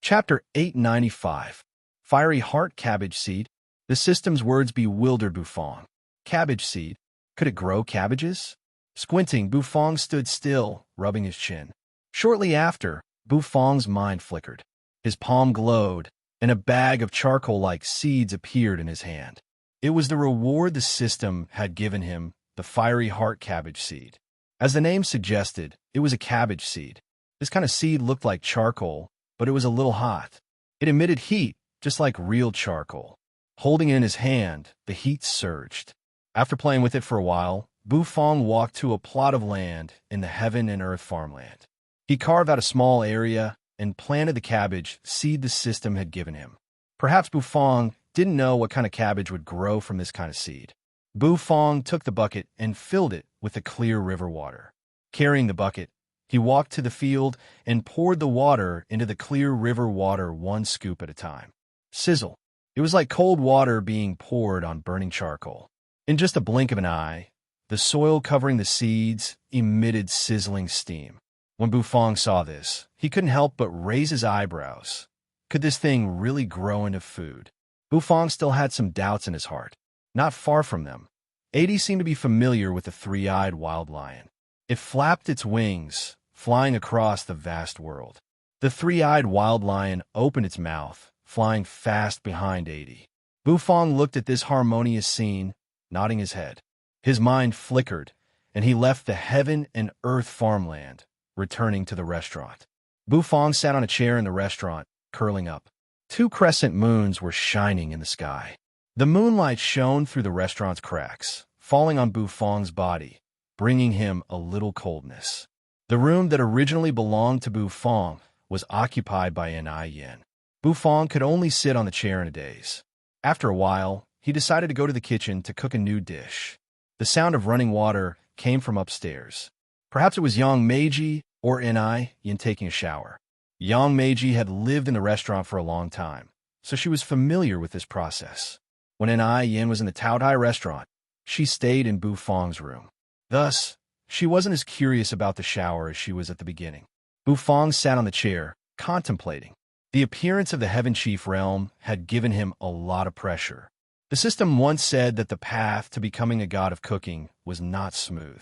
Chapter 895. Fiery Heart Cabbage Seed. The system's words bewildered Bufong. Cabbage seed? Could it grow cabbages? Squinting, Bufong stood still, rubbing his chin. Shortly after, Bufong's mind flickered. His palm glowed, and a bag of charcoal-like seeds appeared in his hand. It was the reward the system had given him, the fiery heart cabbage seed. As the name suggested, it was a cabbage seed. This kind of seed looked like charcoal, but it was a little hot. It emitted heat, just like real charcoal. Holding it in his hand, the heat surged. After playing with it for a while, Bufong walked to a plot of land in the heaven and earth farmland. He carved out a small area and planted the cabbage seed the system had given him. Perhaps Bufong didn't know what kind of cabbage would grow from this kind of seed. Bufong took the bucket and filled it with the clear river water. Carrying the bucket, he walked to the field and poured the water into the clear river water one scoop at a time. Sizzle. It was like cold water being poured on burning charcoal. In just a blink of an eye, the soil covering the seeds emitted sizzling steam. When Bufong saw this, he couldn't help but raise his eyebrows. Could this thing really grow into food? Bufong still had some doubts in his heart. Not far from them, 80 seemed to be familiar with the three-eyed wild lion. It flapped its wings, flying across the vast world. The three-eyed wild lion opened its mouth, flying fast behind 80. Bufong looked at this harmonious scene, nodding his head. His mind flickered, and he left the heaven and earth farmland, returning to the restaurant. Bufong sat on a chair in the restaurant, curling up. 2 crescent moons were shining in the sky. The moonlight shone through the restaurant's cracks, falling on Bufong's body, bringing him a little coldness. The room that originally belonged to Bufong was occupied by Yin. Bufong could only sit on the chair in a daze. After a while, he decided to go to the kitchen to cook a new dish. The sound of running water came from upstairs. Perhaps it was Yang Meiji or Yin taking a shower. Yang Meiji had lived in the restaurant for a long time, so she was familiar with this process. When Yin was in the Taodai restaurant, she stayed in Bufong's room. Thus, she wasn't as curious about the shower as she was at the beginning. Bufong sat on the chair, contemplating. The appearance of the Heaven Chief realm had given him a lot of pressure. The system once said that the path to becoming a god of cooking was not smooth.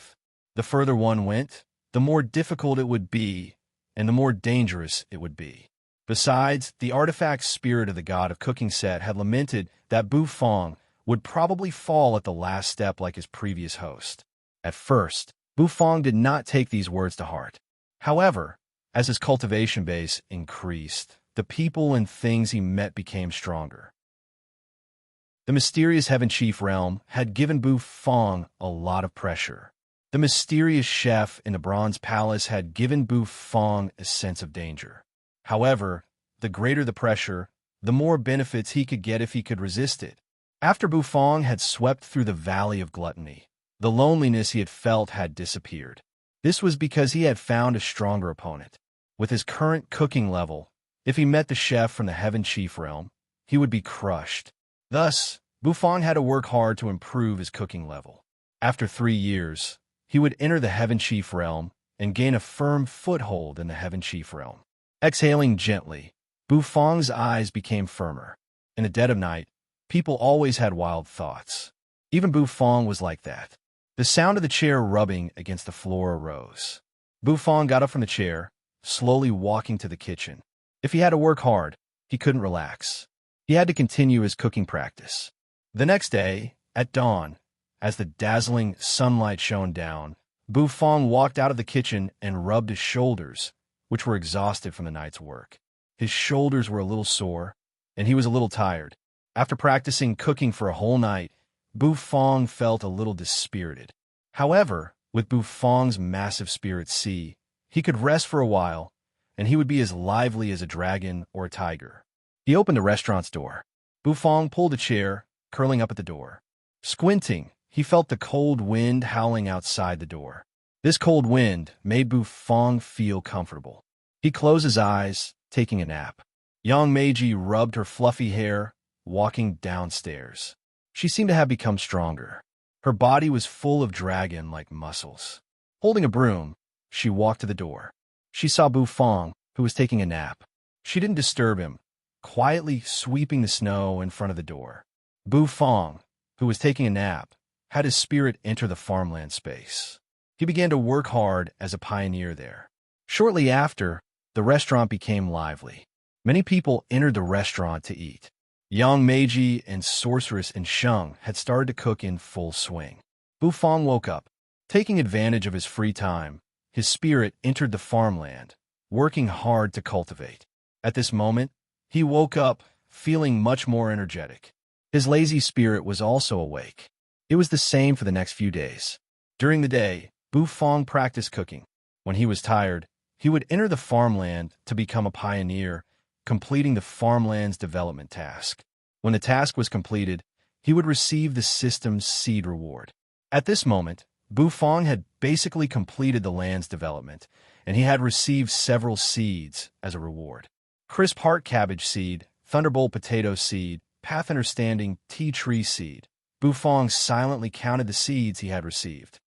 The further one went, the more difficult it would be, and the more dangerous it would be. Besides, the artifact spirit of the god of cooking set had lamented that Bufong would probably fall at the last step like his previous host. At first, Bufong did not take these words to heart. However, as his cultivation base increased, the people and things he met became stronger. The mysterious Heaven Chief realm had given Bufong a lot of pressure. The mysterious chef in the Bronze Palace had given Bufong a sense of danger. However, the greater the pressure, the more benefits he could get if he could resist it. After Bufong had swept through the Valley of Gluttony, the loneliness he had felt had disappeared. This was because he had found a stronger opponent. With his current cooking level, if he met the chef from the Heaven Chief realm, he would be crushed. Thus, Bufong had to work hard to improve his cooking level. After 3 years, he would enter the Heaven Chief realm and gain a firm foothold in the Heaven Chief realm. Exhaling gently, Bufong's eyes became firmer. In the dead of night, people always had wild thoughts. Even Bufong was like that. The sound of the chair rubbing against the floor arose. Bufong got up from the chair, slowly walking to the kitchen. If he had to work hard, he couldn't relax. He had to continue his cooking practice. The next day, at dawn, as the dazzling sunlight shone down, Bufong walked out of the kitchen and rubbed his shoulders, which were exhausted from the night's work. His shoulders were a little sore, and he was a little tired. After practicing cooking for a whole night, Bufong felt a little dispirited. However, with Bufong's massive spirit sea, he could rest for a while, and he would be as lively as a dragon or a tiger. He opened the restaurant's door. Bufong pulled a chair, curling up at the door. Squinting, he felt the cold wind howling outside the door. This cold wind made Bufong feel comfortable. He closed his eyes, taking a nap. Yang Meiji rubbed her fluffy hair, walking downstairs. She seemed to have become stronger. Her body was full of dragon-like muscles. Holding a broom, she walked to the door. She saw Bufong, who was taking a nap. She didn't disturb him, quietly sweeping the snow in front of the door. Bufong, who was taking a nap, had his spirit enter the farmland space. He began to work hard as a pioneer there. Shortly after, the restaurant became lively. Many people entered the restaurant to eat. Young Meiji and Sorceress and Sheng had started to cook in full swing. Bufong woke up. Taking advantage of his free time, his spirit entered the farmland, working hard to cultivate. At this moment, he woke up, feeling much more energetic. His lazy spirit was also awake. It was the same for the next few days. During the day, Bufong practiced cooking. When he was tired, he would enter the farmland to become a pioneer, completing the farmland's development task. When the task was completed, he would receive the system's seed reward. At this moment, Bufong had basically completed the land's development, and he had received several seeds as a reward. Crisp heart cabbage seed, thunderbolt potato seed, path understanding tea tree seed. Bufong silently counted the seeds he had received.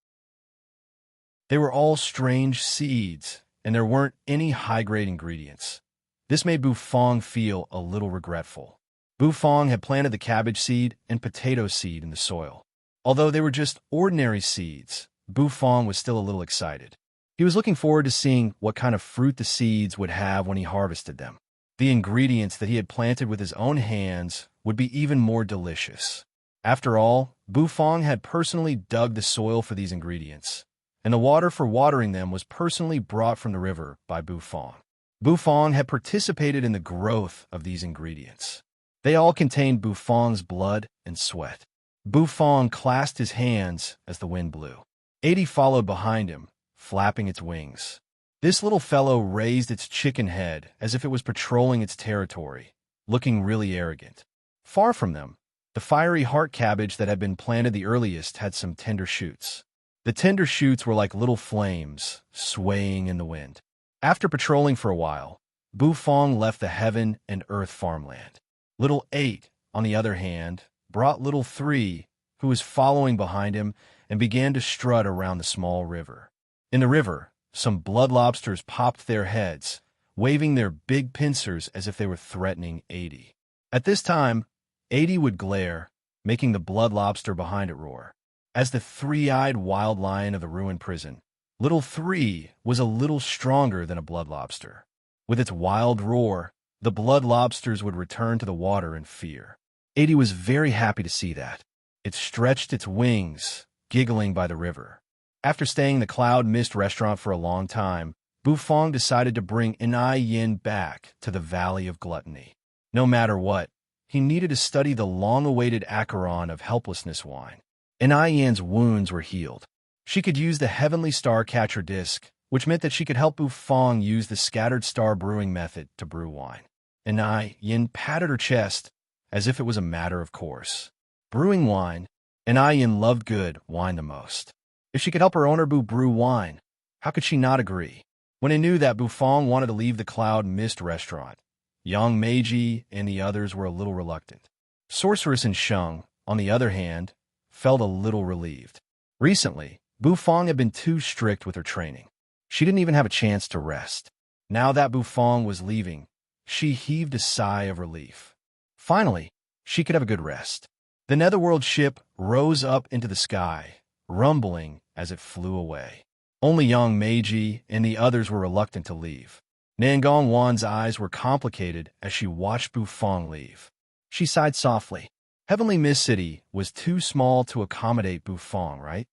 They were all strange seeds, and there weren't any high-grade ingredients. This made Bufong feel a little regretful. Bufong had planted the cabbage seed and potato seed in the soil. Although they were just ordinary seeds, Bufong was still a little excited. He was looking forward to seeing what kind of fruit the seeds would have when he harvested them. The ingredients that he had planted with his own hands would be even more delicious. After all, Bufong had personally dug the soil for these ingredients, and the water for watering them was personally brought from the river by Bufong. Bufong had participated in the growth of these ingredients. They all contained Bufong's blood and sweat. Bufong clasped his hands as the wind blew. 80 followed behind him, flapping its wings. This little fellow raised its chicken head as if it was patrolling its territory, looking really arrogant. Far from them, the fiery heart cabbage that had been planted the earliest had some tender shoots. The tender shoots were like little flames, swaying in the wind. After patrolling for a while, Bufong left the heaven and earth farmland. Little 8, on the other hand, brought little 3, who was following behind him, and began to strut around the small river. In the river, some blood lobsters popped their heads, waving their big pincers as if they were threatening 80. At this time, 80 would glare, making the blood lobster behind it roar. As the three-eyed wild lion of the ruined prison, little 3 was a little stronger than a blood lobster. With its wild roar, the blood lobsters would return to the water in fear. 80 was very happy to see that. It stretched its wings, giggling by the river. After staying in the Cloud Mist restaurant for a long time, Bufong decided to bring Enai Yin back to the Valley of Gluttony. No matter what, he needed to study the long-awaited Acheron of Helplessness wine. Enai Yin's wounds were healed. She could use the Heavenly Star Catcher disc, which meant that she could help Bufong use the Scattered Star brewing method to brew wine. Enai Yin patted her chest as if it was a matter of course. Brewing wine, Enai Yin loved good wine the most. If she could help her owner brew wine, how could she not agree? When he knew that Bufong wanted to leave the Cloud Mist restaurant, young Meiji and the others were a little reluctant. Sorceress and Sheng, on the other hand, felt a little relieved. Recently, Bufong had been too strict with her training. She didn't even have a chance to rest. Now that Bufong was leaving, she heaved a sigh of relief. Finally, she could have a good rest. The Netherworld ship rose up into the sky, rumbling as it flew away. Only young Meiji and the others were reluctant to leave. Nangong Wan's eyes were complicated as she watched Bufong leave. She sighed softly. Heavenly Mist City was too small to accommodate Bufong, right?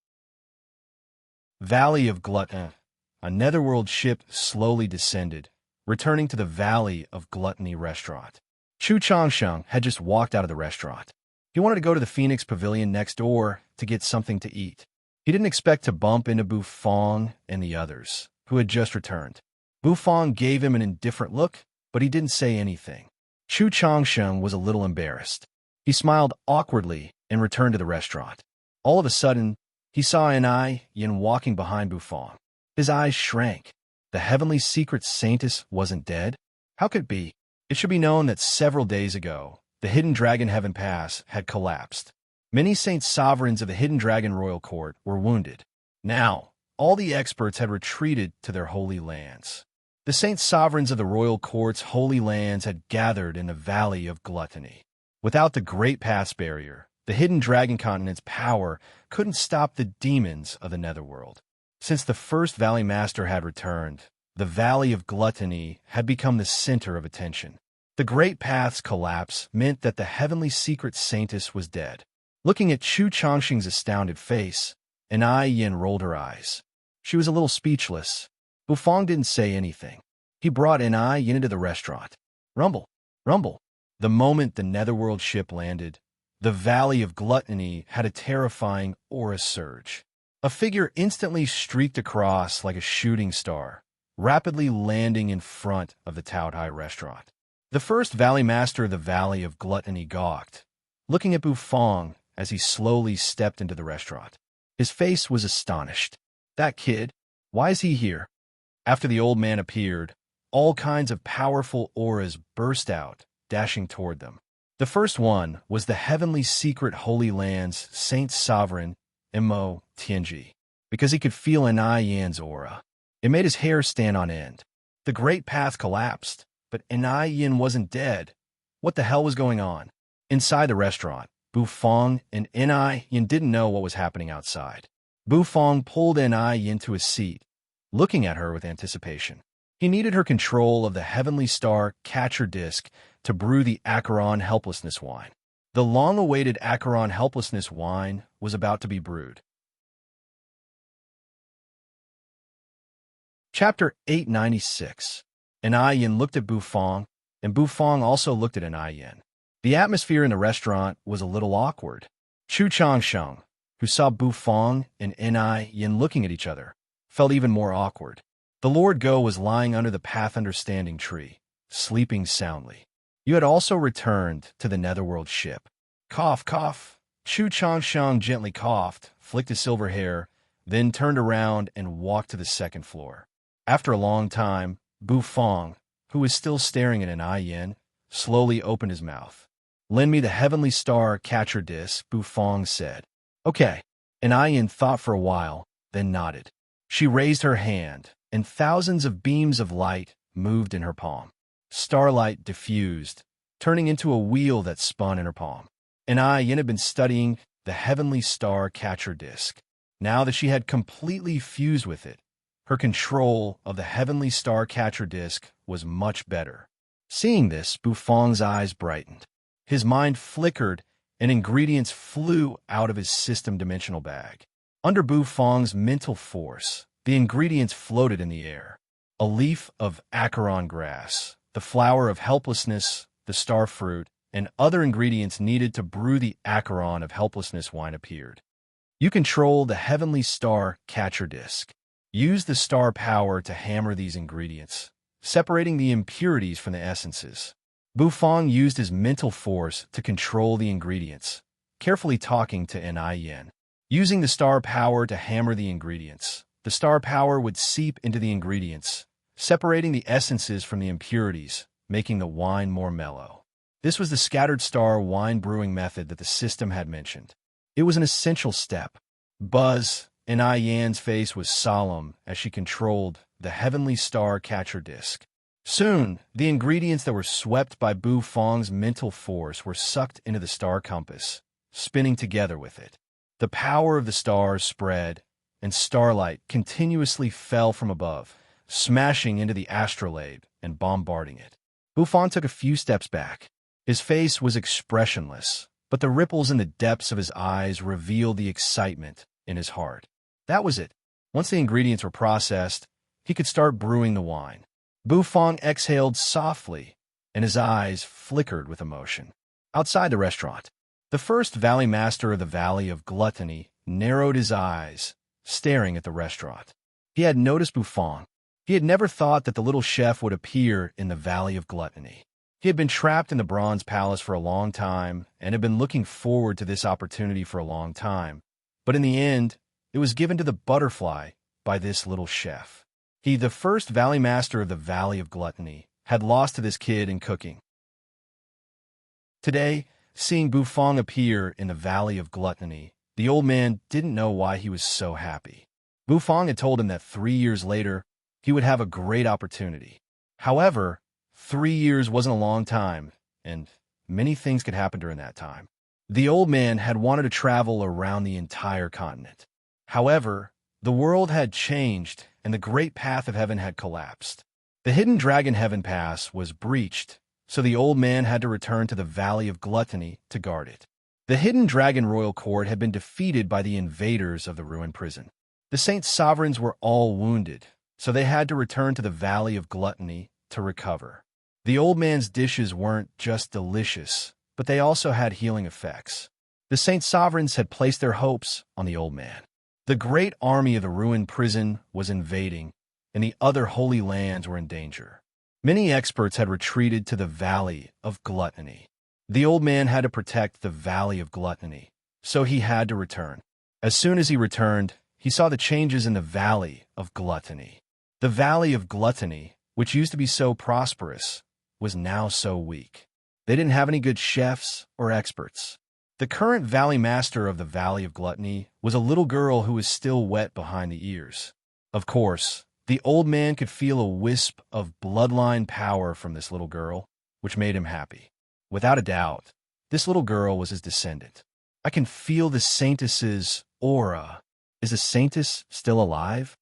Valley of Gluttony. A Netherworld ship slowly descended, returning to the Valley of Gluttony restaurant. Chu Changsheng had just walked out of the restaurant. He wanted to go to the Phoenix Pavilion next door to get something to eat. He didn't expect to bump into Bufong and the others, who had just returned. Bufong gave him an indifferent look, but he didn't say anything. Chu Changsheng was a little embarrassed. He smiled awkwardly and returned to the restaurant. All of a sudden, he saw Enai Yin walking behind Bufong. His eyes shrank. The heavenly secret saintess wasn't dead? How could it be? It should be known that several days ago, the Hidden Dragon Heaven Pass had collapsed. Many saint sovereigns of the Hidden Dragon Royal Court were wounded. Now, all the experts had retreated to their holy lands. The saint sovereigns of the royal court's holy lands had gathered in the Valley of Gluttony. Without the Great Path's barrier, the hidden dragon continent's power couldn't stop the demons of the netherworld. Since the first Valley Master had returned, the Valley of Gluttony had become the center of attention. The Great Path's collapse meant that the heavenly secret saintess was dead. Looking at Chu Changxing's astounded face, Anai Yin rolled her eyes. She was a little speechless. Bufang didn't say anything. He brought Anai Yin into the restaurant. Rumble, rumble. The moment the netherworld ship landed, the Valley of Gluttony had a terrifying aura surge. A figure instantly streaked across like a shooting star, rapidly landing in front of the Taotai restaurant. The first Valley Master of the Valley of Gluttony gawked, looking at Bufang as he slowly stepped into the restaurant. His face was astonished. That kid? Why is he here? After the old man appeared, all kinds of powerful auras burst out, dashing toward them. The first one was the heavenly secret Holy Land's Saint Sovereign, Mo Tianji, because he could feel Anai Yan's aura. It made his hair stand on end. The Great Path collapsed, but Anai Yan wasn't dead. What the hell was going on? Inside the restaurant, Bufang and Anai Yan didn't know what was happening outside. Bufang pulled Anai Yan to a seat, looking at her with anticipation. He needed her control of the Heavenly Star Catcher Disc to brew the Acheron Helplessness Wine. The long-awaited Acheron Helplessness Wine was about to be brewed. Chapter 896. Anai Yin looked at Bufang, and Bufang also looked at Anai Yin. The atmosphere in the restaurant was a little awkward. Chu Changsheng, who saw Bufang and Anai Yin looking at each other, felt even more awkward. The Lord Go was lying under the Path Understanding tree, sleeping soundly. You had also returned to the Netherworld ship. Cough, cough. Chu Changsheng gently coughed, flicked his silver hair, then turned around and walked to the second floor. After a long time, Bufang, who was still staring at Anai Yin, slowly opened his mouth. Lend me the Heavenly Star Catcher Disc, Bufang said. Okay. Anai Yin thought for a while, then nodded. She raised her hand, and thousands of beams of light moved in her palm. Starlight diffused, turning into a wheel that spun in her palm. Anai Yin had been studying the Heavenly Star Catcher Disc. Now that she had completely fused with it, her control of the Heavenly Star Catcher Disc was much better. Seeing this, Bufang's eyes brightened. His mind flickered, and ingredients flew out of his system-dimensional bag. Under Bufang's mental force, the ingredients floated in the air. A leaf of Acheron grass, the flower of helplessness, the star fruit, and other ingredients needed to brew the Acheron of helplessness wine appeared. You control the Heavenly Star Catcher Disc. Use the star power to hammer these ingredients, separating the impurities from the essences. Bufang used his mental force to control the ingredients, carefully talking to Anai Yin. Using the star power to hammer the ingredients, the star power would seep into the ingredients, separating the essences from the impurities, making the wine more mellow. This was the scattered star wine brewing method that the system had mentioned. It was an essential step. Buzz, Anai Yan's face was solemn as she controlled the Heavenly Star Catcher Disc. Soon, the ingredients that were swept by Bufang's mental force were sucked into the star compass, spinning together with it. The power of the stars spread, and starlight continuously fell from above, smashing into the astrolabe and bombarding it. Bufang took a few steps back. His face was expressionless, but the ripples in the depths of his eyes revealed the excitement in his heart. That was it. Once the ingredients were processed, he could start brewing the wine. Bufang exhaled softly, and his eyes flickered with emotion. Outside the restaurant, the first Valley Master of the Valley of Gluttony narrowed his eyes, staring at the restaurant. He had noticed Bufang. He had never thought that the little chef would appear in the Valley of Gluttony. He had been trapped in the Bronze Palace for a long time and had been looking forward to this opportunity for a long time. But in the end, it was given to the butterfly by this little chef. He, the first Valley Master of the Valley of Gluttony, had lost to this kid in cooking. Today, seeing Bufang appear in the Valley of Gluttony, the old man didn't know why he was so happy. Bufang had told him that 3 years later, he would have a great opportunity. However, 3 years wasn't a long time, and many things could happen during that time. The old man had wanted to travel around the entire continent. However, the world had changed, and the great path of heaven had collapsed. The hidden dragon heaven pass was breached, so the old man had to return to the Valley of Gluttony to guard it. The hidden dragon royal court had been defeated by the invaders of the ruined prison. The saint sovereigns were all wounded, so they had to return to the Valley of Gluttony to recover. The old man's dishes weren't just delicious, but they also had healing effects. The saint sovereigns had placed their hopes on the old man. The great army of the ruined prison was invading, and the other holy lands were in danger. Many experts had retreated to the Valley of Gluttony. The old man had to protect the Valley of Gluttony, so he had to return. As soon as he returned, he saw the changes in the Valley of Gluttony. The Valley of Gluttony, which used to be so prosperous, was now so weak. They didn't have any good chefs or experts. The current valley master of the Valley of Gluttony was a little girl who was still wet behind the ears. Of course, the old man could feel a wisp of bloodline power from this little girl, which made him happy. Without a doubt, this little girl was his descendant. I can feel the saintess's aura. Is the saintess still alive?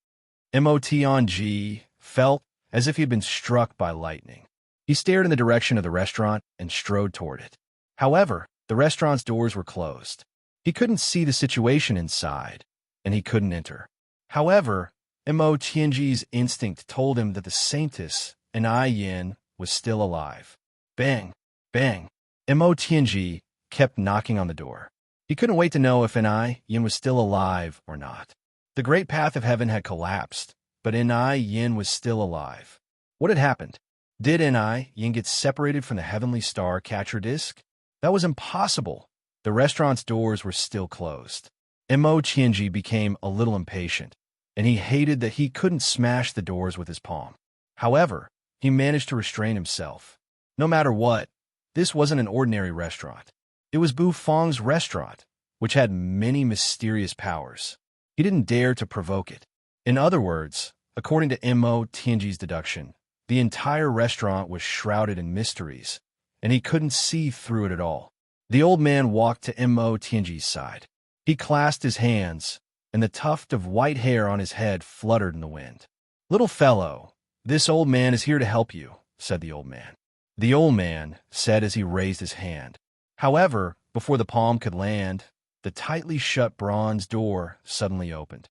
Motng felt as if he had been struck by lightning. He stared in the direction of the restaurant and strode toward it. However, the restaurant's doors were closed. He couldn't see the situation inside, and he couldn't enter. However, Motng's instinct told him that the saintess, Yin, was still alive. Bang! Bang! Motng kept knocking on the door. He couldn't wait to know if Yin was still alive or not. The great path of heaven had collapsed, but Yin was still alive. What had happened? Did Yin get separated from the heavenly star catcher disc? That was impossible. The restaurant's doors were still closed. Motng became a little impatient, and he hated that he couldn't smash the doors with his palm. However, he managed to restrain himself. No matter what, this wasn't an ordinary restaurant. It was Bufang's restaurant, which had many mysterious powers. He didn't dare to provoke it. In other words, according to Motng's deduction, the entire restaurant was shrouded in mysteries, and he couldn't see through it at all. The old man walked to Motng's side. He clasped his hands, and the tuft of white hair on his head fluttered in the wind. "Little fellow, this old man is here to help you," said the old man. The old man said as he raised his hand. However, before the palm could land, the tightly shut bronze door suddenly opened.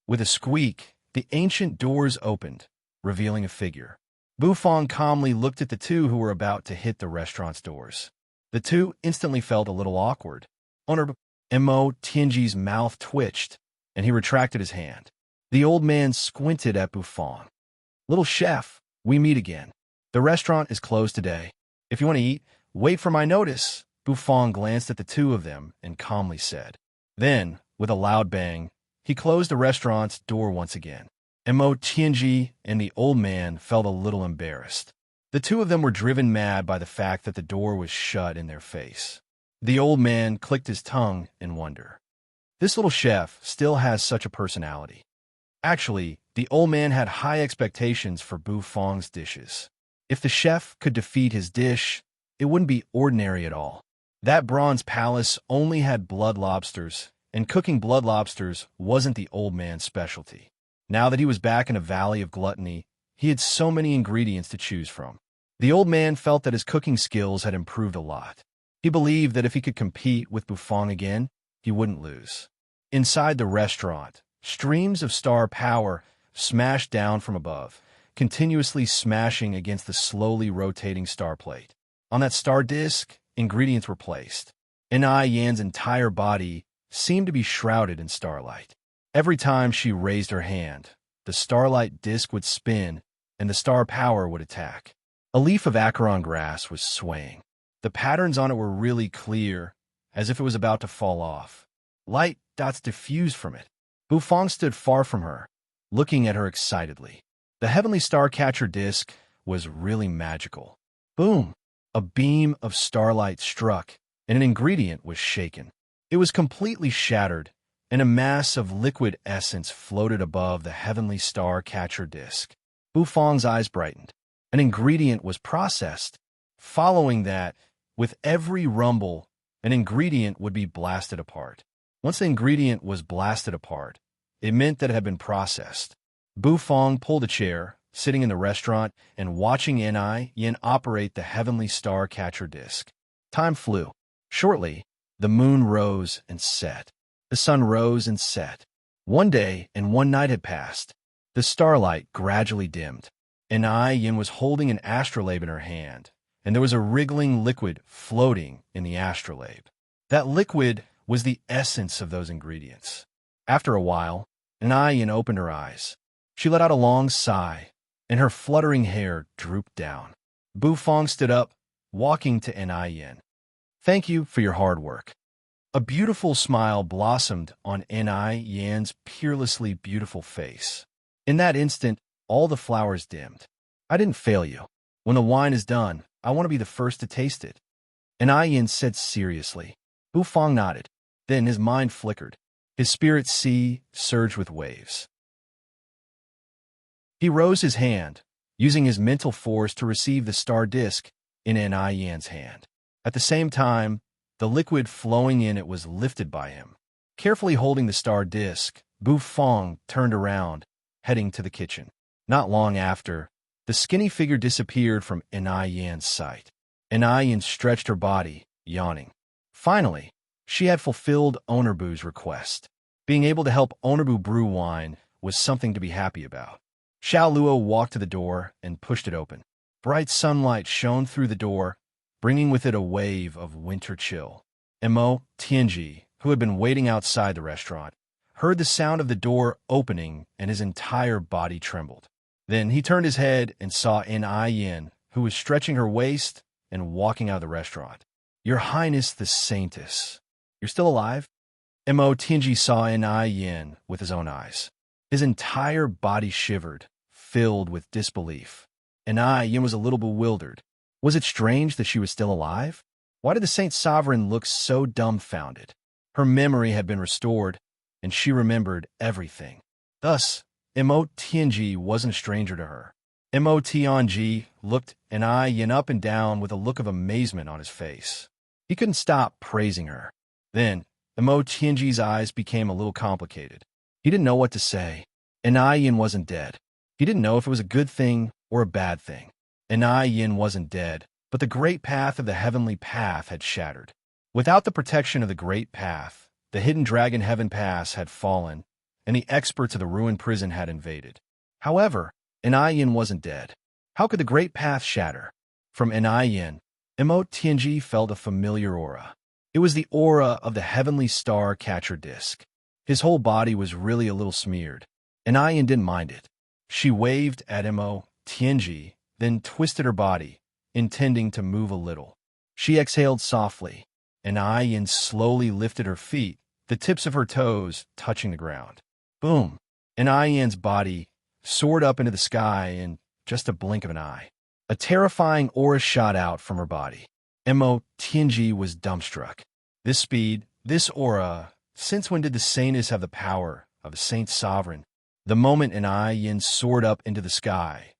With a squeak, the ancient doors opened, revealing a figure. Bufang calmly looked at the two who were about to hit the restaurant's doors. The two instantly felt a little awkward. Motng's mouth twitched, and he retracted his hand. The old man squinted at Bufang. "Little chef, we meet again. The restaurant is closed today. If you want to eat, wait for my notice." Bufang glanced at the two of them and calmly said. Then, with a loud bang, he closed the restaurant's door once again. Motng and the old man felt a little embarrassed. The two of them were driven mad by the fact that the door was shut in their face. The old man clicked his tongue in wonder. This little chef still has such a personality. Actually, the old man had high expectations for Bufang's dishes. If the chef could defeat his dish, it wouldn't be ordinary at all. That bronze palace only had blood lobsters, and cooking blood lobsters wasn't the old man's specialty. Now that he was back in a Valley of Gluttony, he had so many ingredients to choose from. The old man felt that his cooking skills had improved a lot. He believed that if he could compete with Bufang again, he wouldn't lose. Inside the restaurant, streams of star power smashed down from above, continuously smashing against the slowly rotating star plate. On that star disk, ingredients were placed. Yin's entire body seemed to be shrouded in starlight. Every time she raised her hand, the starlight disk would spin and the star power would attack. A leaf of acaron grass was swaying. The patterns on it were really clear, as if it was about to fall off. Light dots diffused from it. Bufang stood far from her, looking at her excitedly. The heavenly star catcher disc was really magical. Boom! A beam of starlight struck, and an ingredient was shaken. It was completely shattered, and a mass of liquid essence floated above the heavenly star catcher disk. Bufong's eyes brightened. An ingredient was processed. Following that, with every rumble, an ingredient would be blasted apart. Once the ingredient was blasted apart, it meant that it had been processed. Bufong pulled a chair, sitting in the restaurant and watching Yin operate the heavenly star catcher disk. Time flew. Shortly, the moon rose and set. The sun rose and set. One day and one night had passed. The starlight gradually dimmed. Yin was holding an astrolabe in her hand, and there was a wriggling liquid floating in the astrolabe. That liquid was the essence of those ingredients. After a while, Yin opened her eyes. She let out a long sigh, and her fluttering hair drooped down. Bufong stood up, walking to Yin. "Thank you for your hard work." A beautiful smile blossomed on Yin's peerlessly beautiful face. In that instant, all the flowers dimmed. "I didn't fail you. When the wine is done, I want to be the first to taste it." Yin said seriously. Bufong nodded. Then his mind flickered. His spirit sea surged with waves. He rose his hand, using his mental force to receive the star disk in Yin's hand. At the same time, the liquid flowing in it was lifted by him. Carefully holding the star disk, Bufong turned around, heading to the kitchen. Not long after, the skinny figure disappeared from Yin's sight. Yin stretched her body, yawning. Finally, she had fulfilled Onurbu's request. Being able to help Onurbu brew wine was something to be happy about. Xiao Luo walked to the door and pushed it open. Bright sunlight shone through the door, bringing with it a wave of winter chill. Mo Tianji, who had been waiting outside the restaurant, heard the sound of the door opening and his entire body trembled. Then he turned his head and saw Yin, who was stretching her waist and walking out of the restaurant. "Your Highness the Saintess, you're still alive?" Mo Tianji saw Yin with his own eyes. His entire body shivered, filled with disbelief. Yin was a little bewildered. Was it strange that she was still alive? Why did the Saint Sovereign look so dumbfounded? Her memory had been restored, and she remembered everything. Thus, Mo Tianji wasn't a stranger to her. Mo Tianji looked Yin up and down with a look of amazement on his face. He couldn't stop praising her. Then, Mo Tianji's eyes became a little complicated. He didn't know what to say. Yin wasn't dead. He didn't know if it was a good thing or a bad thing. Yin wasn't dead, but the great path of the heavenly path had shattered. Without the protection of the great path, the hidden dragon heaven pass had fallen, and the experts of the ruined prison had invaded. However, Yin wasn't dead. How could the great path shatter? From Yin, Mo Tianji felt a familiar aura. It was the aura of the heavenly star catcher disk. His whole body was really a little smeared. Yin didn't mind it. She waved at Mo Tianji, then twisted her body, intending to move a little. She exhaled softly, and Yin slowly lifted her feet, the tips of her toes touching the ground. Boom! Yin's body soared up into the sky in just a blink of an eye. A terrifying aura shot out from her body. Mo Tianji was dumbstruck. This speed, this aura, since when did the saintess have the power of a saint sovereign? The moment Yin soared up into the sky,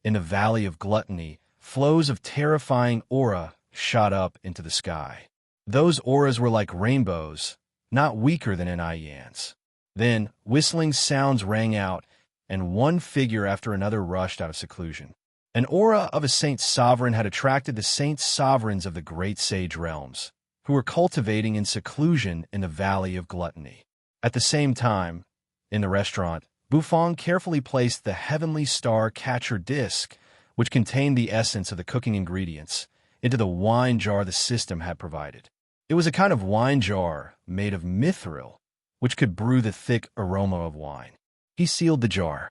in the valley of gluttony, flows of terrifying aura shot up into the sky. Those auras were like rainbows, not weaker than Yin's. Then, whistling sounds rang out, and one figure after another rushed out of seclusion. An aura of a saint sovereign had attracted the saint sovereigns of the great sage realms, who were cultivating in seclusion in the valley of gluttony. At the same time, in the restaurant, Bufong carefully placed the heavenly star catcher disc, which contained the essence of the cooking ingredients, into the wine jar the system had provided. It was a kind of wine jar made of mithril, which could brew the thick aroma of wine. He sealed the jar.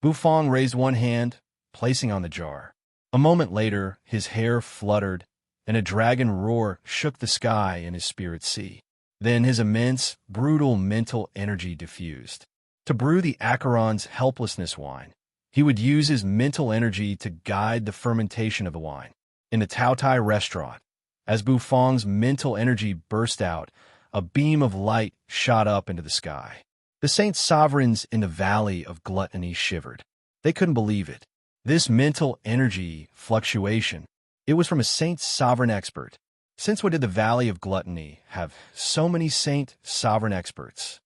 Bufong raised one hand, placing on the jar. A moment later, his hair fluttered, and a dragon roar shook the sky in his spirit sea. Then his immense, brutal mental energy diffused. To brew the Acheron's helplessness wine, he would use his mental energy to guide the fermentation of the wine. In the Taotai restaurant, as Bufong's mental energy burst out, a beam of light shot up into the sky. The saint sovereigns in the Valley of Gluttony shivered. They couldn't believe it. This mental energy fluctuation, it was from a saint sovereign expert. Since when did the Valley of Gluttony have so many saint sovereign experts?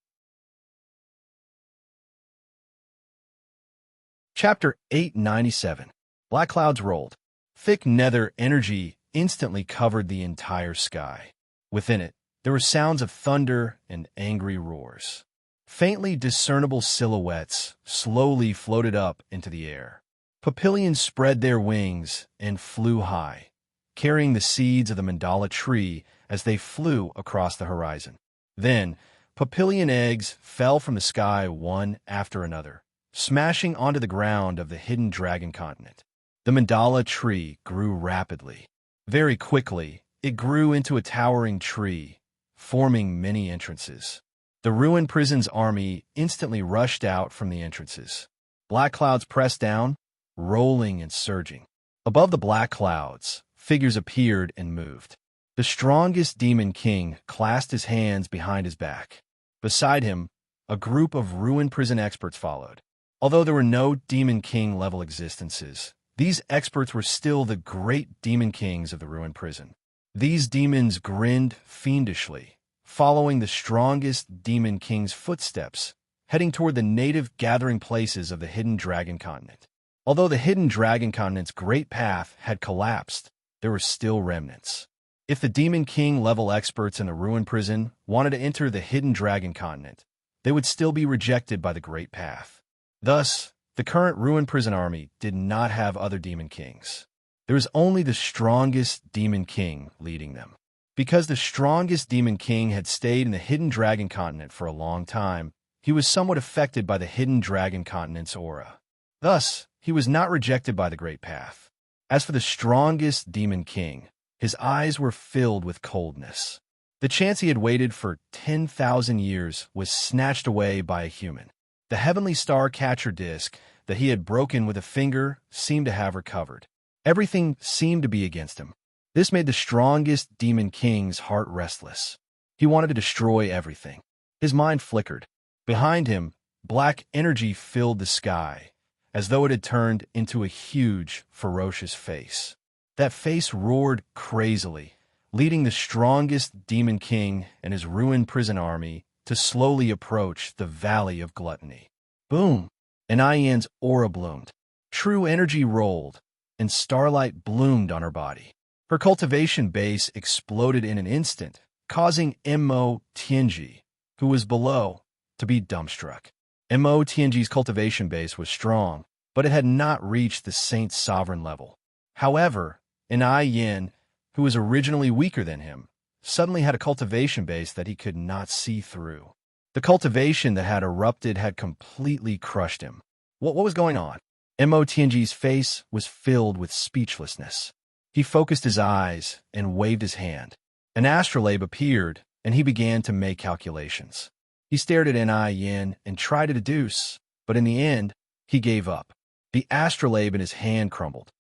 Chapter 897. Black clouds rolled. Thick nether energy instantly covered the entire sky. Within it, there were sounds of thunder and angry roars. Faintly discernible silhouettes slowly floated up into the air. Papillions spread their wings and flew high, carrying the seeds of the mandala tree as they flew across the horizon. Then, papillion eggs fell from the sky one after another, smashing onto the ground of the hidden dragon continent. The mandala tree grew rapidly. Very quickly, it grew into a towering tree, forming many entrances. The ruined prison's army instantly rushed out from the entrances. Black clouds pressed down, rolling and surging. Above the black clouds, figures appeared and moved. The strongest demon king clasped his hands behind his back. Beside him, a group of ruined prison experts followed. Although there were no demon king level existences, these experts were still the great demon kings of the ruined prison. These demons grinned fiendishly, following the strongest demon king's footsteps, heading toward the native gathering places of the hidden dragon continent. Although the hidden dragon continent's great path had collapsed, there were still remnants. If the demon king level experts in the ruined prison wanted to enter the hidden dragon continent, they would still be rejected by the great path. Thus, the current ruined prison army did not have other demon kings. There was only the strongest demon king leading them. Because the strongest demon king had stayed in the hidden dragon continent for a long time, he was somewhat affected by the hidden dragon continent's aura. Thus, he was not rejected by the great path. As for the strongest demon king, his eyes were filled with coldness. The chance he had waited for 10,000 years was snatched away by a human. The heavenly star catcher disc that he had broken with a finger seemed to have recovered. Everything seemed to be against him. This made the strongest demon king's heart restless. He wanted to destroy everything. His mind flickered. Behind him, black energy filled the sky, as though it had turned into a huge, ferocious face. That face roared crazily, leading the strongest demon king and his ruined prison army to slowly approach the Valley of Gluttony. Boom! And Ian's aura bloomed. True energy rolled, and starlight bloomed on her body. Her cultivation base exploded in an instant, causing Mo Tianji, who was below, to be dumbstruck. Mo Tianji's cultivation base was strong, but it had not reached the saint's sovereign level. However, Yin, who was originally weaker than him, suddenly had a cultivation base that he could not see through. The cultivation that had erupted had completely crushed him. What was going on? Mo Tianji's face was filled with speechlessness. He focused his eyes and waved his hand. An astrolabe appeared, and he began to make calculations. He stared at Yin and tried to deduce, but in the end, he gave up. The astrolabe in his hand crumbled.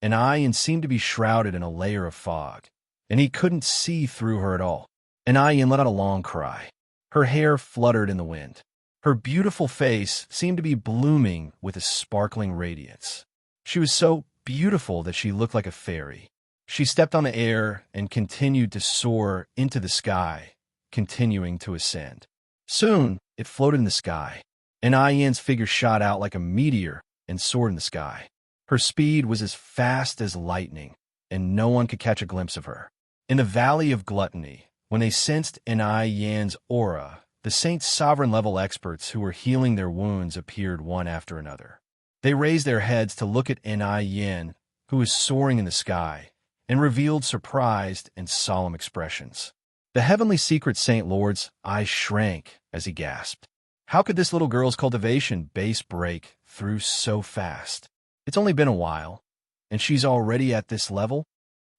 Yin seemed to be shrouded in a layer of fog, and he couldn't see through her at all. Yin let out a long cry. Her hair fluttered in the wind. Her beautiful face seemed to be blooming with a sparkling radiance. She was so beautiful that she looked like a fairy. She stepped on the air and continued to soar into the sky, continuing to ascend. Soon, it floated in the sky, and Yin's figure shot out like a meteor and soared in the sky. Her speed was as fast as lightning, and no one could catch a glimpse of her. In the Valley of Gluttony, when they sensed Yan's aura, the saint's sovereign-level experts who were healing their wounds appeared one after another. They raised their heads to look at Yin, who was soaring in the sky, and revealed surprised and solemn expressions. The heavenly secret Saint Lord's eyes shrank as he gasped. How could this little girl's cultivation base break through so fast? It's only been a while, and she's already at this level?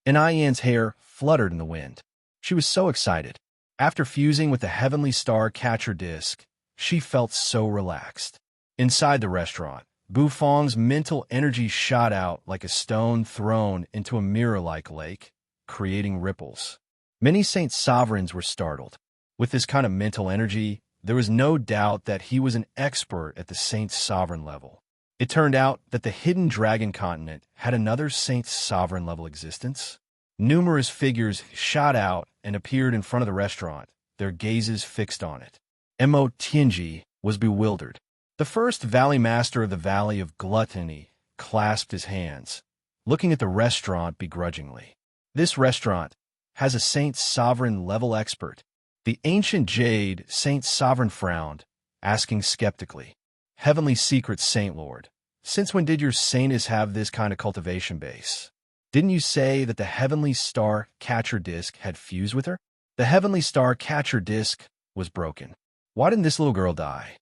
Yin's hair fluttered in the wind. She was so excited. After fusing with the heavenly star catcher disc, she felt so relaxed. Inside the restaurant, Bufong's mental energy shot out like a stone thrown into a mirror-like lake, creating ripples. Many Saint sovereigns were startled. With this kind of mental energy, there was no doubt that he was an expert at the Saint sovereign level. It turned out that the hidden dragon continent had another Saint sovereign level existence. Numerous figures shot out and appeared in front of the restaurant, their gazes fixed on it. Mo Tianji was bewildered. The first valley master of the Valley of Gluttony clasped his hands, looking at the restaurant begrudgingly. This restaurant has a Saint sovereign level expert. The ancient jade Saint sovereign frowned, asking skeptically, Heavenly secret Saint Lord, since when did your saintess have this kind of cultivation base? Didn't you say that the heavenly star catcher disc had fused with her? The heavenly star catcher disc was broken. Why didn't this little girl die?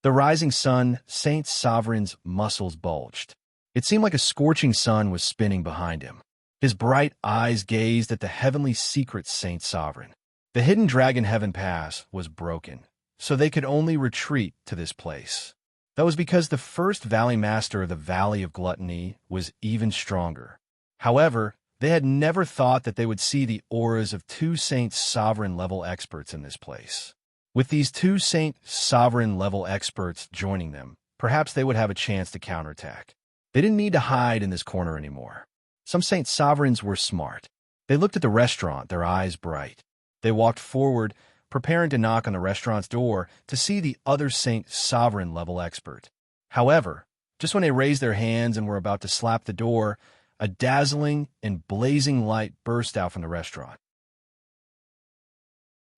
The rising sun, Saint Sovereign's muscles bulged. It seemed like a scorching sun was spinning behind him. His bright eyes gazed at the heavenly secret Saint Sovereign. The hidden dragon heaven pass was broken, so they could only retreat to this place. That was because the first valley master of the Valley of Gluttony was even stronger. However, they had never thought that they would see the auras of two Saint Sovereign level experts in this place. With these two Saint Sovereign level experts joining them, perhaps they would have a chance to counterattack. They didn't need to hide in this corner anymore. Some Saint Sovereigns were smart. They looked at the restaurant, their eyes bright. They walked forward, preparing to knock on the restaurant's door to see the other Saint Sovereign level expert. However, just when they raised their hands and were about to slap the door, a dazzling and blazing light burst out from the restaurant.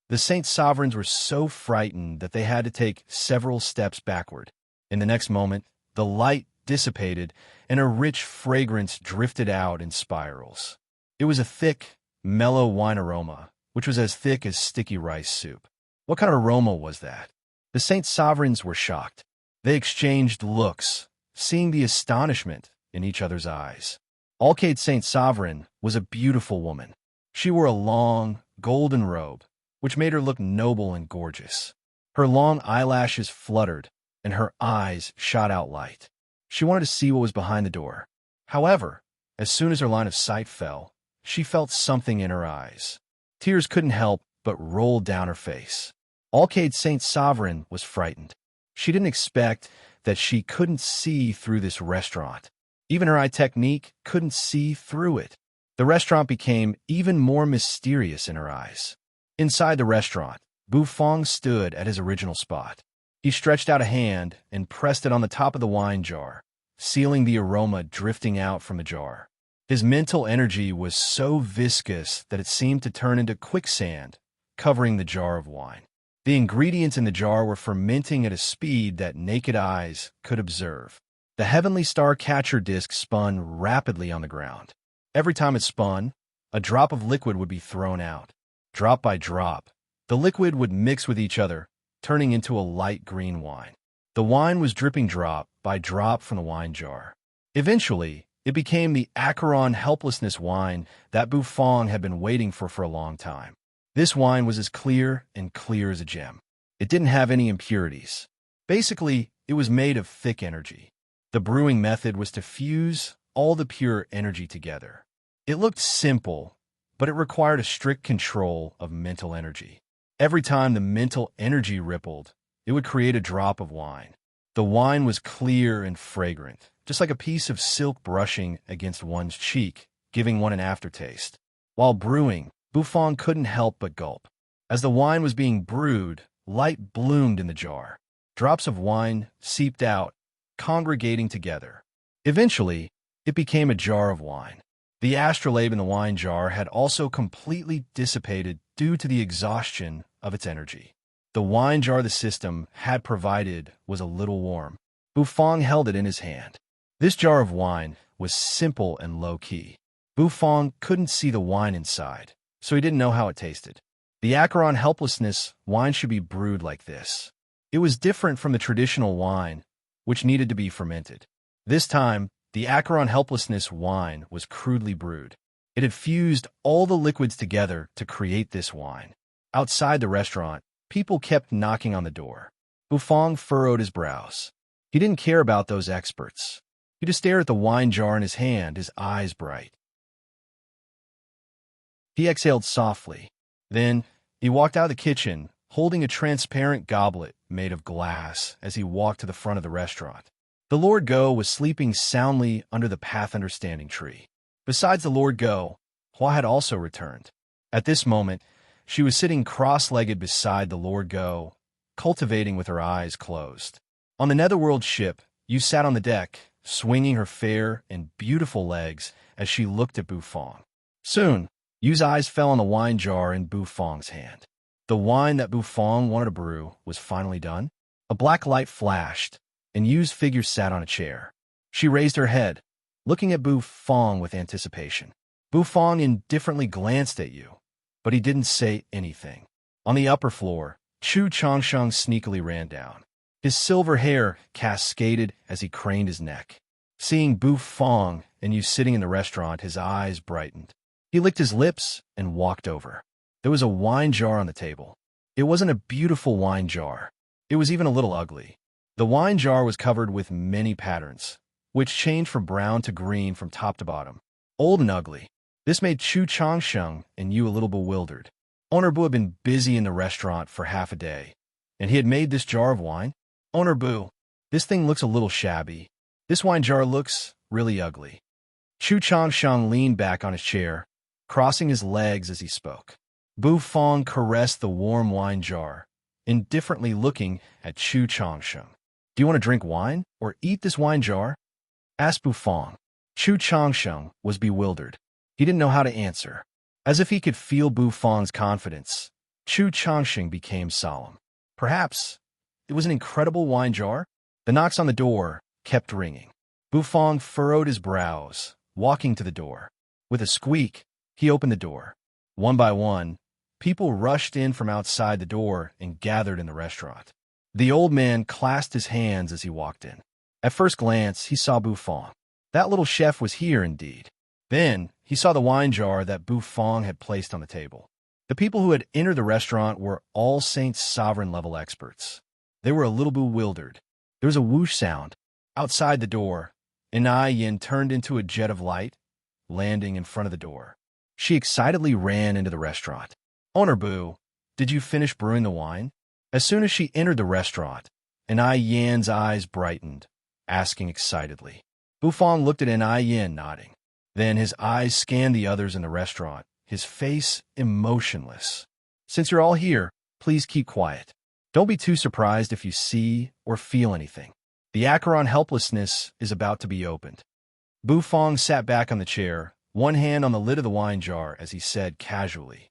The Saint Sovereigns were so frightened that they had to take several steps backward. In the next moment, the light dissipated and a rich fragrance drifted out in spirals. It was a thick, mellow wine aroma, which was as thick as sticky rice soup. What kind of aroma was that? The Saint Sovereigns were shocked. They exchanged looks, seeing the astonishment in each other's eyes. Alcade Saint Sovereign was a beautiful woman. She wore a long, golden robe, which made her look noble and gorgeous. Her long eyelashes fluttered, and her eyes shot out light. She wanted to see what was behind the door. However, as soon as her line of sight fell, she felt something in her eyes. Tears couldn't help but roll down her face. Alcade Saint Sovereign was frightened. She didn't expect that she couldn't see through this restaurant. Even her eye technique couldn't see through it. The restaurant became even more mysterious in her eyes. Inside the restaurant, Bufong stood at his original spot. He stretched out a hand and pressed it on the top of the wine jar, sealing the aroma drifting out from the jar. His mental energy was so viscous that it seemed to turn into quicksand, covering the jar of wine. The ingredients in the jar were fermenting at a speed that naked eyes could observe. The heavenly star catcher disc spun rapidly on the ground. Every time it spun, a drop of liquid would be thrown out. Drop by drop, the liquid would mix with each other, turning into a light green wine. The wine was dripping drop by drop from the wine jar. Eventually, it became the Acheron helplessness wine that Bufong had been waiting for a long time. This wine was as clear as a gem. It didn't have any impurities. Basically, it was made of thick energy. The brewing method was to fuse all the pure energy together. It looked simple, but it required a strict control of mental energy. Every time the mental energy rippled, it would create a drop of wine. The wine was clear and fragrant, just like a piece of silk brushing against one's cheek, giving one an aftertaste. While brewing, Bufong couldn't help but gulp. As the wine was being brewed, light bloomed in the jar. Drops of wine seeped out, congregating together. Eventually, it became a jar of wine. The astrolabe in the wine jar had also completely dissipated due to the exhaustion of its energy. The wine jar the system had provided was a little warm. Bufong held it in his hand. This jar of wine was simple and low-key. Bufong couldn't see the wine inside, so he didn't know how it tasted. The Acheron helplessness wine should be brewed like this. It was different from the traditional wine, which needed to be fermented. This time, the Acheron helplessness wine was crudely brewed. It had fused all the liquids together to create this wine. Outside the restaurant, people kept knocking on the door. Bufong furrowed his brows. He didn't care about those experts. He just stared at the wine jar in his hand, his eyes bright. He exhaled softly. Then, he walked out of the kitchen, holding a transparent goblet made of glass as he walked to the front of the restaurant. The Lord Go was sleeping soundly under the path understanding tree. Besides the Lord Go, Hua had also returned. At this moment, she was sitting cross-legged beside the Lord Go, cultivating with her eyes closed. On the Netherworld ship, Yu sat on the deck, swinging her fair and beautiful legs as she looked at Bufong. Soon, Yu's eyes fell on the wine jar in Bufong's hand. The wine that Bufong wanted to brew was finally done. A black light flashed, and Yu's figure sat on a chair. She raised her head, looking at Bufong with anticipation. Bufong indifferently glanced at Yu, but he didn't say anything. On the upper floor, Chu Changsheng sneakily ran down. His silver hair cascaded as he craned his neck. Seeing Bufong and Yu sitting in the restaurant, his eyes brightened. He licked his lips and walked over. There was a wine jar on the table. It wasn't a beautiful wine jar. It was even a little ugly. The wine jar was covered with many patterns, which changed from brown to green from top to bottom. Old and ugly. This made Chu Changsheng and Yu a little bewildered. Owner Bu had been busy in the restaurant for half a day, and he had made this jar of wine. Owner Bu, this thing looks a little shabby. This wine jar looks really ugly. Chu Changsheng leaned back on his chair, crossing his legs as he spoke. Bufong caressed the warm wine jar, indifferently looking at Chu Changsheng. Do you want to drink wine or eat this wine jar? Asked Bufong. Chu Changsheng was bewildered. He didn't know how to answer. As if he could feel Bufong's confidence, Chu Changsheng became solemn. Perhaps it was an incredible wine jar? The knocks on the door kept ringing. Bufong furrowed his brows, walking to the door. With a squeak, he opened the door. One by one, people rushed in from outside the door and gathered in the restaurant. The old man clasped his hands as he walked in. At first glance, he saw Bufong. That little chef was here indeed. Then, he saw the wine jar that Bufong had placed on the table. The people who had entered the restaurant were All Saints sovereign-level experts. They were a little bewildered. There was a whoosh sound. Outside the door, Enai Yin turned into a jet of light, landing in front of the door. She excitedly ran into the restaurant. Owner Bu, did you finish brewing the wine? As soon as she entered the restaurant, Enai Yin's eyes brightened, asking excitedly. Bufong looked at Enai Yin, nodding. Then his eyes scanned the others in the restaurant, his face emotionless. Since you're all here, please keep quiet. Don't be too surprised if you see or feel anything. The Acheron helplessness is about to be opened. Bufong sat back on the chair, one hand on the lid of the wine jar as he said casually.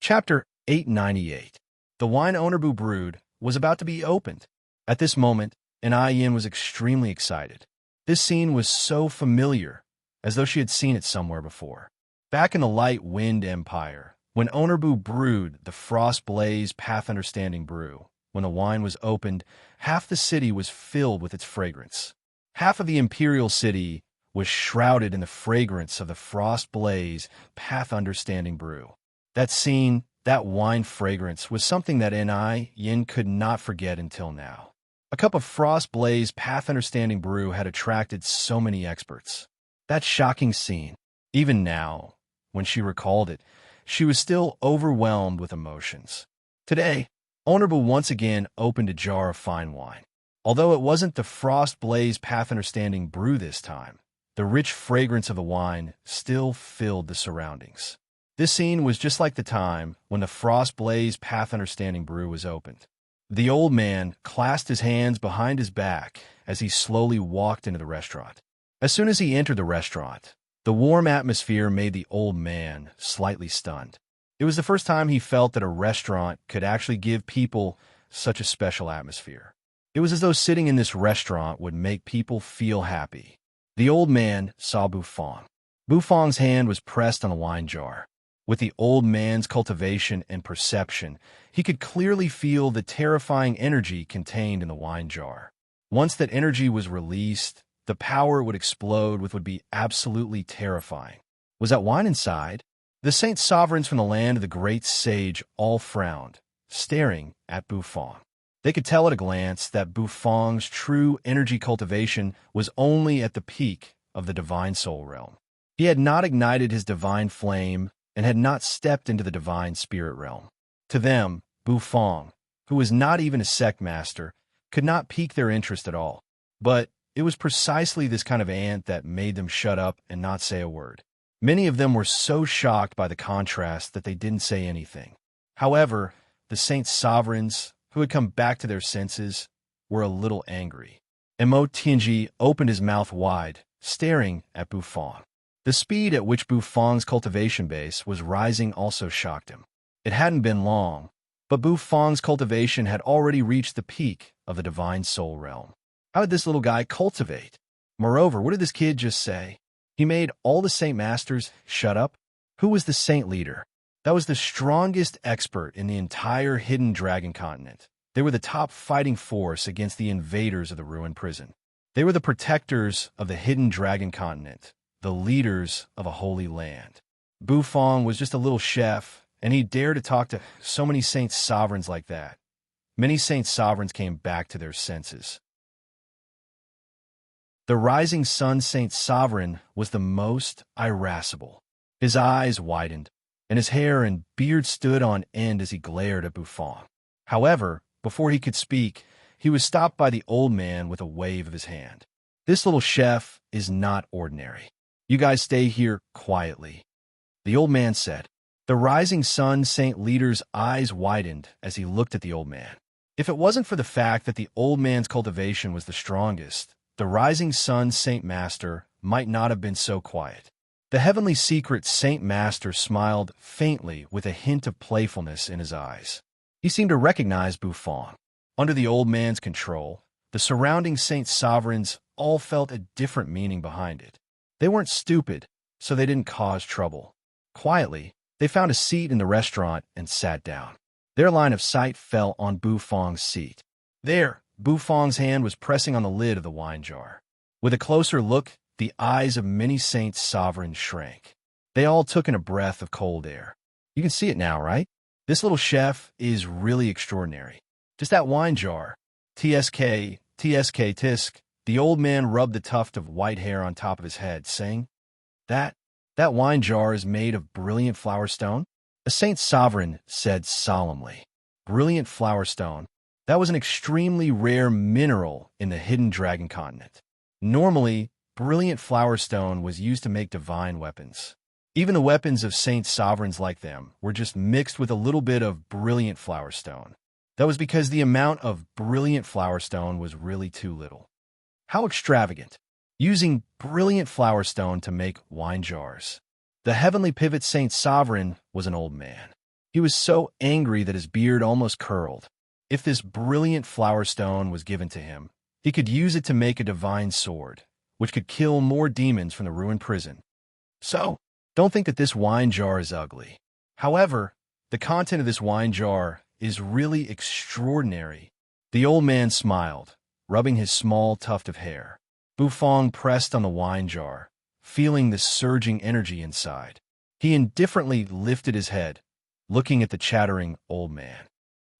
Chapter 898. The wine Owner Bu brewed was about to be opened. At this moment, Enai Yin was extremely excited. This scene was so familiar, as though she had seen it somewhere before. Back in the Light Wind Empire, when Owner Bu brewed the Frost Blaze Path Understanding brew, when the wine was opened, half the city was filled with its fragrance. Half of the imperial city was shrouded in the fragrance of the Frost Blaze Path Understanding brew. That scene, that wine fragrance, was something that Enai Yin could not forget until now. A cup of Frost Blaze Path Understanding brew had attracted so many experts. That shocking scene, even now, when she recalled it, she was still overwhelmed with emotions. Today, Owner Bu once again opened a jar of fine wine. Although it wasn't the Frost Blaze Path Understanding brew this time, the rich fragrance of the wine still filled the surroundings. This scene was just like the time when the Frost Blaze Path Understanding brew was opened. The old man clasped his hands behind his back as he slowly walked into the restaurant. As soon as he entered the restaurant, the warm atmosphere made the old man slightly stunned. It was the first time he felt that a restaurant could actually give people such a special atmosphere. It was as though sitting in this restaurant would make people feel happy. The old man saw Bufong. Bufong's hand was pressed on the wine jar. With the old man's cultivation and perception, he could clearly feel the terrifying energy contained in the wine jar. Once that energy was released, the power would explode, which would be absolutely terrifying. Was that wine inside? The saint sovereigns from the land of the great sage all frowned, staring at Bufong. They could tell at a glance that Bufong's true energy cultivation was only at the peak of the divine soul realm. He had not ignited his divine flame and had not stepped into the divine spirit realm. To them, Bufong, who was not even a sect master, could not pique their interest at all. But it was precisely this kind of ant that made them shut up and not say a word. Many of them were so shocked by the contrast that they didn't say anything. However, the Saint Sovereigns, who had come back to their senses, were a little angry. Mo Tianji opened his mouth wide, staring at Bufong. The speed at which Bufong's cultivation base was rising also shocked him. It hadn't been long, but Bufong's cultivation had already reached the peak of the divine soul realm. How did this little guy cultivate? Moreover, what did this kid just say? He made all the Saint Masters shut up? Who was the Saint Leader? That was the strongest expert in the entire Hidden Dragon continent. They were the top fighting force against the invaders of the ruined prison. They were the protectors of the Hidden Dragon continent, the leaders of a holy land. Bufong was just a little chef, and he dared to talk to so many Saint Sovereigns like that. Many Saint Sovereigns came back to their senses. The rising sun Saint Sovereign was the most irascible. His eyes widened, and his hair and beard stood on end as he glared at Bufong. However, before he could speak, he was stopped by the old man with a wave of his hand. This little chef is not ordinary. You guys stay here quietly, the old man said. The rising sun Saint Leader's eyes widened as he looked at the old man. If it wasn't for the fact that the old man's cultivation was the strongest, the rising sun Saint Master might not have been so quiet. The heavenly secret Saint Master smiled faintly with a hint of playfulness in his eyes. He seemed to recognize Bufong. Under the old man's control, the surrounding Saint Sovereigns all felt a different meaning behind it. They weren't stupid, so they didn't cause trouble. Quietly, they found a seat in the restaurant and sat down. Their line of sight fell on Bufong's seat. There, Bufong's hand was pressing on the lid of the wine jar. With a closer look, the eyes of many Saint Sovereigns shrank. They all took in a breath of cold air. You can see it now, right? This little chef is really extraordinary. Just that wine jar. TSK, tisk. The old man rubbed the tuft of white hair on top of his head, saying, That wine jar is made of brilliant flower stone? A Saint Sovereign said solemnly. Brilliant flower stone. That was an extremely rare mineral in the Hidden Dragon continent. Normally, brilliant flower stone was used to make divine weapons. Even the weapons of Saint Sovereigns like them were just mixed with a little bit of brilliant flower stone. That was because the amount of brilliant flower stone was really too little. How extravagant! Using brilliant flower stone to make wine jars. The heavenly pivot Saint Sovereign was an old man. He was so angry that his beard almost curled. If this brilliant flower stone was given to him, he could use it to make a divine sword, which could kill more demons from the ruined prison. So, don't think that this wine jar is ugly. However, the content of this wine jar is really extraordinary. The old man smiled, rubbing his small tuft of hair. Bufong pressed on the wine jar, feeling the surging energy inside. He indifferently lifted his head, looking at the chattering old man.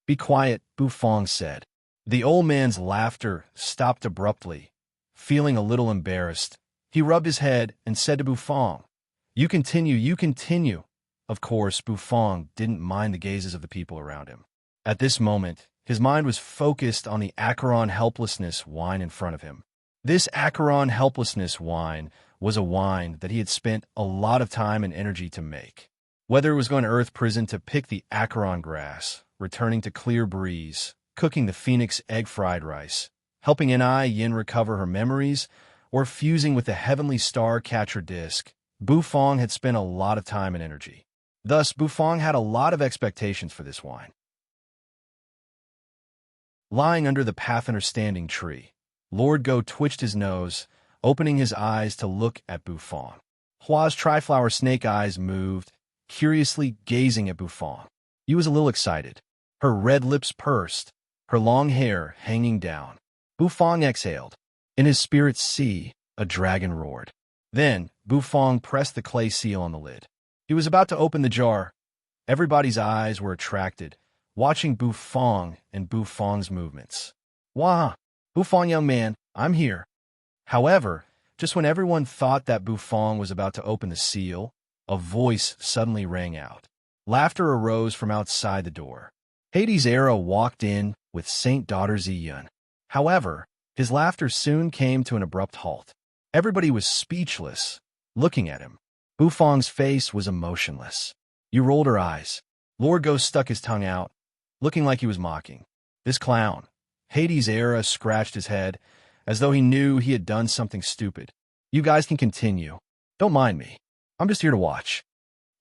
Be quiet, Bufong said. The old man's laughter stopped abruptly. Feeling a little embarrassed, he rubbed his head and said to Bufong, You continue. Of course, Bufong didn't mind the gazes of the people around him. At this moment, his mind was focused on the Acheron Helplessness wine in front of him. This Acheron Helplessness wine was a wine that he had spent a lot of time and energy to make. Whether it was going to Earth Prison to pick the Acheron grass, returning to Clear Breeze, cooking the Phoenix egg fried rice, helping Yin recover her memories, or fusing with the heavenly star catcher disc, Bufong had spent a lot of time and energy. Thus, Bufong had a lot of expectations for this wine. Lying under the Pathfinder standing tree, Lord Go twitched his nose, opening his eyes to look at Bufong. Hua's triflower snake eyes moved, curiously gazing at Bufong. He was a little excited. Her red lips pursed, her long hair hanging down. Bufong exhaled. In his spirit's sea, a dragon roared. Then, Bufong pressed the clay seal on the lid. He was about to open the jar. Everybody's eyes were attracted, watching Bufong and Bufong's movements. Wah! Bufong, young man, I'm here. However, Just when everyone thought that Bufong was about to open the seal, a voice suddenly rang out. Laughter arose from outside the door. Hades' era walked in with Saint Daughter Ziyun. However, his laughter soon came to an abrupt halt. Everybody was speechless, looking at him. Bufong's face was emotionless. You rolled her eyes. Lord Ghost stuck his tongue out, looking like he was mocking. This clown. Hades' era scratched his head, as though he knew he had done something stupid. You guys can continue. Don't mind me. I'm just here to watch.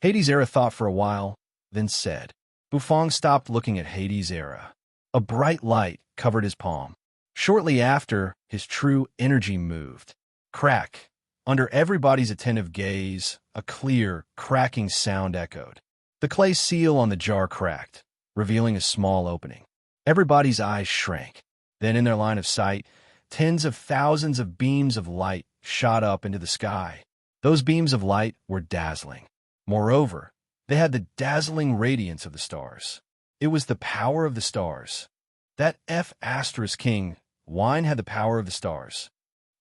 Hades' era thought for a while, then said. Bufong stopped looking at Hades' era. A bright light covered his palm. Shortly after, his true energy moved. Crack. Under everybody's attentive gaze, a clear, cracking sound echoed. The clay seal on the jar cracked, revealing a small opening. Everybody's eyes shrank. Then in their line of sight, tens of thousands of beams of light shot up into the sky. Those beams of light were dazzling. Moreover, they had the dazzling radiance of the stars. It was the power of the stars. That King, wine had the power of the stars.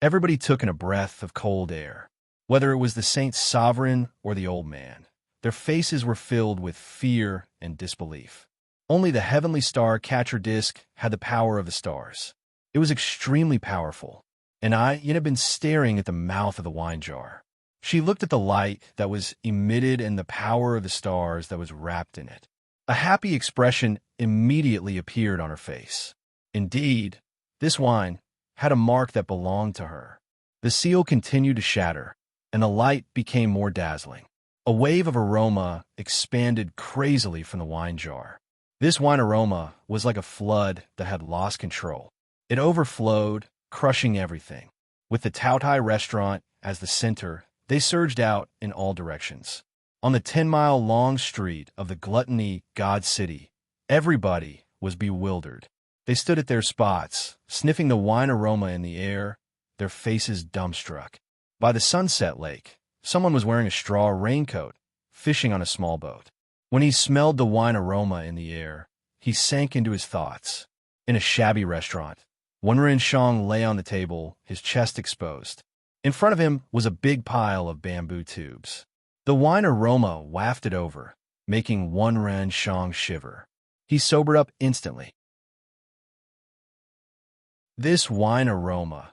Everybody took in a breath of cold air. Whether it was the Saint's sovereign or the old man, their faces were filled with fear and disbelief. Only the heavenly star catcher disc had the power of the stars. It was extremely powerful, and I had been staring at the mouth of the wine jar. She looked at the light that was emitted and the power of the stars that was wrapped in it. A happy expression immediately appeared on her face. Indeed, this wine had a mark that belonged to her. The seal continued to shatter, and the light became more dazzling. A wave of aroma expanded crazily from the wine jar. This wine aroma was like a flood that had lost control. It overflowed, crushing everything. With the Taotai restaurant as the center, they surged out in all directions. On the 10-mile-long street of the Gluttony God City, everybody was bewildered. They stood at their spots, sniffing the wine aroma in the air, their faces dumbstruck. By the Sunset Lake, someone was wearing a straw raincoat, fishing on a small boat. When he smelled the wine aroma in the air, he sank into his thoughts. In a shabby restaurant, Wenren Shang lay on the table, his chest exposed. In front of him was a big pile of bamboo tubes. The wine aroma wafted over, making Wenren Shang shiver. He sobered up instantly. This wine aroma.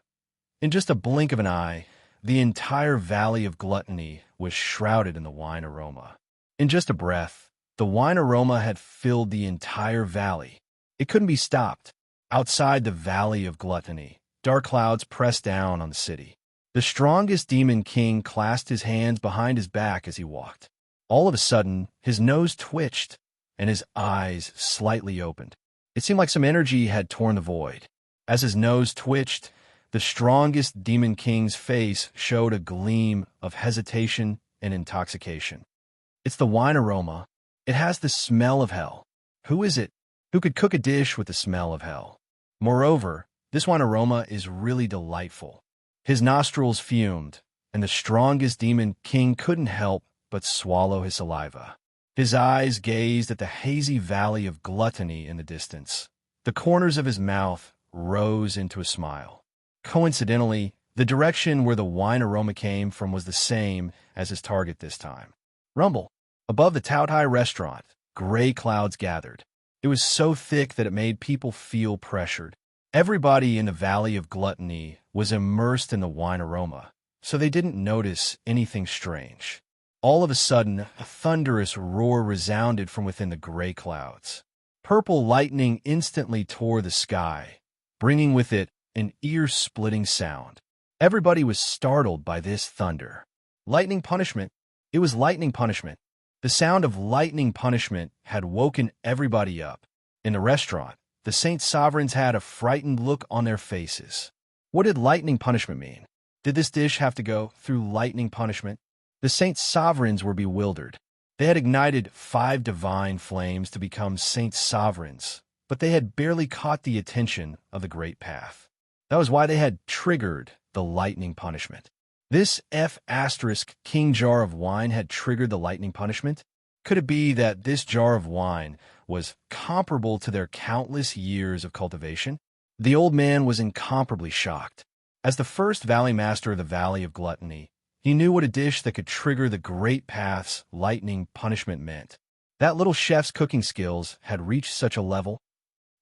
In just a blink of an eye, the entire valley of Gluttony was shrouded in the wine aroma. In just a breath, the wine aroma had filled the entire valley. It couldn't be stopped. Outside the valley of Gluttony, dark clouds pressed down on the city. The strongest demon king clasped his hands behind his back as he walked. All of a sudden, his nose twitched, and his eyes slightly opened. It seemed like some energy had torn the void. As his nose twitched, the strongest demon king's face showed a gleam of hesitation and intoxication. It's the wine aroma. It has the smell of hell. Who is it who could cook a dish with the smell of hell? Moreover, this wine aroma is really delightful. His nostrils fumed, and the strongest demon king couldn't help but swallow his saliva. His eyes gazed at the hazy valley of Gluttony in the distance. The corners of his mouth rose into a smile. Coincidentally, the direction where the wine aroma came from was the same as his target this time. Rumble. Above the Taotai restaurant, gray clouds gathered. It was so thick that it made people feel pressured. Everybody in the Valley of Gluttony was immersed in the wine aroma, so they didn't notice anything strange. All of a sudden, a thunderous roar resounded from within the gray clouds. Purple lightning instantly tore the sky, bringing with it an ear-splitting sound. Everybody was startled by this thunder. Lightning punishment. It was lightning punishment. The sound of lightning punishment had woken everybody up. In the restaurant, the Saint Sovereigns had a frightened look on their faces. What did lightning punishment mean? Did this dish have to go through lightning punishment? The Saint Sovereigns were bewildered. They had ignited 5 divine flames to become Saint Sovereigns, but they had barely caught the attention of the Great Path. That was why they had triggered the lightning punishment. This King jar of wine had triggered the lightning punishment? Could it be that this jar of wine was comparable to their countless years of cultivation? The old man was incomparably shocked. As the first valley master of the Valley of Gluttony, he knew what a dish that could trigger the great path's lightning punishment meant. That little chef's cooking skills had reached such a level,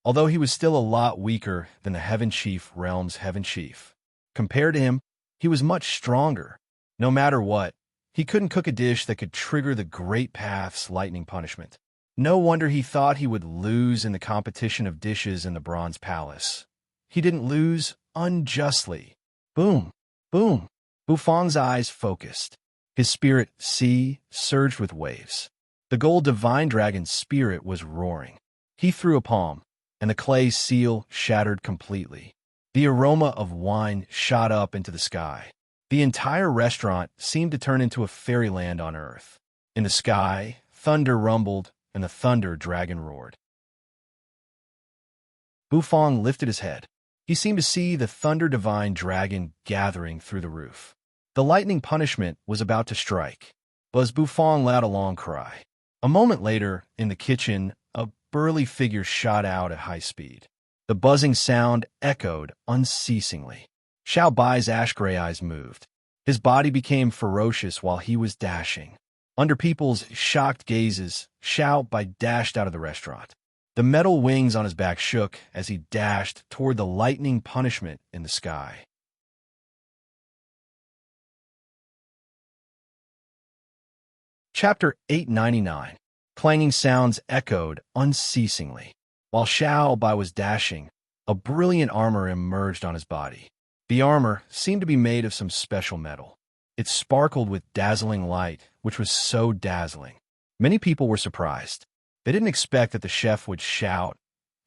although he was still a lot weaker than the Heaven Chief realm's Heaven Chief. Compared to him, he was much stronger. No matter what, he couldn't cook a dish that could trigger the great path's lightning punishment. No wonder he thought he would lose in the competition of dishes in the Bronze Palace. He didn't lose unjustly. Boom, boom. Bufong's eyes focused. His spirit, sea, surged with waves. The gold divine dragon's spirit was roaring. He threw a palm, and the clay seal shattered completely. The aroma of wine shot up into the sky. The entire restaurant seemed to turn into a fairyland on earth. In the sky, thunder rumbled, and the thunder dragon roared. Bufong lifted his head. He seemed to see the thunder divine dragon gathering through the roof. The lightning punishment was about to strike. As Bufong let out a long cry. A moment later, in the kitchen, a burly figure shot out at high speed. The buzzing sound echoed unceasingly. Xiao Bai's ash-gray eyes moved. His body became ferocious while he was dashing. Under people's shocked gazes, Xiao Bai dashed out of the restaurant. The metal wings on his back shook as he dashed toward the lightning punishment in the sky. Chapter 899. Clanging sounds echoed unceasingly. While Xiao Bai was dashing, a brilliant armor emerged on his body. The armor seemed to be made of some special metal. It sparkled with dazzling light, which was so dazzling. Many people were surprised. They didn't expect that the chef would shout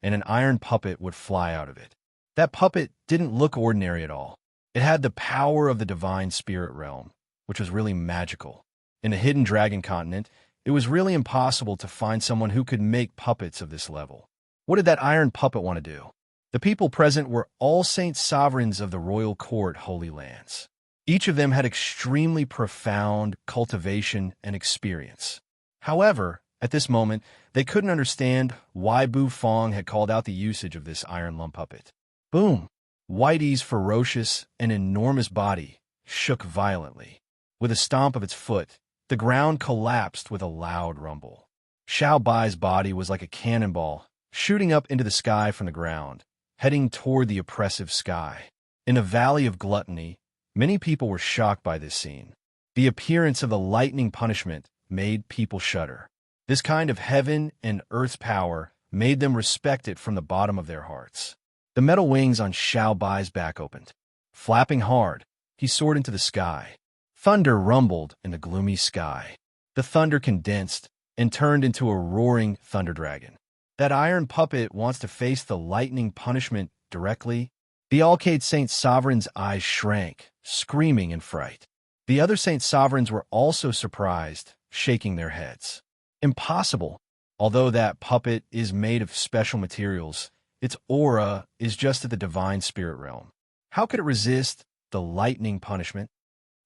and an iron puppet would fly out of it. That puppet didn't look ordinary at all. It had the power of the divine spirit realm, which was really magical. In the hidden dragon continent, it was really impossible to find someone who could make puppets of this level. What did that iron puppet want to do? The people present were all saint sovereigns of the royal court Holy Lands. Each of them had extremely profound cultivation and experience. However, at this moment, they couldn't understand why Bufong had called out the usage of this iron lump puppet. Boom! Whitey's ferocious and enormous body shook violently. With a stomp of its foot, the ground collapsed with a loud rumble. Xiao Bai's body was like a cannonball, shooting up into the sky from the ground, heading toward the oppressive sky. In the Valley of Gluttony, many people were shocked by this scene. The appearance of the lightning punishment made people shudder. This kind of heaven and earth's power made them respect it from the bottom of their hearts. The metal wings on Xiao Bai's back opened. Flapping hard, he soared into the sky. Thunder rumbled in the gloomy sky. The thunder condensed and turned into a roaring thunder dragon. That iron puppet wants to face the lightning punishment directly. The Alcade Saint Sovereign's eyes shrank, screaming in fright. The other Saint Sovereigns were also surprised, shaking their heads. Impossible. Although that puppet is made of special materials, its aura is just at the divine spirit realm. How could it resist the lightning punishment?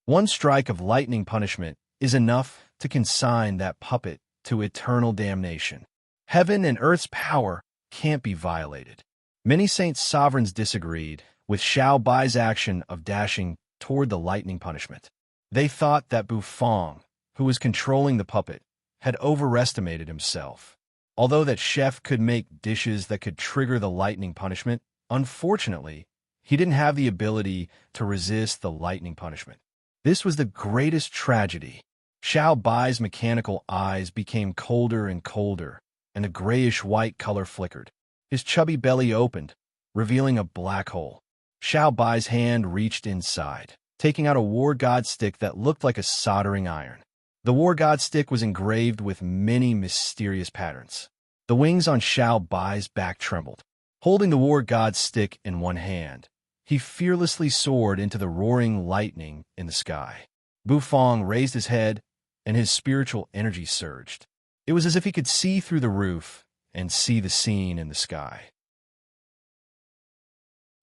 One strike of lightning punishment is enough to consign that puppet to eternal damnation. Heaven and earth's power can't be violated. Many saint sovereigns disagreed with Xiao Bai's action of dashing toward the lightning punishment. They thought that Bufong, who was controlling the puppet, had overestimated himself. Although that chef could make dishes that could trigger the lightning punishment, unfortunately, he didn't have the ability to resist the lightning punishment. This was the greatest tragedy. Xiao Bai's mechanical eyes became colder and colder, and the grayish-white color flickered. His chubby belly opened, revealing a black hole. Xiao Bai's hand reached inside, taking out a war god stick that looked like a soldering iron. The war god stick was engraved with many mysterious patterns. The wings on Xiao Bai's back trembled. Holding the war god stick in one hand, he fearlessly soared into the roaring lightning in the sky. Bufong raised his head, and his spiritual energy surged. It was as if he could see through the roof and see the scene in the sky.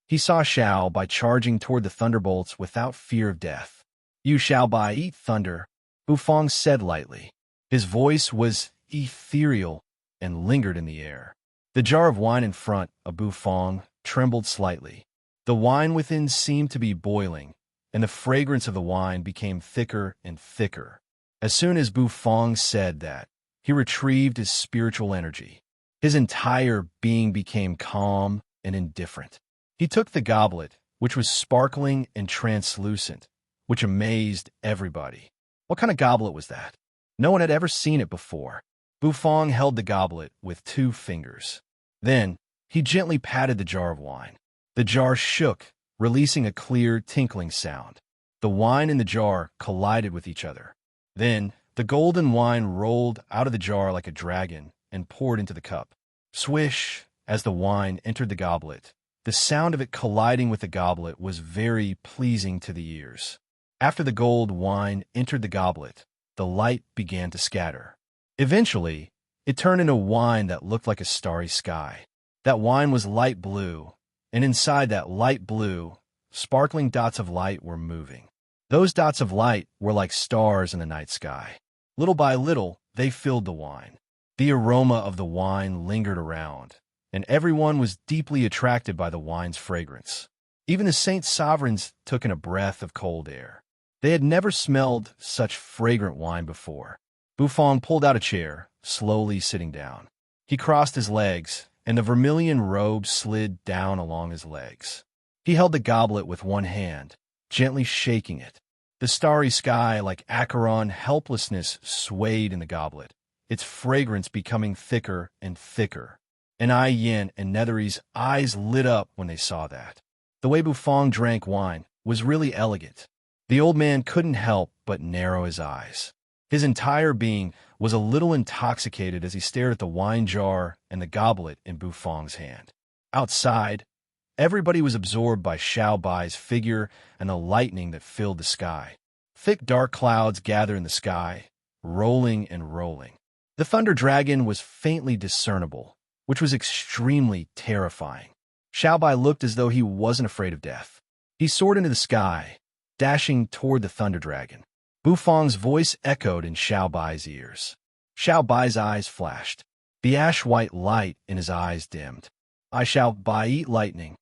He saw Xiao Bai charging toward the thunderbolts without fear of death. "You, Xiao Bai, eat thunder," Bufong said lightly. His voice was ethereal and lingered in the air. The jar of wine in front of Bufong trembled slightly. The wine within seemed to be boiling, and the fragrance of the wine became thicker and thicker. As soon as Bufong said that, he retrieved his spiritual energy. His entire being became calm and indifferent. He took the goblet, which was sparkling and translucent, which amazed everybody. What kind of goblet was that? No one had ever seen it before. Bufong held the goblet with 2 fingers. Then, he gently patted the jar of wine. The jar shook, releasing a clear, tinkling sound. The wine and the jar collided with each other. Then, the golden wine rolled out of the jar like a dragon and poured into the cup. Swish, as the wine entered the goblet. The sound of it colliding with the goblet was very pleasing to the ears. After the gold wine entered the goblet, the light began to scatter. Eventually, it turned into wine that looked like a starry sky. That wine was light blue, and inside that light blue, sparkling dots of light were moving. Those dots of light were like stars in the night sky. Little by little, they filled the wine. The aroma of the wine lingered around, and everyone was deeply attracted by the wine's fragrance. Even the Saint Sovereigns took in a breath of cold air. They had never smelled such fragrant wine before. Bufong pulled out a chair, slowly sitting down. He crossed his legs, and the vermilion robe slid down along his legs. He held the goblet with one hand, gently shaking it. The starry sky, like Acheron helplessness, swayed in the goblet, its fragrance becoming thicker and thicker. And Ai Yin and Nethery's eyes lit up when they saw that. The way Bufong drank wine was really elegant. The old man couldn't help but narrow his eyes. His entire being was a little intoxicated as he stared at the wine jar and the goblet in Bufong's hand. Outside, everybody was absorbed by Xiao Bai's figure and the lightning that filled the sky. Thick dark clouds gathered in the sky, rolling and rolling. The thunder dragon was faintly discernible, which was extremely terrifying. Xiao Bai looked as though he wasn't afraid of death. He soared into the sky, dashing toward the thunder dragon. Bufong's voice echoed in Xiao Bai's ears. Xiao Bai's eyes flashed. The ash-white light in his eyes dimmed. I shall Bai eat lightning.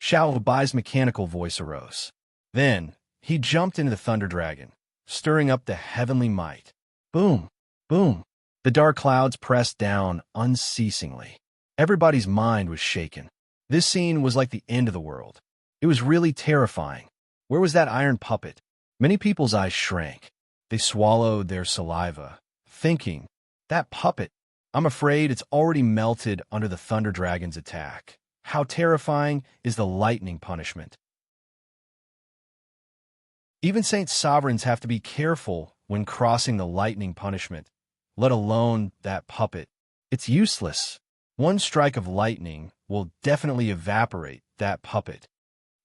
Xiao Bai's mechanical voice arose. Then, he jumped into the thunder dragon, stirring up the heavenly might. Boom! Boom! The dark clouds pressed down unceasingly. Everybody's mind was shaken. This scene was like the end of the world. It was really terrifying. Where was that iron puppet? Many people's eyes shrank. They swallowed their saliva, thinking, that puppet, I'm afraid it's already melted under the thunder dragon's attack. How terrifying is the lightning punishment. Even Saint Sovereigns have to be careful when crossing the lightning punishment, let alone that puppet. It's useless. One strike of lightning will definitely evaporate that puppet.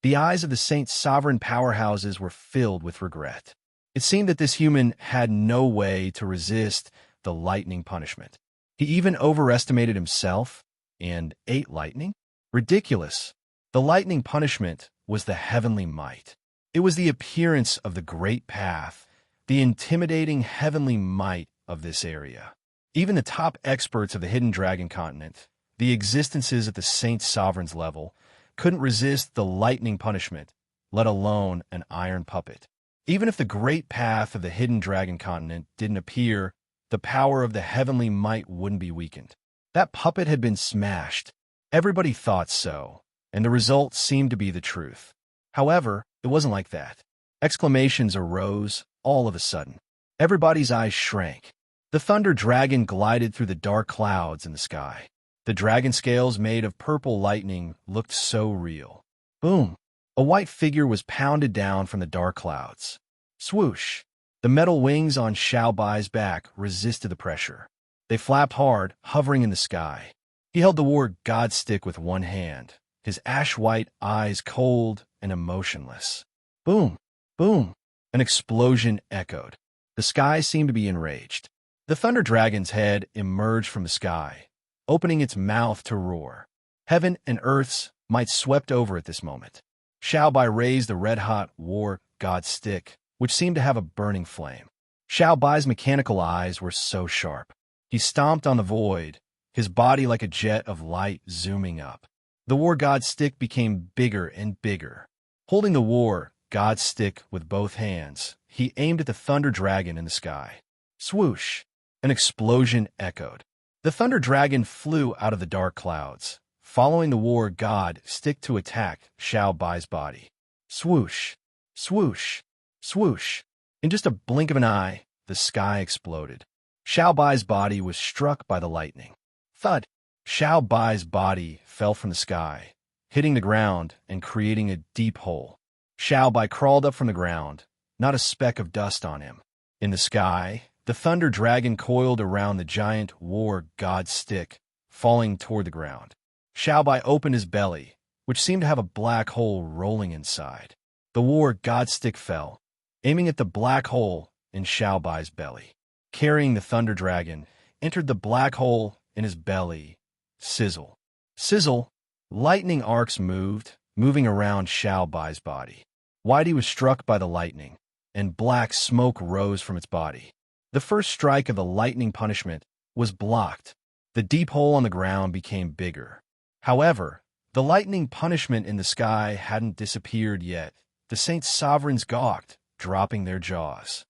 The eyes of the Saint Sovereign powerhouses were filled with regret. It seemed that this human had no way to resist the lightning punishment. He even overestimated himself and ate lightning? Ridiculous. The lightning punishment was the heavenly might. It was the appearance of the great path, the intimidating heavenly might of this area. Even the top experts of the Hidden Dragon Continent, the existences at the Saint Sovereign's level, couldn't resist the lightning punishment, let alone an iron puppet. Even if the great path of the Hidden Dragon Continent didn't appear, the power of the heavenly might wouldn't be weakened. That puppet had been smashed. Everybody thought so, and the result seemed to be the truth. However, it wasn't like that. Exclamations arose all of a sudden. Everybody's eyes shrank. The thunder dragon glided through the dark clouds in the sky. The dragon scales made of purple lightning looked so real. Boom! A white figure was pounded down from the dark clouds. Swoosh! The metal wings on Xiao Bai's back resisted the pressure. They flapped hard, hovering in the sky. He held the war god stick with one hand, his ash-white eyes cold and emotionless. Boom! Boom! An explosion echoed. The sky seemed to be enraged. The thunder dragon's head emerged from the sky, opening its mouth to roar. Heaven and earth's might swept over at this moment. Xiao Bai raised the red-hot war god stick, which seemed to have a burning flame. Xiao Bai's mechanical eyes were so sharp. He stomped on the void, his body like a jet of light zooming up. The war god's stick became bigger and bigger. Holding the war god's stick with both hands, he aimed at the thunder dragon in the sky. Swoosh! An explosion echoed. The thunder dragon flew out of the dark clouds, following the war god stick to attack Xiao Bai's body. Swoosh! Swoosh! Swoosh! In just a blink of an eye, the sky exploded. Xiao Bai's body was struck by the lightning. Thud! Xiao Bai's body fell from the sky, hitting the ground and creating a deep hole. Xiao Bai crawled up from the ground, not a speck of dust on him. In the sky, the thunder dragon coiled around the giant war god's stick, falling toward the ground. Xiao Bai opened his belly, which seemed to have a black hole rolling inside. The war god's stick fell, aiming at the black hole in Xiao Bai's belly. Carrying the thunder dragon, entered the black hole in his belly. Sizzle. Sizzle. Lightning arcs moved, moving around Xiao Bai's body. Whitey was struck by the lightning, and black smoke rose from its body. The first strike of the lightning punishment was blocked. The deep hole on the ground became bigger. However, the lightning punishment in the sky hadn't disappeared yet. The Saint Sovereigns gawked, dropping their jaws.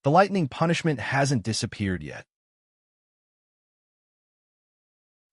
The lightning punishment hasn't disappeared yet.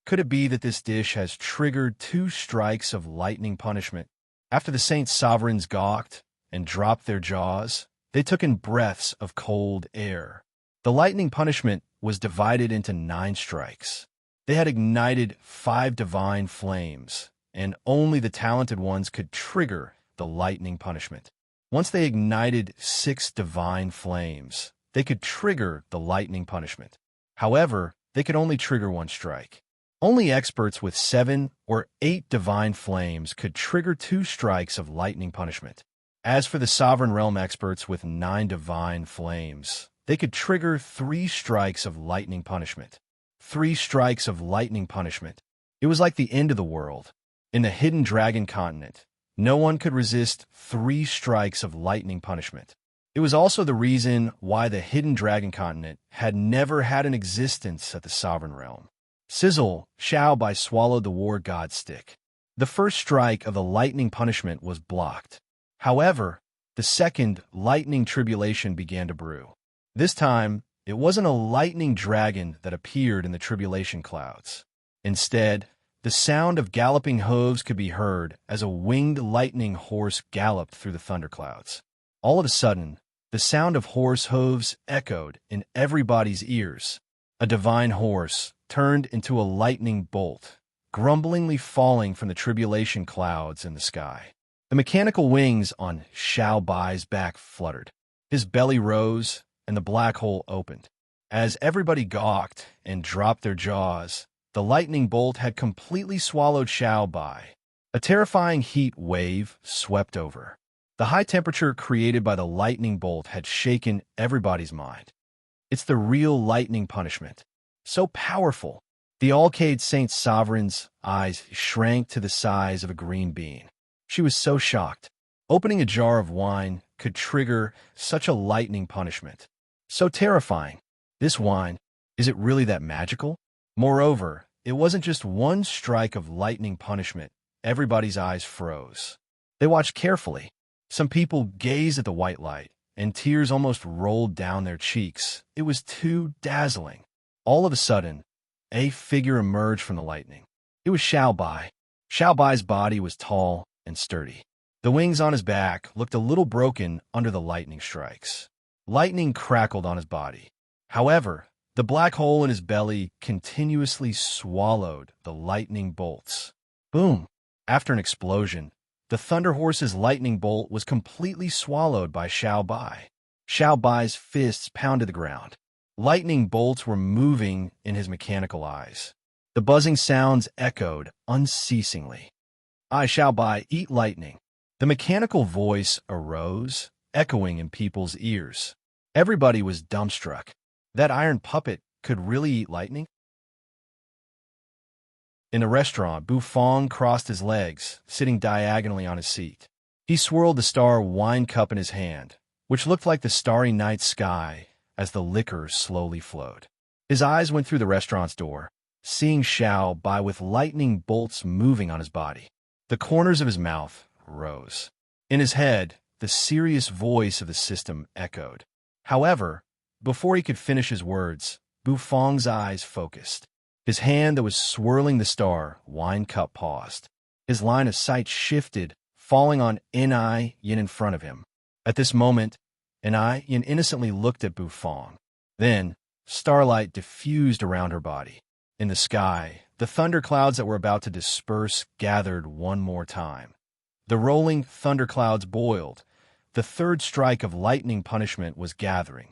Could it be that this dish has triggered 2 strikes of lightning punishment? After the Saint Sovereigns gawked and dropped their jaws, they took in breaths of cold air. The lightning punishment was divided into 9 strikes. They had ignited 5 divine flames, and only the talented ones could trigger the lightning punishment. Once they ignited 6 divine flames, they could trigger the lightning punishment. However, they could only trigger 1 strike. Only experts with 7 or 8 divine flames could trigger 2 strikes of lightning punishment. As for the Sovereign Realm experts with 9 divine flames, they could trigger 3 strikes of lightning punishment. 3 strikes of lightning punishment. It was like the end of the world. In the Hidden Dragon continent, no one could resist 3 strikes of lightning punishment. It was also the reason why the Hidden Dragon continent had never had an existence at the Sovereign Realm. Sizzle, Xiao Bai swallowed the war god stick. The first strike of the lightning punishment was blocked. However, the second lightning tribulation began to brew. This time, it wasn't a lightning dragon that appeared in the tribulation clouds. Instead, the sound of galloping hooves could be heard as a winged lightning horse galloped through the thunderclouds. All of a sudden, the sound of horse hooves echoed in everybody's ears. A divine horse turned into a lightning bolt, grumblingly falling from the tribulation clouds in the sky. The mechanical wings on Xiao Bai's back fluttered. His belly rose, and the black hole opened. As everybody gawked and dropped their jaws, the lightning bolt had completely swallowed Xiao Bai. A terrifying heat wave swept over. The high temperature created by the lightning bolt had shaken everybody's mind. It's the real lightning punishment. So powerful. The Alcade Saint Sovereign's eyes shrank to the size of a green bean. She was so shocked. Opening a jar of wine could trigger such a lightning punishment. So terrifying. This wine, is it really that magical? Moreover, it wasn't just 1 strike of lightning punishment. Everybody's eyes froze. They watched carefully. Some people gazed at the white light, and tears almost rolled down their cheeks. It was too dazzling. All of a sudden, a figure emerged from the lightning. It was Xiao Bai. Xiao Bai's body was tall and sturdy. The wings on his back looked a little broken under the lightning strikes. Lightning crackled on his body. However, the black hole in his belly continuously swallowed the lightning bolts. Boom! After an explosion, the Thunder Horse's lightning bolt was completely swallowed by Xiao Bai. Xiao Bai's fists pounded the ground. Lightning bolts were moving in his mechanical eyes. The buzzing sounds echoed unceasingly. I, Xiao Bai, eat lightning. The mechanical voice arose, echoing in people's ears. Everybody was dumbstruck. That iron puppet could really eat lightning? In the restaurant, Bufong crossed his legs, sitting diagonally on his seat. He swirled the star wine cup in his hand, which looked like the starry night sky as the liquor slowly flowed. His eyes went through the restaurant's door. seeing Xiao Bai with lightning bolts moving on his body. The corners of his mouth rose. In his head, the serious voice of the system echoed. However, before he could finish his words, Bufang's eyes focused. His hand that was swirling the star wine cup paused. His line of sight shifted, falling on Ni Yin in front of him. At this moment, Ni Yin innocently looked at Bufang. Then, starlight diffused around her body. In the sky, the thunderclouds that were about to disperse gathered one more time. The rolling thunderclouds boiled. The third strike of lightning punishment was gathering.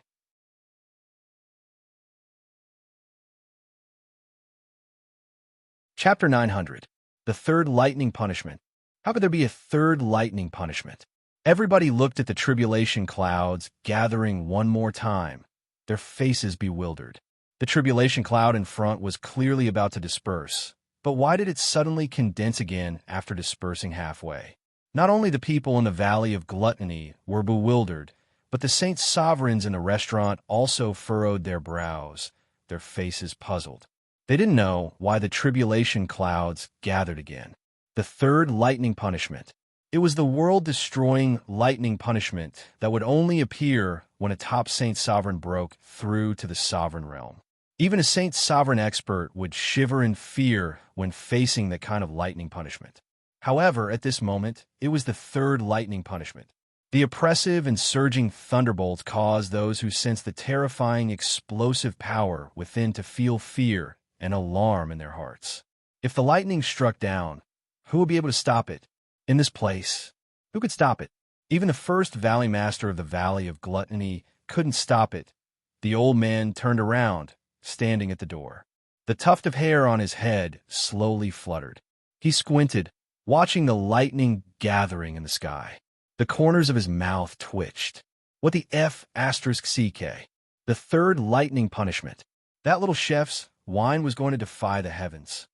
Chapter 900. The Third Lightning Punishment. How could there be a third lightning punishment? Everybody looked at the tribulation clouds gathering one more time, their faces bewildered. The tribulation cloud in front was clearly about to disperse, but why did it suddenly condense again after dispersing halfway? Not only the people in the Valley of Gluttony were bewildered, but the Saint Sovereigns in the restaurant also furrowed their brows, their faces puzzled. They didn't know why the tribulation clouds gathered again. The third lightning punishment. It was the world-destroying lightning punishment that would only appear when a top Saint Sovereign broke through to the Sovereign realm. Even a Saint Sovereign expert would shiver in fear when facing that kind of lightning punishment. However, at this moment, it was the third lightning punishment. The oppressive and surging thunderbolts caused those who sensed the terrifying explosive power within to feel fear and alarm in their hearts. If the lightning struck down, who would be able to stop it? In this place, who could stop it? Even the first Valley Master of the Valley of Gluttony couldn't stop it. The old man turned around, standing at the door. The tuft of hair on his head slowly fluttered. He squinted, watching the lightning gathering in the sky. The corners of his mouth twitched. What the F***CK? The third lightning punishment. That little chef's wine was going to defy the heavens.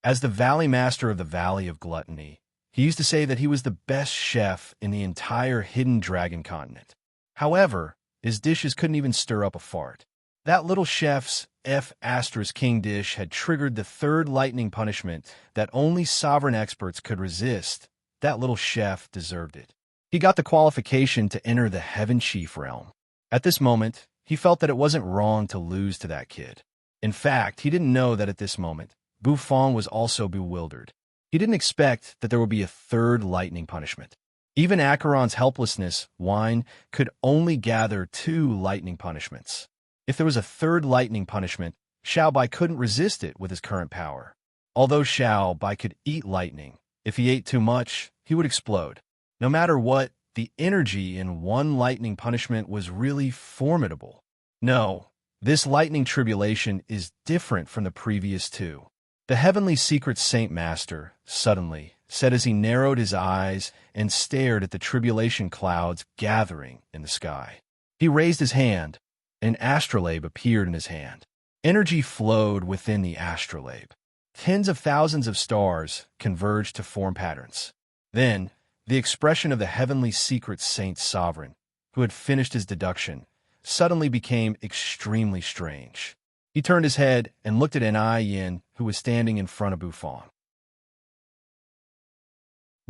As the Valley Master of the Valley of Gluttony, he used to say that he was the best chef in the entire Hidden Dragon continent. However, his dishes couldn't even stir up a fart. That little chef's F***king dish had triggered the third lightning punishment that only sovereign experts could resist. That little chef deserved it. He got the qualification to enter the Heaven Chief realm. At this moment, he felt that it wasn't wrong to lose to that kid. In fact, he didn't know that at this moment, Bufang was also bewildered. He didn't expect that there would be a third lightning punishment. Even Acheron's helplessness, wine, could only gather 2 lightning punishments. If there was a third lightning punishment, Xiao Bai couldn't resist it with his current power. Although Xiao Bai could eat lightning, if he ate too much, he would explode. No matter what, the energy in one lightning punishment was really formidable. No, this lightning tribulation is different from the previous 2. The Heavenly Secret Saint Master, suddenly, said as he narrowed his eyes and stared at the tribulation clouds gathering in the sky. He raised his hand. An astrolabe appeared in his hand. Energy flowed within the astrolabe. Tens of thousands of stars converged to form patterns. Then, the expression of the Heavenly Secret Saint Sovereign, who had finished his deduction, suddenly became extremely strange. He turned his head and looked at Ni Yin, who was standing in front of Bufang.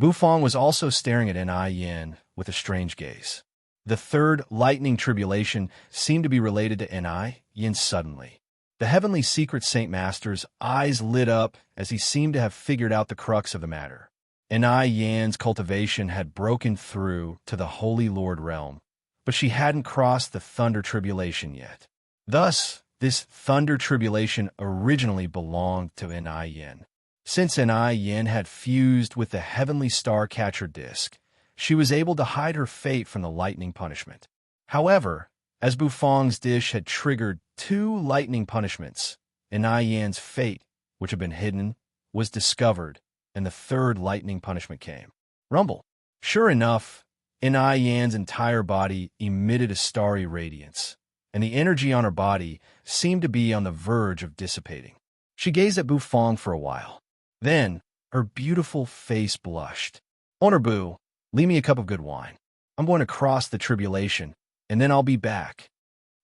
Bufang was also staring at Ni Yin with a strange gaze. The third lightning tribulation seemed to be related to Ni Yin suddenly. The Heavenly Secret Saint Master's eyes lit up as he seemed to have figured out the crux of the matter. Ni Yin's cultivation had broken through to the Holy Lord realm, but she hadn't crossed the Thunder Tribulation yet. Thus, this Thunder Tribulation originally belonged to Ni Yin. Since Ni Yin had fused with the Heavenly Star Catcher disc, she was able to hide her fate from the lightning punishment. However, as Bufang's dish had triggered 2 lightning punishments, Ni Yin's fate, which had been hidden, was discovered, and the third lightning punishment came. Rumble. Sure enough, Ni Yin's entire body emitted a starry radiance, and the energy on her body seemed to be on the verge of dissipating. She gazed at Bufang for a while. Then, her beautiful face blushed. Owner Boo, leave me a cup of good wine. I'm going to cross the tribulation, and then I'll be back.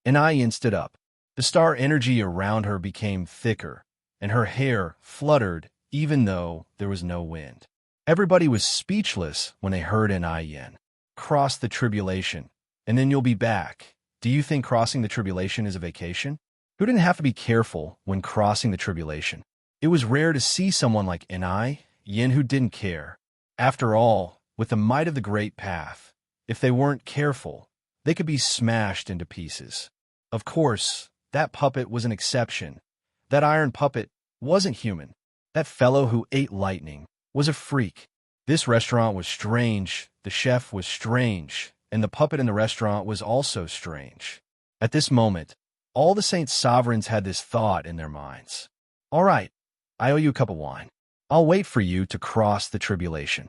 Ni Yin stood up. The star energy around her became thicker, and her hair fluttered even though there was no wind. Everybody was speechless when they heard Yin. Cross the tribulation, and then you'll be back. Do you think crossing the tribulation is a vacation? Who didn't have to be careful when crossing the tribulation? It was rare to see someone like Yin who didn't care. After all, with the might of the great path, if they weren't careful, they could be smashed into pieces. Of course, that puppet was an exception. That iron puppet wasn't human. That fellow who ate lightning was a freak. This restaurant was strange, the chef was strange, and the puppet in the restaurant was also strange. At this moment, all the Saint Sovereigns had this thought in their minds. All right, I owe you a cup of wine. I'll wait for you to cross the tribulation.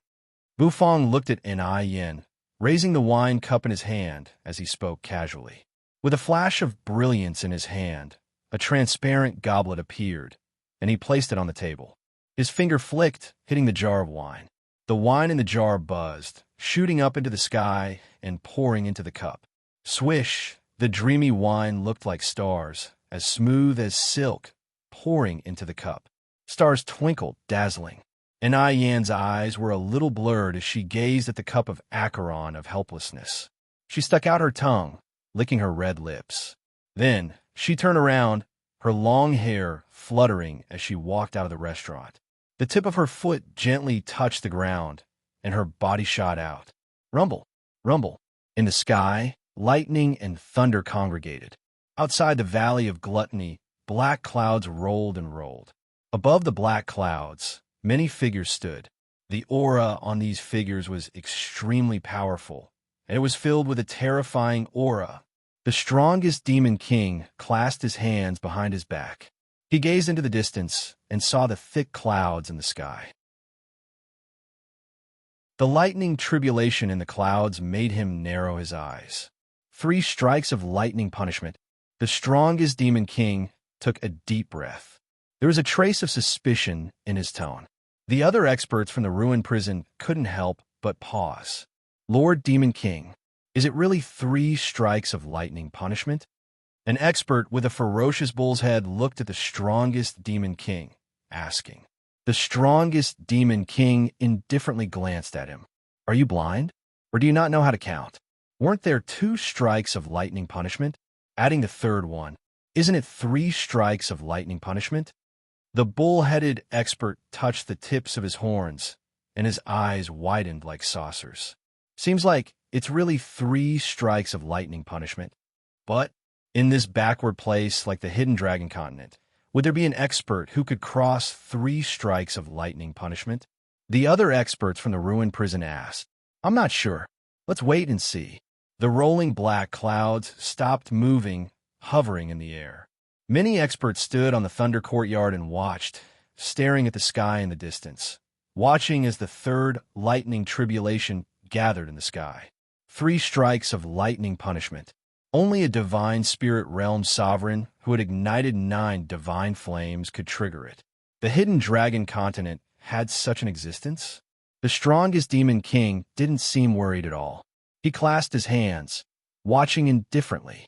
Bufong looked at Yin, raising the wine cup in his hand as he spoke casually. With a flash of brilliance in his hand, a transparent goblet appeared, and he placed it on the table. His finger flicked, hitting the jar of wine. The wine in the jar buzzed, shooting up into the sky and pouring into the cup. Swish! The dreamy wine looked like stars, as smooth as silk, pouring into the cup. Stars twinkled, dazzling. Yin's eyes were a little blurred as she gazed at the cup of acheron of helplessness. She stuck out her tongue, licking her red lips. Then, she turned around, her long hair fluttering as she walked out of the restaurant. The tip of her foot gently touched the ground, and her body shot out. Rumble, rumble. In the sky, lightning and thunder congregated. Outside the valley of gluttony, black clouds rolled and rolled. Above the black clouds, many figures stood. The aura on these figures was extremely powerful, and it was filled with a terrifying aura. The strongest demon king clasped his hands behind his back. He gazed into the distance and saw the thick clouds in the sky. The lightning tribulation in the clouds made him narrow his eyes. 3 strikes of lightning punishment. The strongest demon king took a deep breath. There was a trace of suspicion in his tone. The other experts from the ruined prison couldn't help but pause. Lord Demon King, is it really 3 strikes of lightning punishment? An expert with a ferocious bull's head looked at the strongest demon king, asking. The strongest demon king indifferently glanced at him. Are you blind? Or do you not know how to count? Weren't there 2 strikes of lightning punishment? Adding the third one, isn't it 3 strikes of lightning punishment? The bull-headed expert touched the tips of his horns, and his eyes widened like saucers. Seems like it's really 3 strikes of lightning punishment. But in this backward place like the Hidden Dragon Continent, would there be an expert who could cross 3 strikes of lightning punishment? The other experts from the ruined prison asked. I'm not sure. Let's wait and see. The rolling black clouds stopped moving, hovering in the air. Many experts stood on the thunder courtyard and watched, staring at the sky in the distance, watching as the third lightning tribulation gathered in the sky. 3 strikes of lightning punishment. Only a divine spirit realm sovereign who had ignited 9 divine flames could trigger it. The Hidden Dragon Continent had such an existence? The strongest demon king didn't seem worried at all. He clasped his hands, watching indifferently.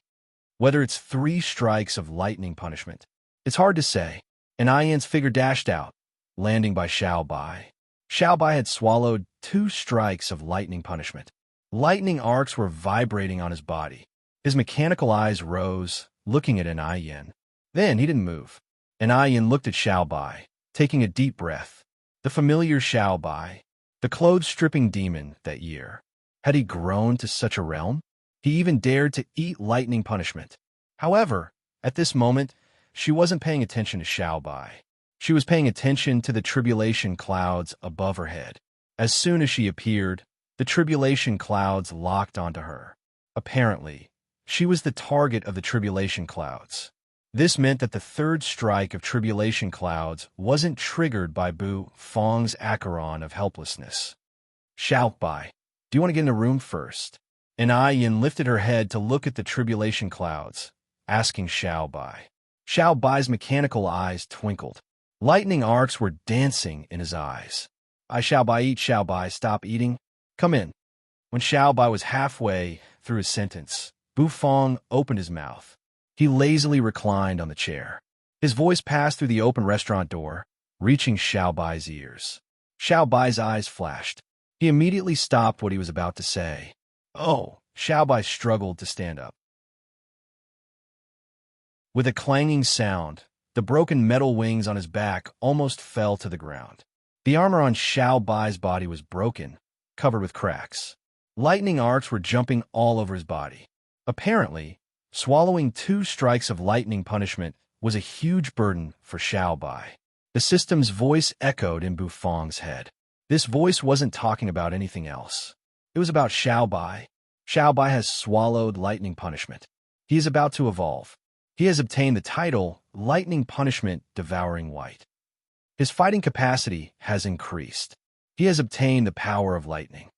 Whether it's 3 strikes of lightning punishment, it's hard to say. Yin's figure dashed out, landing by Xiao Bai. Xiao Bai had swallowed 2 strikes of lightning punishment. Lightning arcs were vibrating on his body. His mechanical eyes rose, looking at Yin. Then he didn't move. Yin looked at Xiao Bai, taking a deep breath. The familiar Xiao Bai, the clothes-stripping demon that year. Had he grown to such a realm? He even dared to eat lightning punishment. However, at this moment, she wasn't paying attention to Xiao Bai. She was paying attention to the tribulation clouds above her head. As soon as she appeared, the tribulation clouds locked onto her. Apparently, she was the target of the tribulation clouds. This meant that the third strike of tribulation clouds wasn't triggered by Bu Fong's acheron of helplessness. Xiao Bai, do you want to get in a room first? Yin lifted her head to look at the tribulation clouds, asking Xiao Bai. Xiao Bai's mechanical eyes twinkled. Lightning arcs were dancing in his eyes. Xiao Bai, eat. Xiao Bai, stop eating. Come in. When Xiao Bai was halfway through his sentence, Bu Fong opened his mouth. He lazily reclined on the chair. His voice passed through the open restaurant door, reaching Xiao Bai's ears. Xiao Bai's eyes flashed. He immediately stopped what he was about to say. Oh, Xiao Bai struggled to stand up. With a clanging sound, the broken metal wings on his back almost fell to the ground. The armor on Xiao Bai's body was broken, covered with cracks. Lightning arcs were jumping all over his body. Apparently, swallowing 2 strikes of lightning punishment was a huge burden for Xiao Bai. The system's voice echoed in Bufang's head. This voice wasn't talking about anything else. It was about Xiao Bai. Xiao Bai has swallowed lightning punishment. He is about to evolve. He has obtained the title Lightning Punishment Devouring White. His fighting capacity has increased. He has obtained the power of lightning.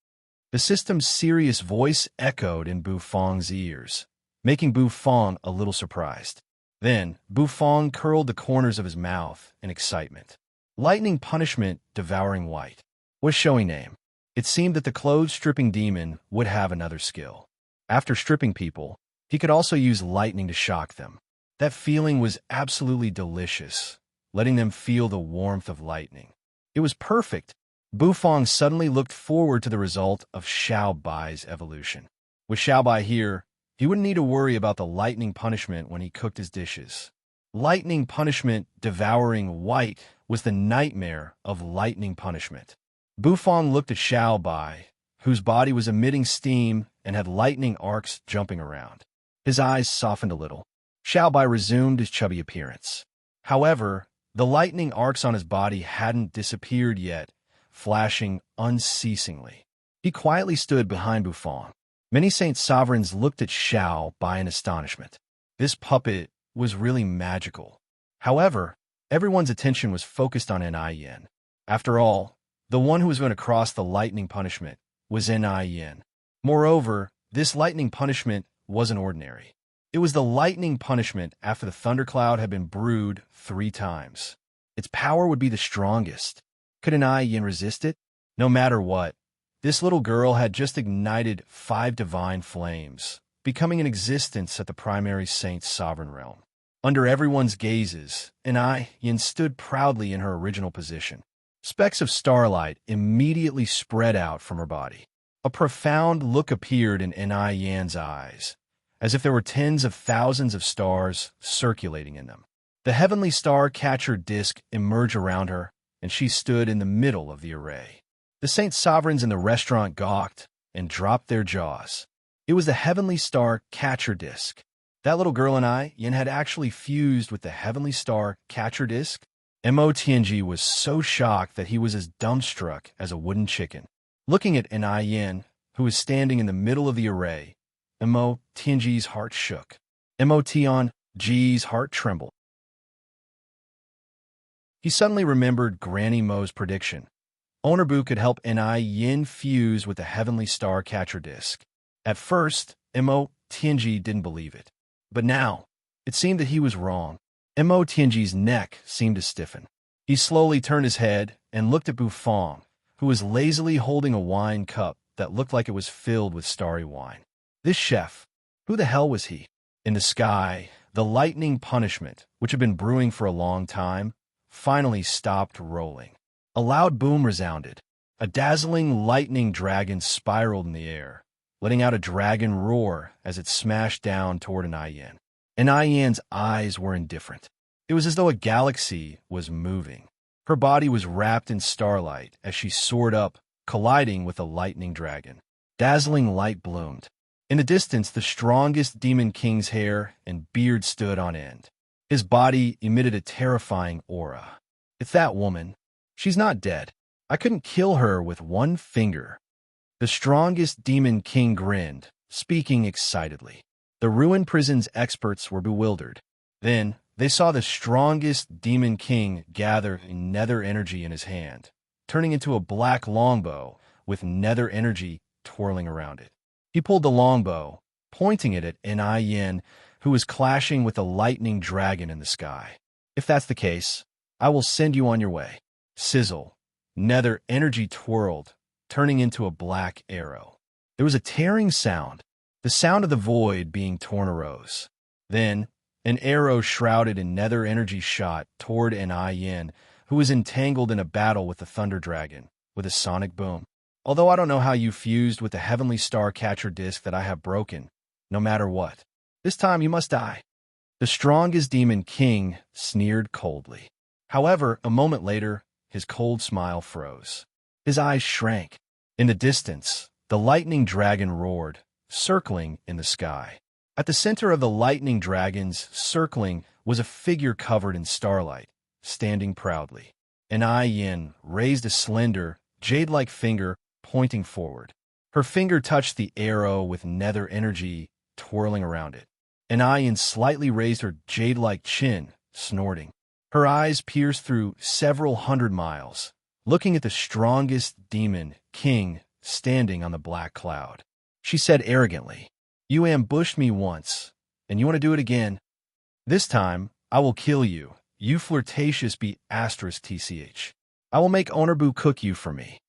The system's serious voice echoed in Bufang's ears, making Bufang a little surprised. Then, Bufang curled the corners of his mouth in excitement. Lightning Punishment Devouring White was showing name. It seemed that the clothes-stripping demon would have another skill. After stripping people, he could also use lightning to shock them. That feeling was absolutely delicious, letting them feel the warmth of lightning. It was perfect. Bufang suddenly looked forward to the result of Xiao Bai's evolution. With Xiao Bai here, he wouldn't need to worry about the lightning punishment when he cooked his dishes. Lightning Punishment Devouring White was the nightmare of lightning punishment. Bufang looked at Xiao Bai, whose body was emitting steam and had lightning arcs jumping around. His eyes softened a little. Xiao Bai resumed his chubby appearance. However, the lightning arcs on his body hadn't disappeared yet, flashing unceasingly. He quietly stood behind Bufang. Many Saint Sovereigns looked at Xiao Bai in astonishment. This puppet was really magical. However, everyone's attention was focused on Yin. After all, the one who was going to cross the lightning punishment was Yin. Moreover, this lightning punishment wasn't ordinary. It was the lightning punishment after the thundercloud had been brewed 3 times. Its power would be the strongest. Could Yin resist it? No matter what, this little girl had just ignited 5 divine flames, becoming an existence at the primary saint's sovereign realm. Under everyone's gazes, Yin stood proudly in her original position. Specks of starlight immediately spread out from her body. A profound look appeared in Yin's eyes, as if there were tens of thousands of stars circulating in them. The heavenly star catcher disk emerged around her, and she stood in the middle of the array. The Saint Sovereigns in the restaurant gawked and dropped their jaws. It was the heavenly star catcher disk. That little girl Yin had actually fused with the heavenly star catcher disk. Motng was so shocked that he was as dumbstruck as a wooden chicken. Looking at Yin, who was standing in the middle of the array, Motng's heart shook. Motng's heart trembled. He suddenly remembered Granny Mo's prediction. Audiobook could help Yin fuse with the heavenly star catcher disk. At first, Motng didn't believe it. But now, it seemed that he was wrong. Motng's neck seemed to stiffen. He slowly turned his head and looked at Bufang, who was lazily holding a wine cup that looked like it was filled with starry wine. This chef, who the hell was he? In the sky, the lightning punishment, which had been brewing for a long time, finally stopped rolling. A loud boom resounded. A dazzling lightning dragon spiraled in the air, letting out a dragon roar as it smashed down toward Yin. Yin's eyes were indifferent. It was as though a galaxy was moving. Her body was wrapped in starlight as she soared up, colliding with the lightning dragon. Dazzling light bloomed. In the distance, the strongest demon king's hair and beard stood on end. His body emitted a terrifying aura. It's that woman. She's not dead. I couldn't kill her with one finger. The strongest demon king grinned, speaking excitedly. The ruined prison's experts were bewildered. Then, they saw the strongest demon king gather nether energy in his hand, turning into a black longbow with nether energy twirling around it. He pulled the longbow, pointing it at Yin, who was clashing with a lightning dragon in the sky. If that's the case, I will send you on your way. Sizzle. Nether energy twirled, turning into a black arrow. There was a tearing sound, the sound of the void being torn arose. Then, An arrow shrouded in nether energy shot toward an Yin, who was entangled in a battle with the Thunder Dragon, with a sonic boom. Although I don't know how you fused with the heavenly star catcher disc that I have broken, no matter what. This time you must die. The strongest demon king sneered coldly. However, a moment later, his cold smile froze. His eyes shrank. In the distance, the lightning dragon roared, circling in the sky. At the center of the lightning dragon's circling was a figure covered in starlight, standing proudly. An Yin raised a slender, jade-like finger, pointing forward. Her finger touched the arrow with nether energy twirling around it. An Yin slightly raised her jade-like chin, snorting. Her eyes pierced through several hundred miles, looking at the strongest demon king standing on the black cloud. She said arrogantly, "You ambushed me once, and you want to do it again? This time, I will kill you, you flirtatious *tch. I will make Onorbu cook you for me."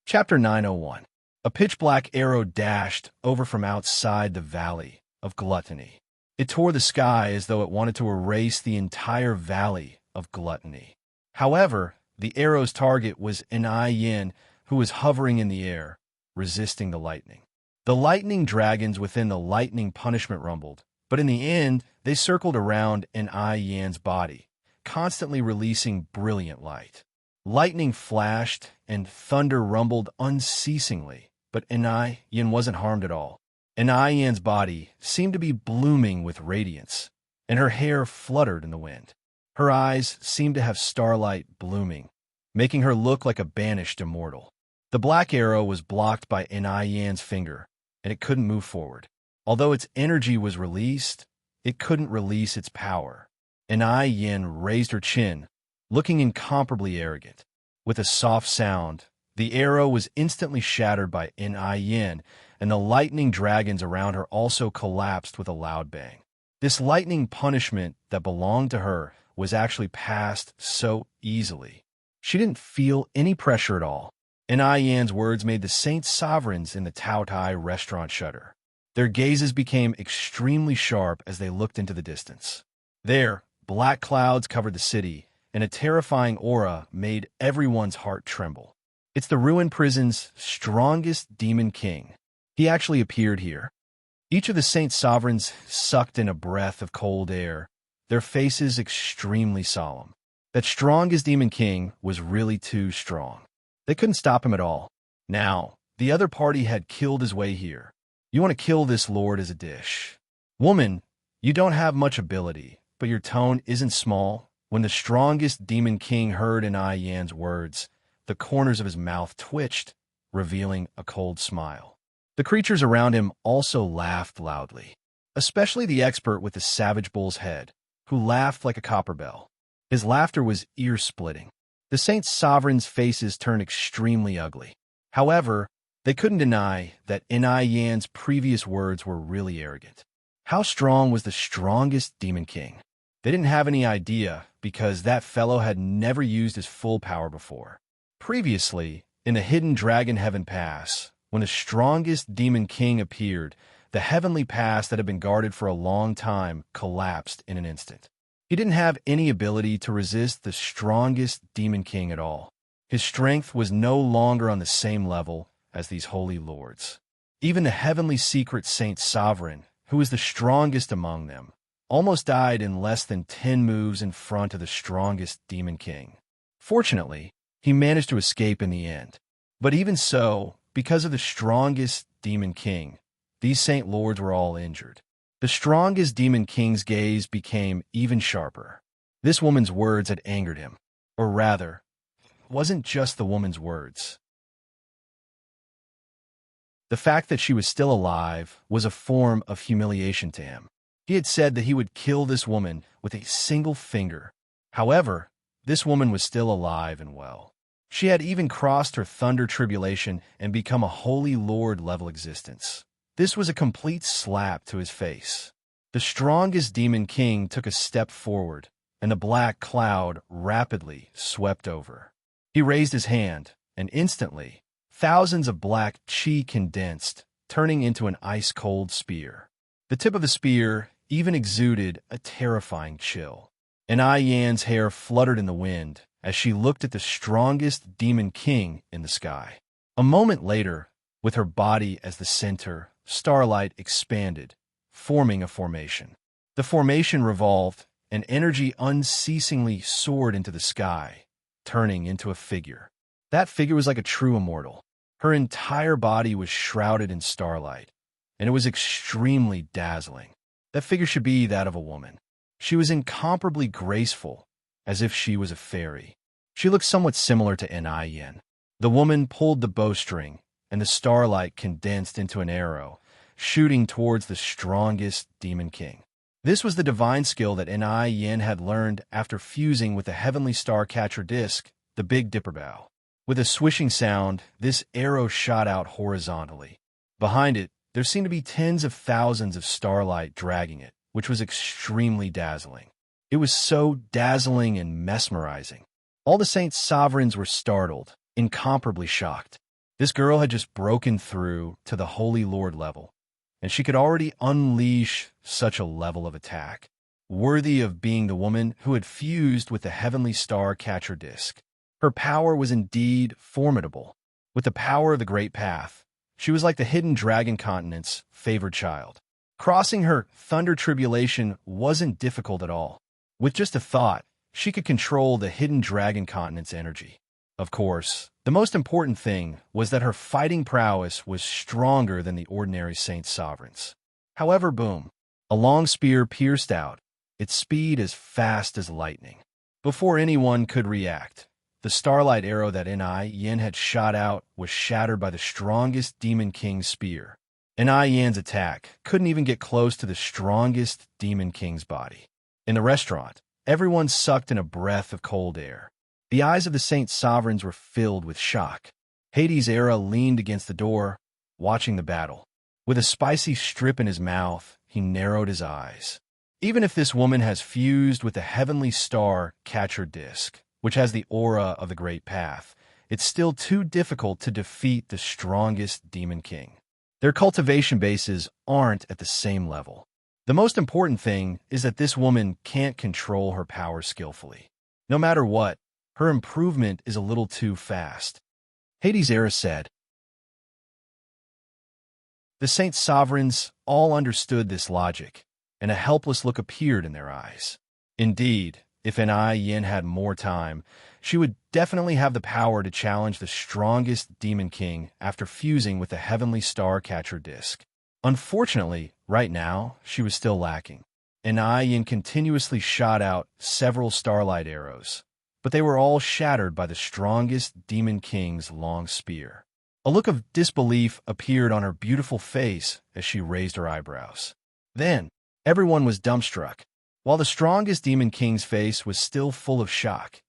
Chapter 901. A pitch-black arrow dashed over from outside the Valley of Gluttony. It tore the sky as though it wanted to erase the entire Valley of Gluttony. However, the arrow's target was an Yin who was hovering in the air, resisting the lightning. The lightning dragons within the lightning punishment rumbled, but in the end, they circled around an Yin's body, constantly releasing brilliant light. Lightning flashed and thunder rumbled unceasingly, but an Yin wasn't harmed at all. An Yin's body seemed to be blooming with radiance, and her hair fluttered in the wind. Her eyes seemed to have starlight blooming, making her look like a banished immortal. The black arrow was blocked by an Yin's finger, and it couldn't move forward. Although its energy was released, it couldn't release its power. An Yin raised her chin, looking incomparably arrogant. With a soft sound, the arrow was instantly shattered by an Yin, and the lightning dragons around her also collapsed with a loud bang. This lightning punishment that belonged to her was actually passed so easily. She didn't feel any pressure at all. An Yin's words made the Saint Sovereigns in the Tao Tai restaurant shudder. Their gazes became extremely sharp as they looked into the distance. There, black clouds covered the city, and a terrifying aura made everyone's heart tremble. It's the ruined prison's strongest demon king. He actually appeared here. Each of the Saint Sovereigns sucked in a breath of cold air, their faces extremely solemn. That strongest demon king was really too strong. They couldn't stop him at all. Now, the other party had killed his way here. You want to kill this lord as a dish. Woman, you don't have much ability, but your tone isn't small. When the strongest demon king heard an Yin's words, the corners of his mouth twitched, revealing a cold smile. The creatures around him also laughed loudly, especially the expert with the savage bull's head, who laughed like a copper bell. His laughter was ear-splitting. The Saint Sovereign's faces turned extremely ugly. However, they couldn't deny that an Yin's previous words were really arrogant. How strong was the strongest demon king? They didn't have any idea because that fellow had never used his full power before. Previously, in the hidden Dragon Heaven Pass, when the strongest demon king appeared, the heavenly pass that had been guarded for a long time collapsed in an instant. He didn't have any ability to resist the strongest demon king at all. His strength was no longer on the same level as these holy lords. Even the heavenly secret Saint Sovereign, who was the strongest among them, almost died in less than 10 moves in front of the strongest demon king. Fortunately, he managed to escape in the end. But even so, because of the strongest demon king, these saint lords were all injured. The strongest demon king's gaze became even sharper. This woman's words had angered him. Or rather, it wasn't just the woman's words. The fact that she was still alive was a form of humiliation to him. He had said that he would kill this woman with a single finger. However, this woman was still alive and well. She had even crossed her thunder tribulation and become a holy lord-level existence. This was a complete slap to his face. The strongest demon king took a step forward, and the black cloud rapidly swept over. He raised his hand, and instantly, thousands of black chi condensed, turning into an ice-cold spear. The tip of the spear even exuded a terrifying chill. And Yan's hair fluttered in the wind as she looked at the strongest demon king in the sky. A moment later, with her body as the center, starlight expanded, forming a formation. The formation revolved, and energy unceasingly soared into the sky, turning into a figure. That figure was like a true immortal. Her entire body was shrouded in starlight, and it was extremely dazzling. That figure should be that of a woman. She was incomparably graceful, as if she was a fairy. She looked somewhat similar to Yin. The woman pulled the bowstring, and the starlight condensed into an arrow, shooting towards the strongest demon king. This was the divine skill that Yin had learned after fusing with the heavenly star catcher disc, the Big Dipper Bow. With a swishing sound, this arrow shot out horizontally. Behind it, there seemed to be tens of thousands of starlight dragging it, which was extremely dazzling. It was so dazzling and mesmerizing. All the saints' sovereigns were startled, incomparably shocked. This girl had just broken through to the Holy Lord level, and she could already unleash such a level of attack, worthy of being the woman who had fused with the heavenly star catcher disc. Her power was indeed formidable. With the power of the Great Path, she was like the hidden dragon continent's favored child. Crossing her thunder tribulation wasn't difficult at all. With just a thought, she could control the hidden dragon continent's energy. Of course, the most important thing was that her fighting prowess was stronger than the ordinary saint sovereigns. However, boom, a long spear pierced out, its speed as fast as lightning. Before anyone could react, the starlight arrow that Yin had shot out was shattered by the strongest demon king's spear. Yin's attack couldn't even get close to the strongest demon king's body. In the restaurant, everyone sucked in a breath of cold air. The eyes of the saint sovereigns were filled with shock. Hades' era leaned against the door, watching the battle. With a spicy strip in his mouth, he narrowed his eyes. Even if this woman has fused with the heavenly star catcher disc, which has the aura of the Great Path, it's still too difficult to defeat the strongest demon king. Their cultivation bases aren't at the same level. The most important thing is that this woman can't control her power skillfully. No matter what, her improvement is a little too fast. Hades' era said. The saint sovereigns all understood this logic, and a helpless look appeared in their eyes. Indeed, if Yin had more time, she would definitely have the power to challenge the strongest demon king after fusing with the heavenly star catcher disc. Unfortunately, right now, she was still lacking. Yin continuously shot out several starlight arrows, but they were all shattered by the strongest demon king's long spear. A look of disbelief appeared on her beautiful face as she raised her eyebrows. Then, everyone was dumbstruck. While the strongest demon king's face was still full of shock,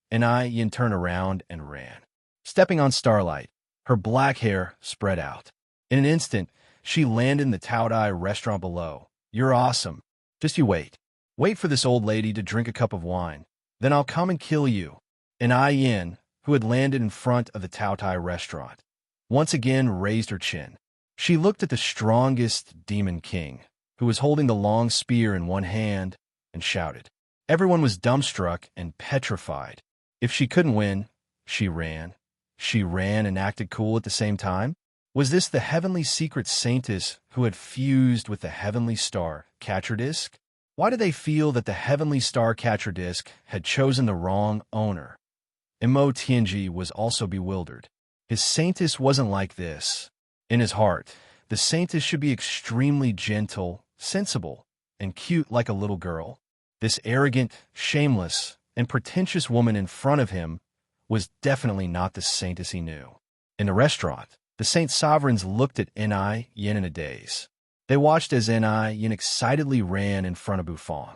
Yin turned around and ran. Stepping on starlight, her black hair spread out. In an instant, she landed in the Taodai restaurant below. "You're awesome. Just you wait. Wait for this old lady to drink a cup of wine. Then I'll come and kill you." Yin, who had landed in front of the Taodai restaurant, once again raised her chin. She looked at the strongest demon king, who was holding the long spear in one hand, and shouted. Everyone was dumbstruck and petrified. If she couldn't win, she ran. She ran and acted cool at the same time? Was this the heavenly secret saintess who had fused with the heavenly star catcher disc? Why did they feel that the heavenly star catcher disc had chosen the wrong owner? Imo Tianji was also bewildered. His saintess wasn't like this. In his heart, the saintess should be extremely gentle, sensible, and cute like a little girl. This arrogant, shameless, and pretentious woman in front of him was definitely not the saintess he knew. In the restaurant, the saint sovereigns looked at Yin in a daze. They watched as Yin excitedly ran in front of Bufong.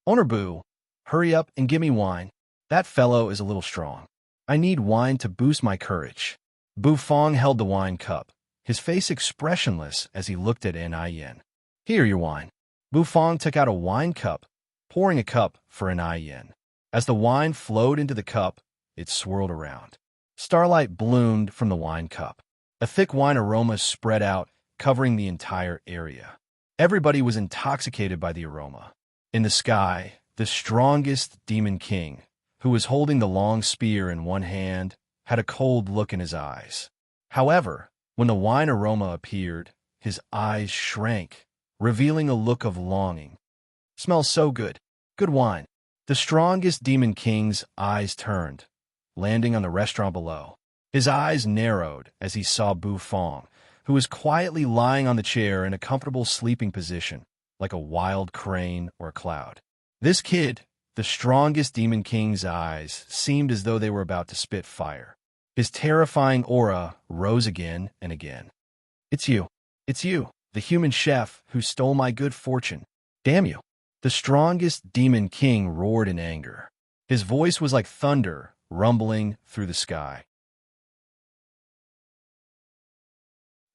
"Owner Bu, hurry up and give me wine. That fellow is a little strong. I need wine to boost my courage." Bufong held the wine cup, his face expressionless as he looked at Yin. "Here, your wine." Bufong took out a wine cup, pouring a cup for Yin. As the wine flowed into the cup, it swirled around. Starlight bloomed from the wine cup. A thick wine aroma spread out, covering the entire area. Everybody was intoxicated by the aroma. In the sky, the strongest demon king, who was holding the long spear in one hand, had a cold look in his eyes. However, when the wine aroma appeared, his eyes shrank, revealing a look of longing. "Smells so good. Good wine." The strongest demon king's eyes turned, landing on the restaurant below. His eyes narrowed as he saw Bufong, who was quietly lying on the chair in a comfortable sleeping position, like a wild crane or a cloud. This kid, the strongest demon king's eyes, seemed as though they were about to spit fire. His terrifying aura rose again and again. "It's you. It's you, the human chef who stole my good fortune. Damn you." The strongest demon king roared in anger. His voice was like thunder rumbling through the sky.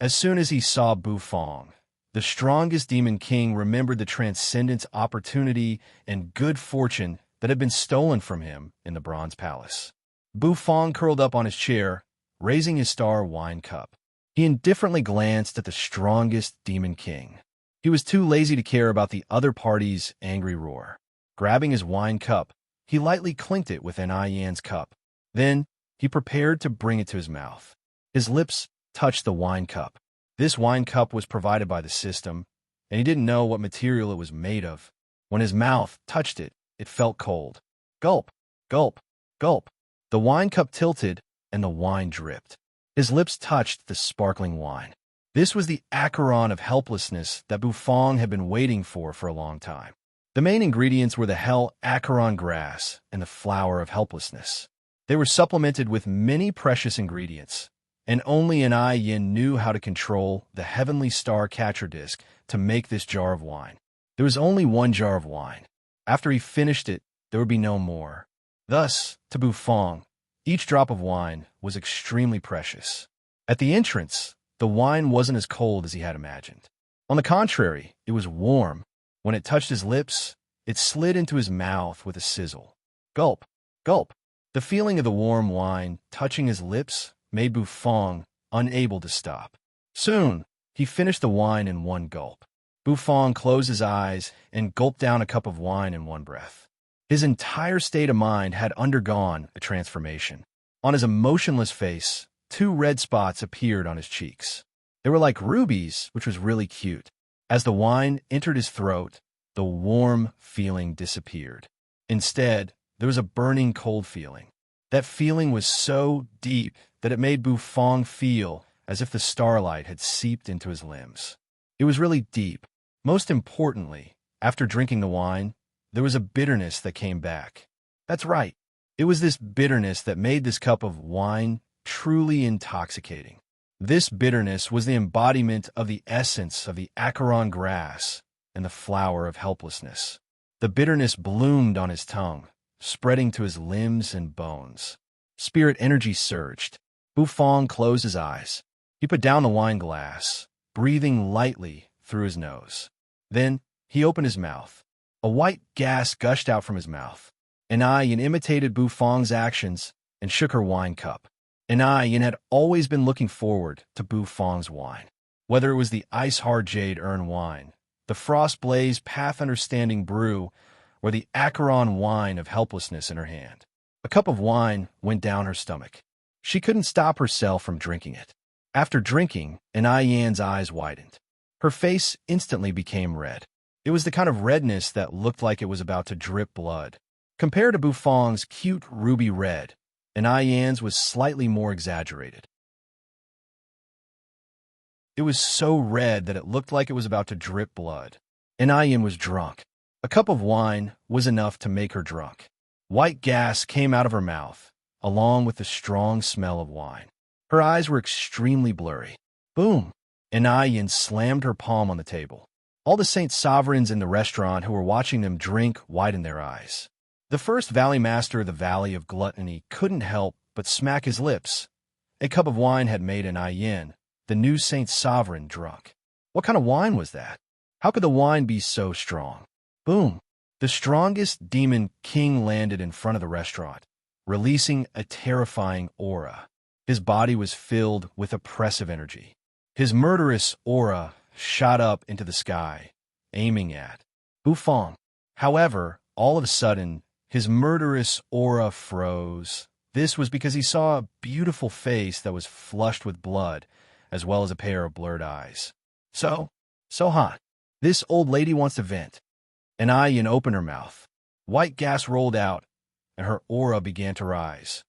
As soon as he saw Bufong, the strongest demon king remembered the transcendent opportunity and good fortune that had been stolen from him in the Bronze Palace. Bufong curled up on his chair, raising his star wine cup. He indifferently glanced at the strongest demon king. He was too lazy to care about the other party's angry roar. Grabbing his wine cup, he lightly clinked it with Yan's cup. Then, he prepared to bring it to his mouth. His lips touched the wine cup. This wine cup was provided by the system, and he didn't know what material it was made of. When his mouth touched it, it felt cold. Gulp, gulp, gulp. The wine cup tilted, and the wine dripped. His lips touched the sparkling wine. This was the acheron of helplessness that Bufong had been waiting for a long time. The main ingredients were the hell acheron grass and the flower of helplessness. They were supplemented with many precious ingredients, and only Yin knew how to control the heavenly star catcher disc to make this jar of wine. There was only one jar of wine. After he finished it, there would be no more. Thus, to Bufong, each drop of wine was extremely precious. At the entrance, the wine wasn't as cold as he had imagined. On the contrary, it was warm. When it touched his lips, it slid into his mouth with a sizzle. Gulp, gulp. The feeling of the warm wine touching his lips made Bufong unable to stop. Soon, he finished the wine in one gulp. Bufong closed his eyes and gulped down a cup of wine in one breath. His entire state of mind had undergone a transformation. On his emotionless face, 2 red spots appeared on his cheeks. They were like rubies, which was really cute. As the wine entered his throat, the warm feeling disappeared. Instead, there was a burning cold feeling. That feeling was so deep that it made Bufong feel as if the starlight had seeped into his limbs. It was really deep. Most importantly, after drinking the wine, there was a bitterness that came back. That's right. It was this bitterness that made this cup of wine truly intoxicating. This bitterness was the embodiment of the essence of the acheron grass and the flower of helplessness. The bitterness bloomed on his tongue, spreading to his limbs and bones. Spirit energy surged. Bufong closed his eyes. He put down the wine glass, breathing lightly through his nose. Then he opened his mouth. A white gas gushed out from his mouth. Yin imitated Bufong's actions and shook her wine cup. Yin had always been looking forward to Bufong's wine. Whether it was the ice-hard jade urn wine, the frost-blaze path understanding brew, or the acheron wine of helplessness in her hand. A cup of wine went down her stomach. She couldn't stop herself from drinking it. After drinking, Yin's eyes widened. Her face instantly became red. It was the kind of redness that looked like it was about to drip blood. Compared to Bufong's cute ruby red, Yin's was slightly more exaggerated. It was so red that it looked like it was about to drip blood. Yin was drunk. A cup of wine was enough to make her drunk. White gas came out of her mouth, along with the strong smell of wine. Her eyes were extremely blurry. Boom! Yin slammed her palm on the table. All the Saint Sovereigns in the restaurant who were watching them drink widened their eyes. The first Valley Master of the Valley of Gluttony couldn't help but smack his lips. A cup of wine had made Yin, the new Saint Sovereign, drunk. What kind of wine was that? How could the wine be so strong? Boom! The strongest demon king landed in front of the restaurant, releasing a terrifying aura. His body was filled with oppressive energy. His murderous aura shot up into the sky, aiming at Bufong. However, all of a sudden, his murderous aura froze. This was because he saw a beautiful face that was flushed with blood, as well as a pair of blurred eyes. So hot. This old lady wants to vent. An eye opened her mouth. White gas rolled out, and her aura began to rise.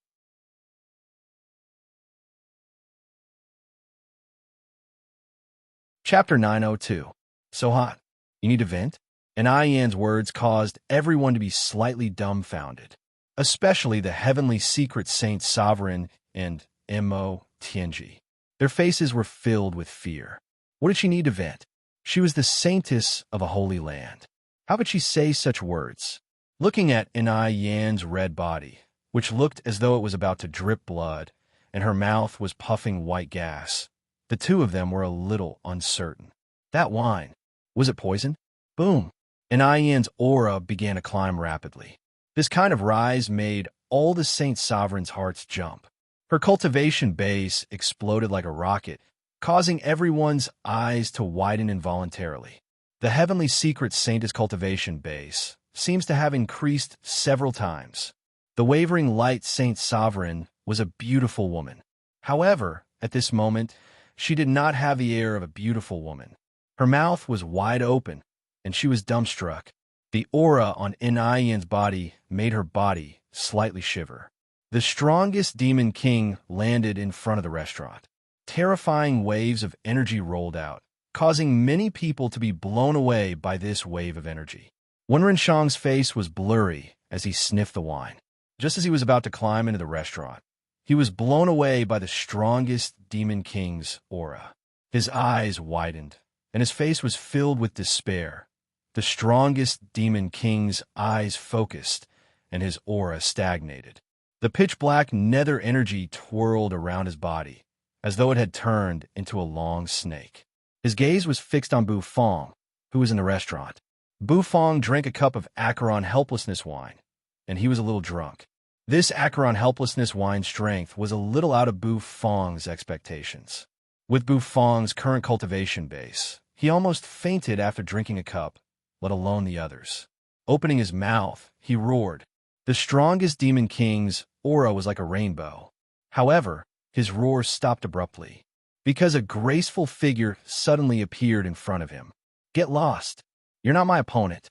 Chapter 902. So hot. You need to vent? And Yan's words caused everyone to be slightly dumbfounded, especially the heavenly secret Saint Sovereign and Mo Tianji. Their faces were filled with fear. What did she need to vent? She was the saintess of a holy land. How could she say such words? Looking at Yan's red body, which looked as though it was about to drip blood, and her mouth was puffing white gas, the two of them were a little uncertain. That wine, was it poison? Boom! And Yan's aura began to climb rapidly. This kind of rise made all the Saint Sovereign's hearts jump. Her cultivation base exploded like a rocket, causing everyone's eyes to widen involuntarily. The heavenly secret Saint's cultivation base seems to have increased several times. The wavering light Saint Sovereign was a beautiful woman. However, at this moment, she did not have the air of a beautiful woman. Her mouth was wide open, and she was dumbstruck. The aura on Yan's body made her body slightly shiver. The strongest demon king landed in front of the restaurant. Terrifying waves of energy rolled out, causing many people to be blown away by this wave of energy. Wenren Shang's face was blurry as he sniffed the wine. Just as he was about to climb into the restaurant, he was blown away by the strongest demon king's aura. His eyes widened, and his face was filled with despair. The strongest demon king's eyes focused, and his aura stagnated. The pitch-black nether energy twirled around his body, as though it had turned into a long snake. His gaze was fixed on Bufong, who was in the restaurant. Bufong drank a cup of Acheron Helplessness wine, and he was a little drunk. This Acheron Helplessness wine strength was a little out of Bufong's expectations. With Bufong's current cultivation base, he almost fainted after drinking a cup, let alone the others. Opening his mouth, he roared. The strongest demon king's aura was like a rainbow. However, his roar stopped abruptly, because a graceful figure suddenly appeared in front of him. Get lost. You're not my opponent.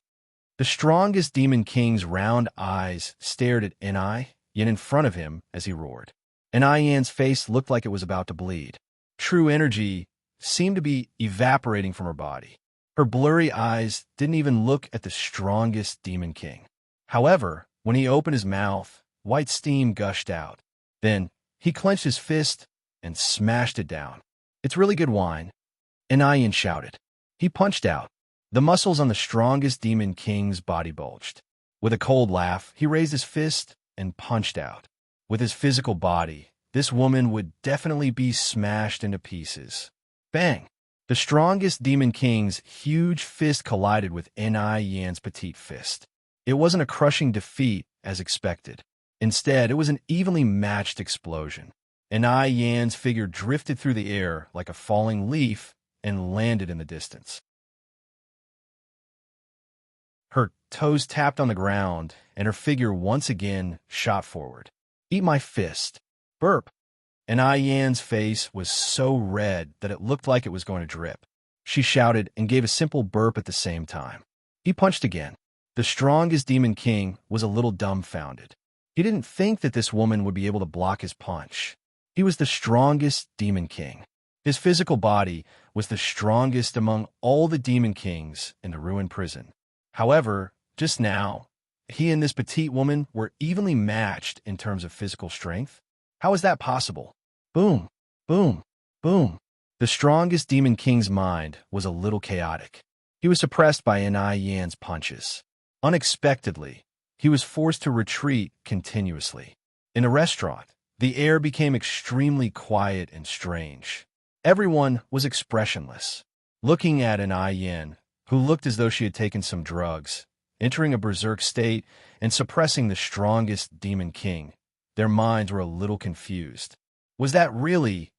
The strongest demon king's round eyes stared at Yan's in front of him as he roared. Yan's face looked like it was about to bleed. True energy seemed to be evaporating from her body. Her blurry eyes didn't even look at the strongest demon king. However, when he opened his mouth, white steam gushed out. Then, he clenched his fist and smashed it down. It's really good wine, Yan shouted. He punched out. The muscles on the strongest demon king's body bulged. With a cold laugh, he raised his fist and punched out. With his physical body, this woman would definitely be smashed into pieces. Bang! The strongest demon king's huge fist collided with Yan's petite fist. It wasn't a crushing defeat as expected. Instead, it was an evenly matched explosion. Yan's figure drifted through the air like a falling leaf and landed in the distance. Her toes tapped on the ground, and her figure once again shot forward. Eat my fist. Burp. Yan's face was so red that it looked like it was going to drip. She shouted and gave a simple burp at the same time. He punched again. The strongest demon king was a little dumbfounded. He didn't think that this woman would be able to block his punch. He was the strongest demon king. His physical body was the strongest among all the demon kings in the ruined prison. However, just now, he and this petite woman were evenly matched in terms of physical strength. How is that possible? Boom, boom, boom. The strongest demon king's mind was a little chaotic. He was suppressed by Yan's punches. Unexpectedly, he was forced to retreat continuously. In a restaurant, the air became extremely quiet and strange. Everyone was expressionless, looking at Yan, who looked as though she had taken some drugs, entering a berserk state and suppressing the strongest demon king. Their minds were a little confused. Was that really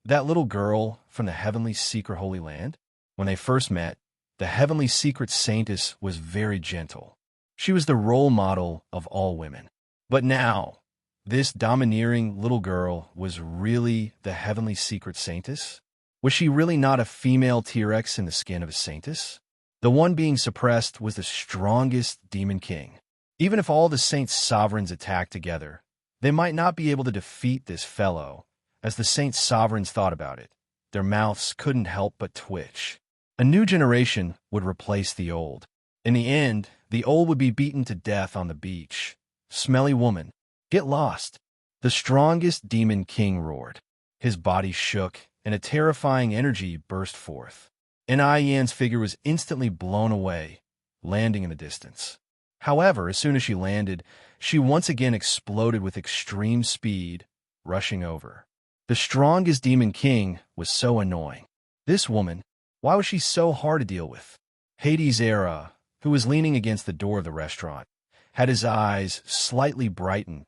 That little girl from the heavenly secret Holy Land? When they first met, the heavenly secret saintess was very gentle. She was the role model of all women. But now, this domineering little girl was really the heavenly secret saintess? Was she really not a female T-Rex in the skin of a saintess? The one being suppressed was the strongest demon king. Even if all the saints' sovereigns attacked together, they might not be able to defeat this fellow. As the saints' sovereigns thought about it, their mouths couldn't help but twitch. A new generation would replace the old. In the end, the old would be beaten to death on the beach. Smelly woman, get lost. The strongest demon king roared. His body shook, and a terrifying energy burst forth. Yan's figure was instantly blown away, landing in the distance. However, as soon as she landed, she once again exploded with extreme speed, rushing over. The strongest demon king was so annoying. This woman, why was she so hard to deal with? Hades Era, who was leaning against the door of the restaurant, had his eyes slightly brightened.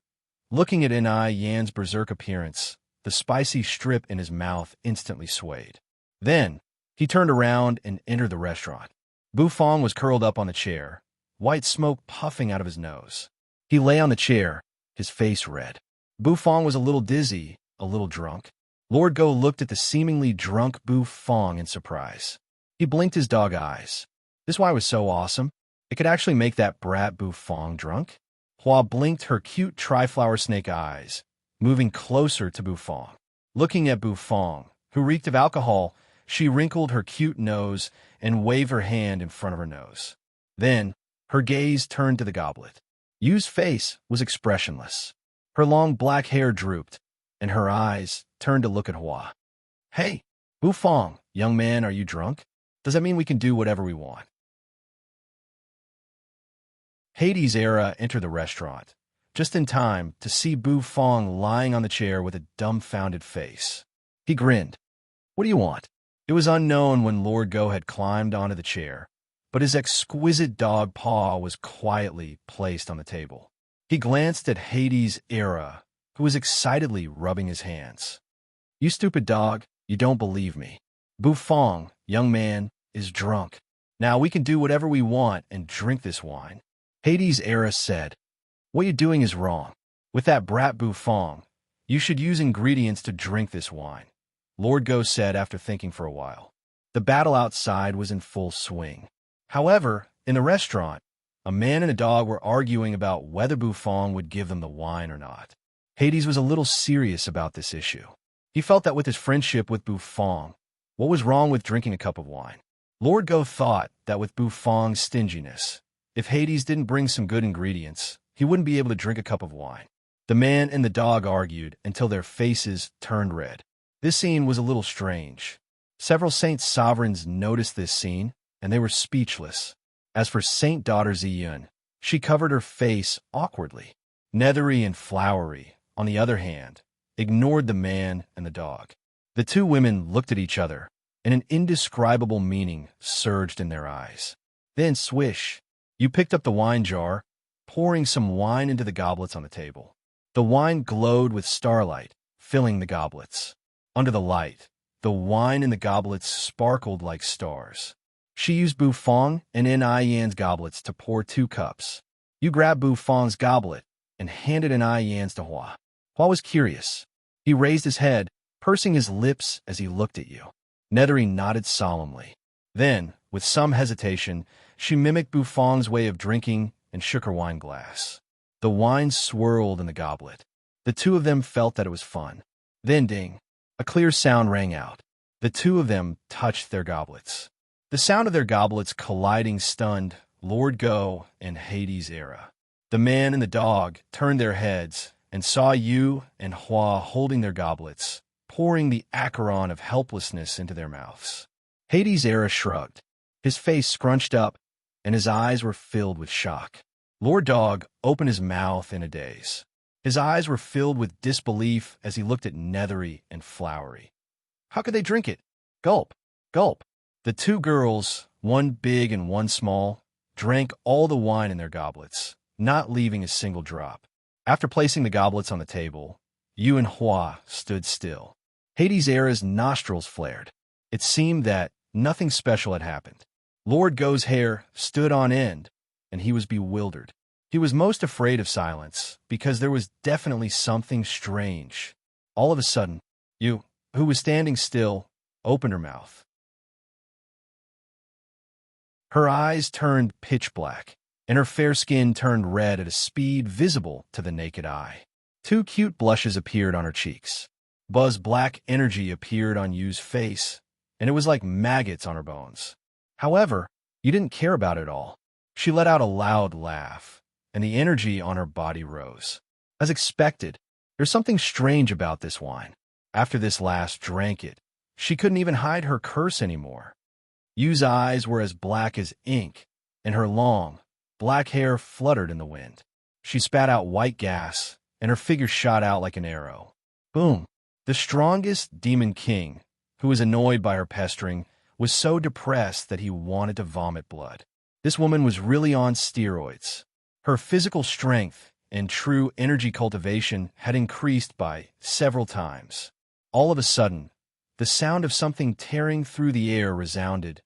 Looking at Yan's berserk appearance, the spicy strip in his mouth instantly swayed. Then, he turned around and entered the restaurant. Bufong was curled up on the chair, white smoke puffing out of his nose. He lay on the chair, his face red. Bufong was a little dizzy, a little drunk. Lord Go looked at the seemingly drunk Bufong in surprise. He blinked his dog eyes. This wine was so awesome, it could actually make that brat Bufong drunk? Hua blinked her cute triflower snake eyes, moving closer to Bufong. Looking at Bufong, who reeked of alcohol, she wrinkled her cute nose and waved her hand in front of her nose. Then, her gaze turned to the goblet. Yu's face was expressionless. Her long black hair drooped, and her eyes turned to look at Hua. Hey, Bufong, young man, are you drunk? Does that mean we can do whatever we want? Hades Era entered the restaurant, just in time to see Bufong lying on the chair with a dumbfounded face. He grinned. What do you want? It was unknown when Lord Go had climbed onto the chair, but his exquisite dog paw was quietly placed on the table. He glanced at Hades Era, who was excitedly rubbing his hands. You stupid dog, you don't believe me. Bufong, young man, is drunk. Now we can do whatever we want and drink this wine. Hades Era said, what you're doing is wrong. With that brat Bufong, you should use ingredients to drink this wine. Lord Go said after thinking for a while. The battle outside was in full swing. However, in the restaurant, a man and a dog were arguing about whether Bufong would give them the wine or not. Hades was a little serious about this issue. He felt that with his friendship with Bufong, what was wrong with drinking a cup of wine? Lord Go thought that with Bufong's stinginess, if Hades didn't bring some good ingredients, he wouldn't be able to drink a cup of wine. The man and the dog argued until their faces turned red. This scene was a little strange. Several Saint sovereigns noticed this scene, and they were speechless. As for Saint Daughter Ziyun, she covered her face awkwardly. Nethery and Flowery, on the other hand, ignored the man and the dog. The two women looked at each other, and an indescribable meaning surged in their eyes. Then, swish, you picked up the wine jar, pouring some wine into the goblets on the table. The wine glowed with starlight, filling the goblets. Under the light, the wine in the goblets sparkled like stars. She used Bufong and Yan's goblets to pour 2 cups. You grabbed Bufong's goblet and handed Yan's to Hua. Hua was curious. He raised his head, pursing his lips as he looked at you. Nethery nodded solemnly. Then, with some hesitation, she mimicked Bufong's way of drinking and shook her wine glass. The wine swirled in the goblet. The two of them felt that it was fun. Then, ding, a clear sound rang out. The two of them touched their goblets. The sound of their goblets colliding stunned Lord Go and Hades Era. The man and the dog turned their heads and saw Yu and Hua holding their goblets, pouring the acheron of helplessness into their mouths. Hades Era shrugged. His face scrunched up, and his eyes were filled with shock. Lord Dog opened his mouth in a daze. His eyes were filled with disbelief as he looked at Nethery and Flowery. How could they drink it? Gulp, gulp. The two girls, one big and one small, drank all the wine in their goblets, not leaving a single drop. After placing the goblets on the table, Yu and Hua stood still. Hades' era's nostrils flared. It seemed that nothing special had happened. Lord Go's hair stood on end, and he was bewildered. He was most afraid of silence, because there was definitely something strange. All of a sudden, Yu, who was standing still, opened her mouth. Her eyes turned pitch black, and her fair skin turned red at a speed visible to the naked eye. Two cute blushes appeared on her cheeks. Buzz black energy appeared on Yu's face, and it was like maggots on her bones. However, Yu didn't care about it all. She let out a loud laugh, and the energy on her body rose. As expected, there's something strange about this wine. After this last drank it, she couldn't even hide her curse anymore. Yu's eyes were as black as ink, and her long, black hair fluttered in the wind. She spat out white gas, and her figure shot out like an arrow. Boom! The strongest demon king, who was annoyed by her pestering, was so depressed that he wanted to vomit blood. This woman was really on steroids. Her physical strength and true energy cultivation had increased by several times. All of a sudden, the sound of something tearing through the air resounded.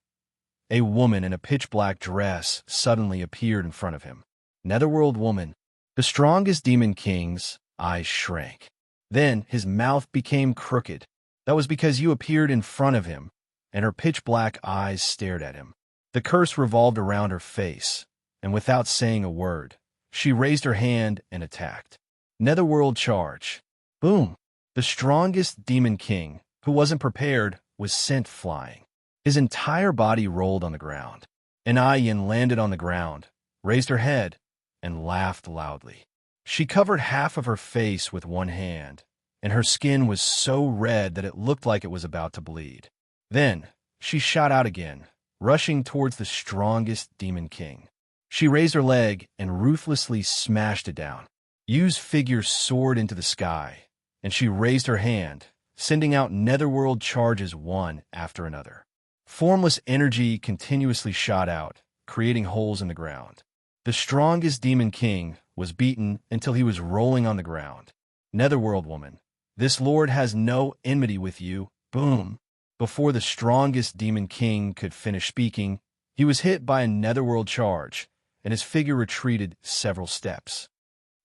A woman in a pitch-black dress suddenly appeared in front of him. Netherworld woman. The strongest demon king's eyes shrank. Then his mouth became crooked. That was because you appeared in front of him, and her pitch-black eyes stared at him. The curse revolved around her face, and without saying a word, she raised her hand and attacked. Netherworld charge. Boom! The strongest demon king, who wasn't prepared, was sent flying. His entire body rolled on the ground. An Yin landed on the ground, raised her head, and laughed loudly. She covered half of her face with one hand, and her skin was so red that it looked like it was about to bleed. Then, she shot out again, rushing towards the strongest demon king. She raised her leg and ruthlessly smashed it down. Yu's figure soared into the sky, and she raised her hand, sending out netherworld charges one after another. Formless energy continuously shot out, creating holes in the ground. The strongest demon king was beaten until he was rolling on the ground. Netherworld woman, this lord has no enmity with you. Boom! Before the strongest demon king could finish speaking, he was hit by a netherworld charge, and his figure retreated several steps,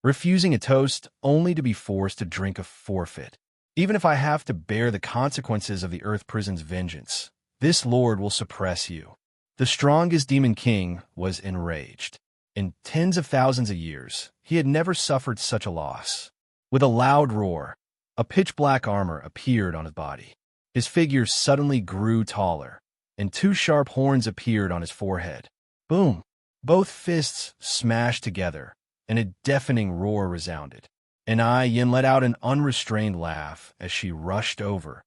refusing a toast only to be forced to drink a forfeit. Even if I have to bear the consequences of the earth prison's vengeance, this lord will suppress you. The strongest demon king was enraged. In tens of thousands of years, he had never suffered such a loss. With a loud roar, a pitch-black armor appeared on his body. His figure suddenly grew taller, and two sharp horns appeared on his forehead. Boom! Both fists smashed together, and a deafening roar resounded. And Yin let out an unrestrained laugh as she rushed over,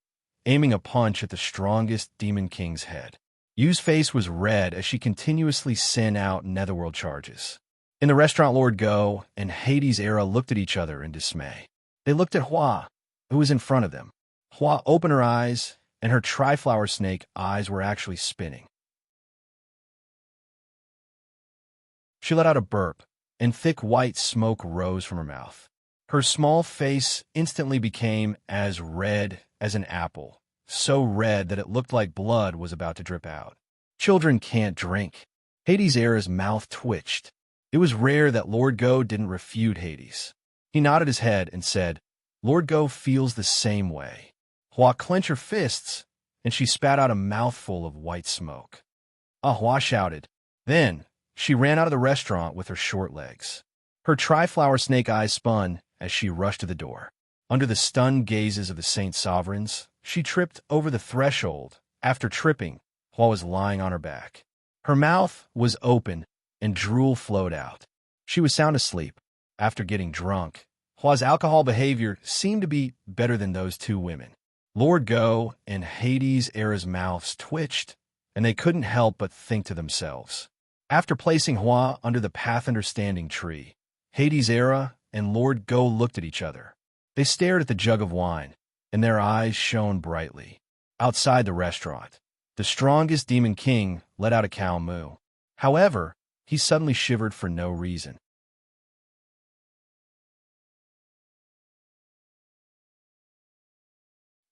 aiming a punch at the strongest demon king's head. Yu's face was red as she continuously sent out netherworld charges. In the restaurant, Lord Go and Hades' era looked at each other in dismay. They looked at Hua, who was in front of them. Hua opened her eyes, and her tri-flower snake eyes were actually spinning. She let out a burp, and thick white smoke rose from her mouth. Her small face instantly became as red as an apple, so red that it looked like blood was about to drip out. Children can't drink. Hades' era's mouth twitched. It was rare that Lord Go didn't refute Hades. He nodded his head and said, Lord Go feels the same way. Hua clenched her fists, and she spat out a mouthful of white smoke. Hua shouted. Then, she ran out of the restaurant with her short legs. Her tri-flower snake eyes spun as she rushed to the door. Under the stunned gazes of the Saint Sovereigns, she tripped over the threshold. After tripping, Hua was lying on her back. Her mouth was open, and drool flowed out. She was sound asleep. After getting drunk, Hua's alcohol behavior seemed to be better than those two women. Lord Go and Hades' era's mouths twitched, and they couldn't help but think to themselves. After placing Hua under the path understanding tree, Hades' era and Lord Go looked at each other. They stared at the jug of wine, and their eyes shone brightly. Outside the restaurant, the strongest demon king let out a cow moo. However, he suddenly shivered for no reason.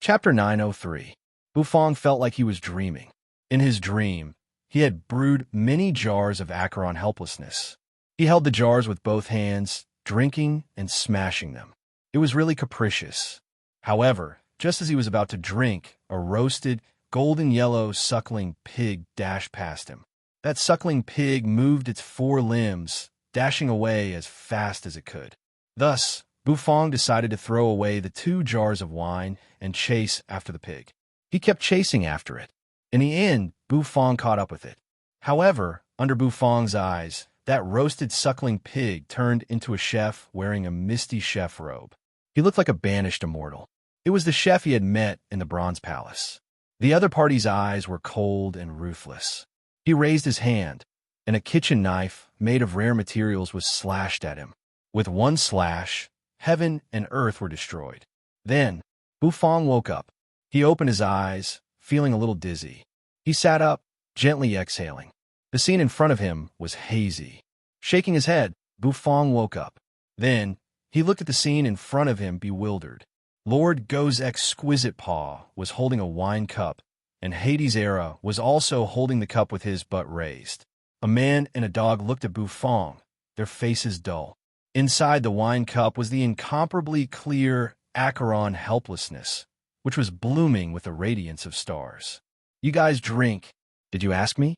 Chapter 903. Bufong felt like he was dreaming. In his dream, he had brewed many jars of Acheron helplessness. He held the jars with both hands, drinking and smashing them. It was really capricious. However, just as he was about to drink, a roasted, golden yellow suckling pig dashed past him. That suckling pig moved its four limbs, dashing away as fast as it could. Thus, Bufong decided to throw away the 2 jars of wine and chase after the pig. He kept chasing after it. In the end, Bufong caught up with it. However, under Bufong's eyes, that roasted suckling pig turned into a chef wearing a misty chef robe. He looked like a banished immortal. It was the chef he had met in the Bronze Palace. The other party's eyes were cold and ruthless. He raised his hand, and a kitchen knife made of rare materials was slashed at him. With one slash, heaven and earth were destroyed. Then, Bufong woke up. He opened his eyes, feeling a little dizzy. He sat up, gently exhaling. The scene in front of him was hazy. Shaking his head, Bufong woke up. Then, he looked at the scene in front of him, bewildered. Lord Go's exquisite paw was holding a wine cup, and Hades' era was also holding the cup with his butt raised. A man and a dog looked at Bufong, their faces dull. Inside the wine cup was the incomparably clear Acheron helplessness, which was blooming with the radiance of stars. "You guys drink. Did you ask me?"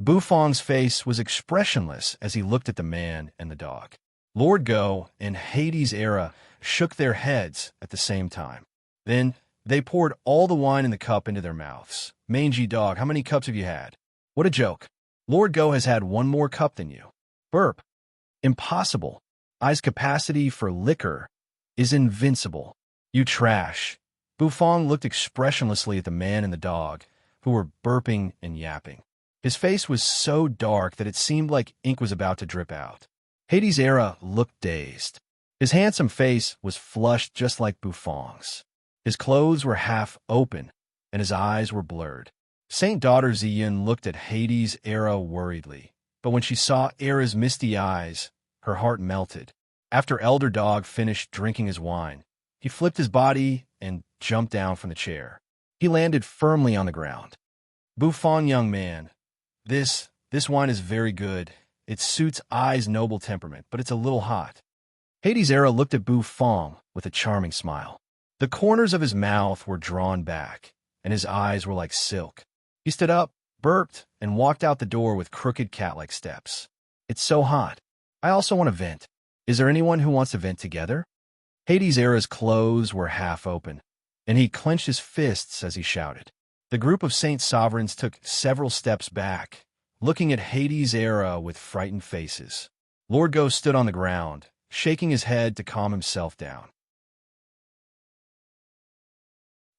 Bufong's face was expressionless as he looked at the man and the dog. Lord Go and Hades' era shook their heads at the same time. Then they poured all the wine in the cup into their mouths. "Mangy dog, how many cups have you had?" "What a joke. Lord Go has had 1 more cup than you." "Burp. Impossible. I's capacity for liquor is invincible." "You trash." Bufong looked expressionlessly at the man and the dog, who were burping and yapping. His face was so dark that it seemed like ink was about to drip out. Hades' era looked dazed. His handsome face was flushed just like Bufong's. His clothes were half open, and his eyes were blurred. Saint Daughter Ziyun looked at Hades' era worriedly, but when she saw Era's misty eyes, her heart melted. After Elder Dog finished drinking his wine, he flipped his body and jumped down from the chair. He landed firmly on the ground. "Bufong, young man, this wine is very good. It suits I's noble temperament, but it's a little hot." Hades' era looked at Bufong with a charming smile. The corners of his mouth were drawn back, and his eyes were like silk. He stood up, burped, and walked out the door with crooked cat-like steps. "It's so hot. I also want to vent. Is there anyone who wants to vent together?" Hades' era's clothes were half open, and he clenched his fists as he shouted. The group of Saint Sovereigns took several steps back, looking at Hades' era with frightened faces. Lord Go stood on the ground, shaking his head to calm himself down.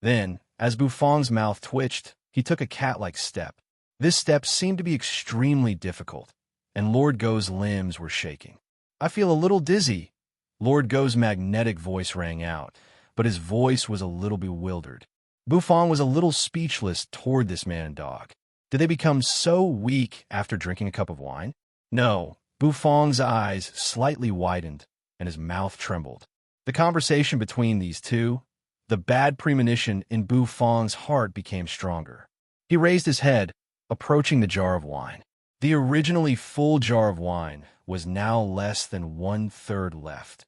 Then, as Bufong's mouth twitched, he took a cat-like step. This step seemed to be extremely difficult, and Lord Go's limbs were shaking. "I feel a little dizzy." Lord Go's magnetic voice rang out, but his voice was a little bewildered. Bufong was a little speechless toward this man and dog. Did they become so weak after drinking a cup of wine? No. Bufong's eyes slightly widened, and his mouth trembled. The conversation between these two, the bad premonition in Bufong's heart became stronger. He raised his head, approaching the jar of wine. The originally full jar of wine was now less than 1/3 left.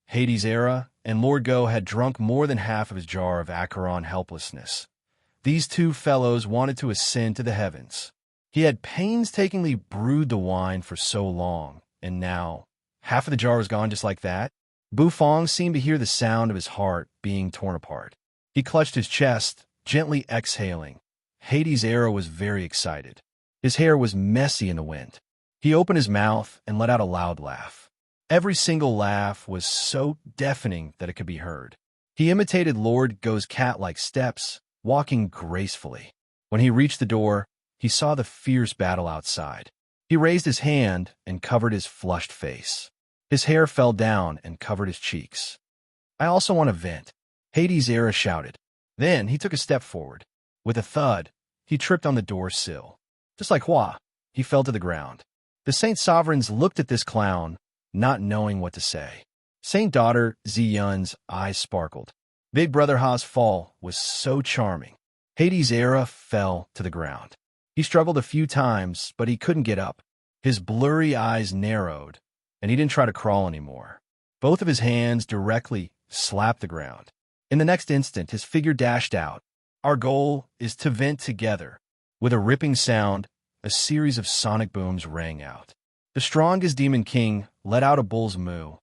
Hades' era and Lord Go had drunk more than half of his jar of Acheron helplessness. These two fellows wanted to ascend to the heavens. He had painstakingly brewed the wine for so long, and now, half of the jar was gone just like that. Bufong seemed to hear the sound of his heart being torn apart. He clutched his chest, gently exhaling. Hades' era was very excited. His hair was messy in the wind. He opened his mouth and let out a loud laugh. Every single laugh was so deafening that it could be heard. He imitated Lord Go's cat-like steps, walking gracefully. When he reached the door, he saw the fierce battle outside. He raised his hand and covered his flushed face. His hair fell down and covered his cheeks. "I also want to vent," Hades' era shouted. Then he took a step forward. With a thud, he tripped on the door sill. Just like Hua, he fell to the ground. The Saint Sovereigns looked at this clown, not knowing what to say. Saint Daughter Ziyun's eyes sparkled. Big Brother Ha's fall was so charming. Hades' era fell to the ground. He struggled a few times, but he couldn't get up. His blurry eyes narrowed, and he didn't try to crawl anymore. Both of his hands directly slapped the ground. In the next instant, his figure dashed out. Our goal is to vent together. With a ripping sound, a series of sonic booms rang out. The strongest Demon King let out a bull's moo,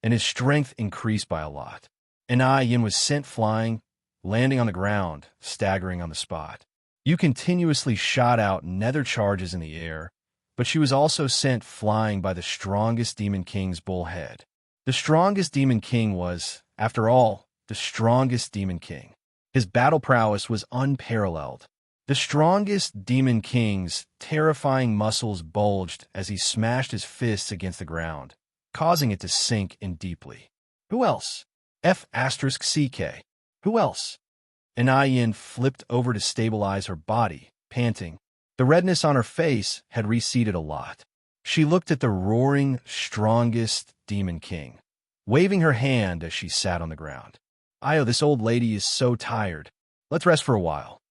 and his strength increased by a lot. Yin was sent flying, landing on the ground, staggering on the spot. You continuously shot out nether charges in the air, but she was also sent flying by the strongest Demon King's bullhead. The strongest Demon King was, after all, the strongest Demon King. His battle prowess was unparalleled. The strongest Demon King's terrifying muscles bulged as he smashed his fists against the ground, causing it to sink in deeply. Who else? F*CK. Who else? Yin flipped over to stabilize her body, panting. The redness on her face had receded a lot. She looked at the roaring, strongest Demon King, waving her hand as she sat on the ground. Io, this old lady is so tired. Let's rest for a while.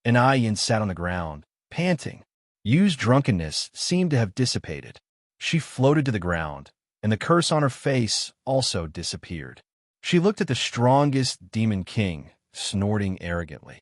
Yin sat on the ground, panting. Yu's drunkenness seemed to have dissipated. She floated to the ground, and the curse on her face also disappeared. She looked at the strongest Demon King, snorting arrogantly.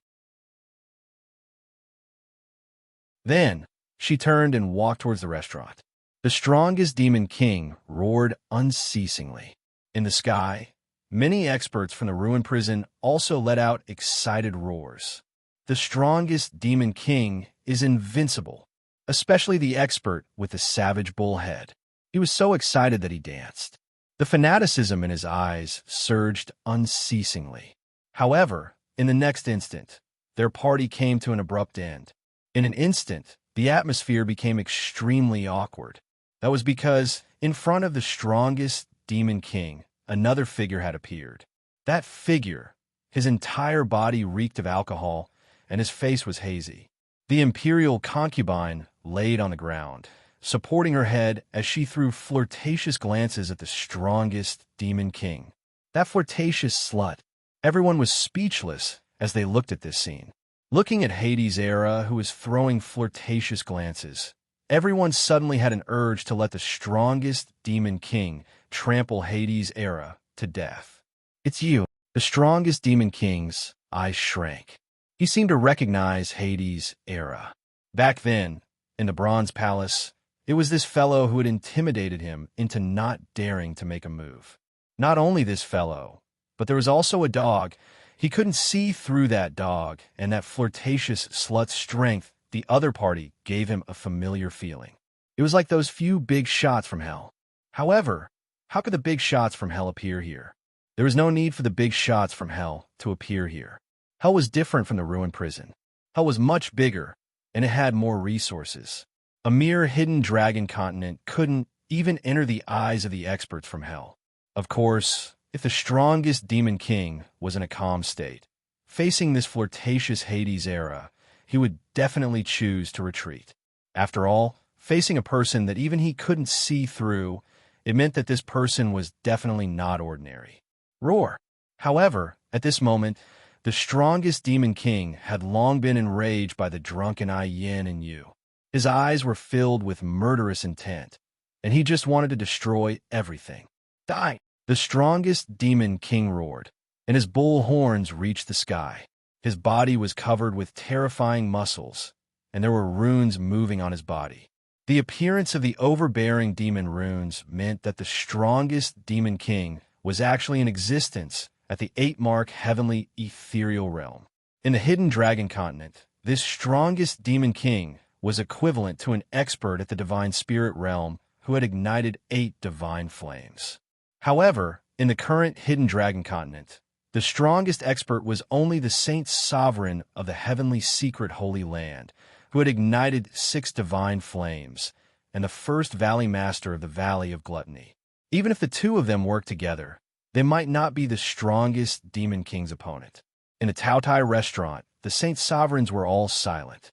Then, she turned and walked towards the restaurant. The strongest Demon King roared unceasingly. In the sky, many experts from the ruined prison also let out excited roars. The strongest Demon King is invincible, especially the expert with the savage bull head. He was so excited that he danced. The fanaticism in his eyes surged unceasingly. However, in the next instant, their party came to an abrupt end. In an instant, the atmosphere became extremely awkward. That was because, in front of the strongest Demon King, another figure had appeared. That figure, his entire body reeked of alcohol, and his face was hazy. The imperial concubine laid on the ground, supporting her head as she threw flirtatious glances at the strongest Demon King. That flirtatious slut. Everyone was speechless as they looked at this scene. Looking at Hades' era, who was throwing flirtatious glances, everyone suddenly had an urge to let the strongest Demon King trample Hades' era to death. It's you. The strongest Demon King's eyes shrank. He seemed to recognize Hades' era. Back then, in the Bronze Palace, it was this fellow who had intimidated him into not daring to make a move. Not only this fellow, but there was also a dog. He couldn't see through that dog, and that flirtatious slut's strength, the other party, gave him a familiar feeling. It was like those few big shots from hell. However, how could the big shots from hell appear here? There was no need for the big shots from hell to appear here. Hell was different from the ruined prison. Hell was much bigger, and it had more resources. A mere hidden dragon continent couldn't even enter the eyes of the experts from hell. Of course, if the strongest Demon King was in a calm state, facing this flirtatious Hades era, he would definitely choose to retreat. After all, facing a person that even he couldn't see through, it meant that this person was definitely not ordinary. Roar! However, at this moment, the strongest Demon King had long been enraged by the drunken Yin and Yu. His eyes were filled with murderous intent, and he just wanted to destroy everything. Die! The strongest Demon King roared, and his bull horns reached the sky. His body was covered with terrifying muscles, and there were runes moving on his body. The appearance of the overbearing demon runes meant that the strongest Demon King was actually in existence at the 8-mark heavenly ethereal realm. In the hidden dragon continent, this strongest Demon King was equivalent to an expert at the divine spirit realm who had ignited 8 divine flames. However, in the current hidden dragon continent, the strongest expert was only the saint sovereign of the heavenly secret holy land, who had ignited 6 divine flames, and the first valley master of the Valley of Gluttony. Even if the two of them worked together, they might not be the strongest Demon King's opponent. In the Taotai restaurant, the saint sovereigns were all silent.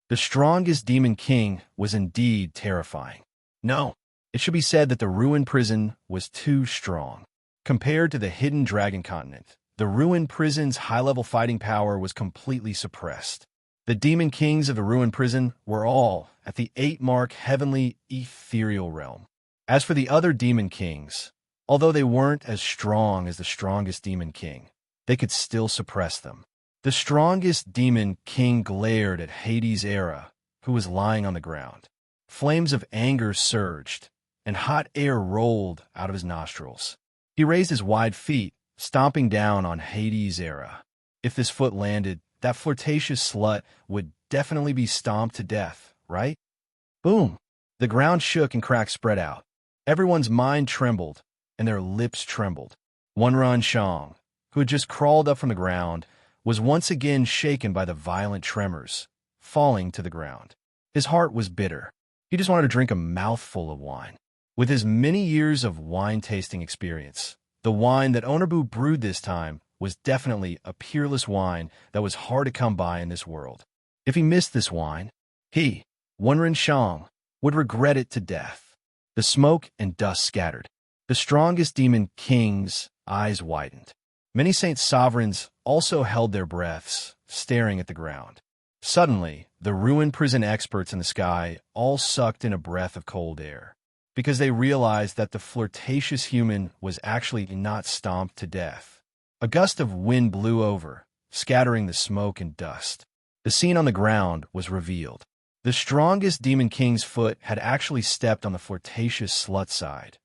The strongest Demon King was indeed terrifying. No, it should be said that the ruined prison was too strong. Compared to the hidden dragon continent, the ruined prison's high-level fighting power was completely suppressed. The demon kings of the ruined prison were all at the 8-mark heavenly ethereal realm. As for the other demon kings, although they weren't as strong as the strongest demon king, they could still suppress them. The strongest demon king glared at Hades' Era, who was lying on the ground. Flames of anger surged, and hot air rolled out of his nostrils. He raised his wide feet, stomping down on Hades' Era. If this foot landed, that flirtatious slut would definitely be stomped to death, right? Boom! The ground shook and cracks spread out. Everyone's mind trembled, and their lips trembled. Wenren Shang, who had just crawled up from the ground, was once again shaken by the violent tremors, falling to the ground. His heart was bitter. He just wanted to drink a mouthful of wine. With his many years of wine-tasting experience, the wine that Onarbu brewed this time was definitely a peerless wine that was hard to come by in this world. If he missed this wine, he, Wenren Shang, would regret it to death. The smoke and dust scattered. The strongest demon king's eyes widened. Many saint sovereigns also held their breaths, staring at the ground. Suddenly, the ruined prison experts in the sky all sucked in a breath of cold air, because they realized that the flirtatious human was actually not stomped to death. A gust of wind blew over, scattering the smoke and dust. The scene on the ground was revealed. The strongest demon king's foot had actually stepped on the flirtatious slut side.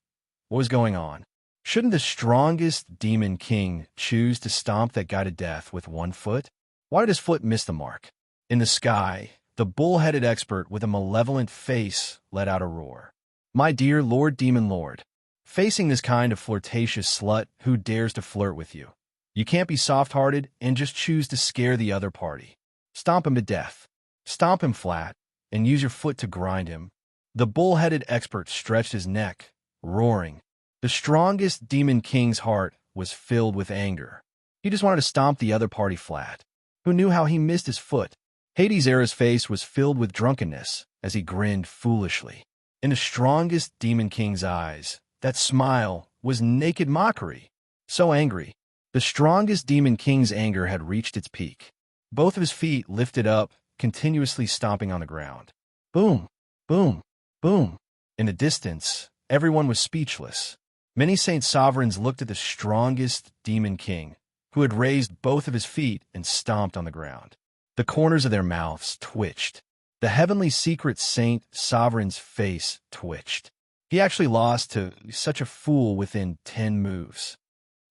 What was going on? Shouldn't the strongest demon king choose to stomp that guy to death with one foot? Why did his foot miss the mark? In the sky, the bull-headed expert with a malevolent face let out a roar. My dear Lord Demon Lord, facing this kind of flirtatious slut who dares to flirt with you, you can't be soft-hearted and just choose to scare the other party. Stomp him to death. Stomp him flat, and use your foot to grind him. The bull-headed expert stretched his neck, roaring. The strongest demon king's heart was filled with anger. He just wanted to stomp the other party flat. Who knew how he missed his foot? Hades' Era's face was filled with drunkenness as he grinned foolishly. In the strongest demon king's eyes, that smile was naked mockery. So angry. The strongest demon king's anger had reached its peak. Both of his feet lifted up, continuously stomping on the ground. Boom, boom, boom. In the distance, everyone was speechless. Many saint sovereigns looked at the strongest demon king, who had raised both of his feet and stomped on the ground. The corners of their mouths twitched. The heavenly secret saint sovereign's face twitched. He actually lost to such a fool within 10 moves.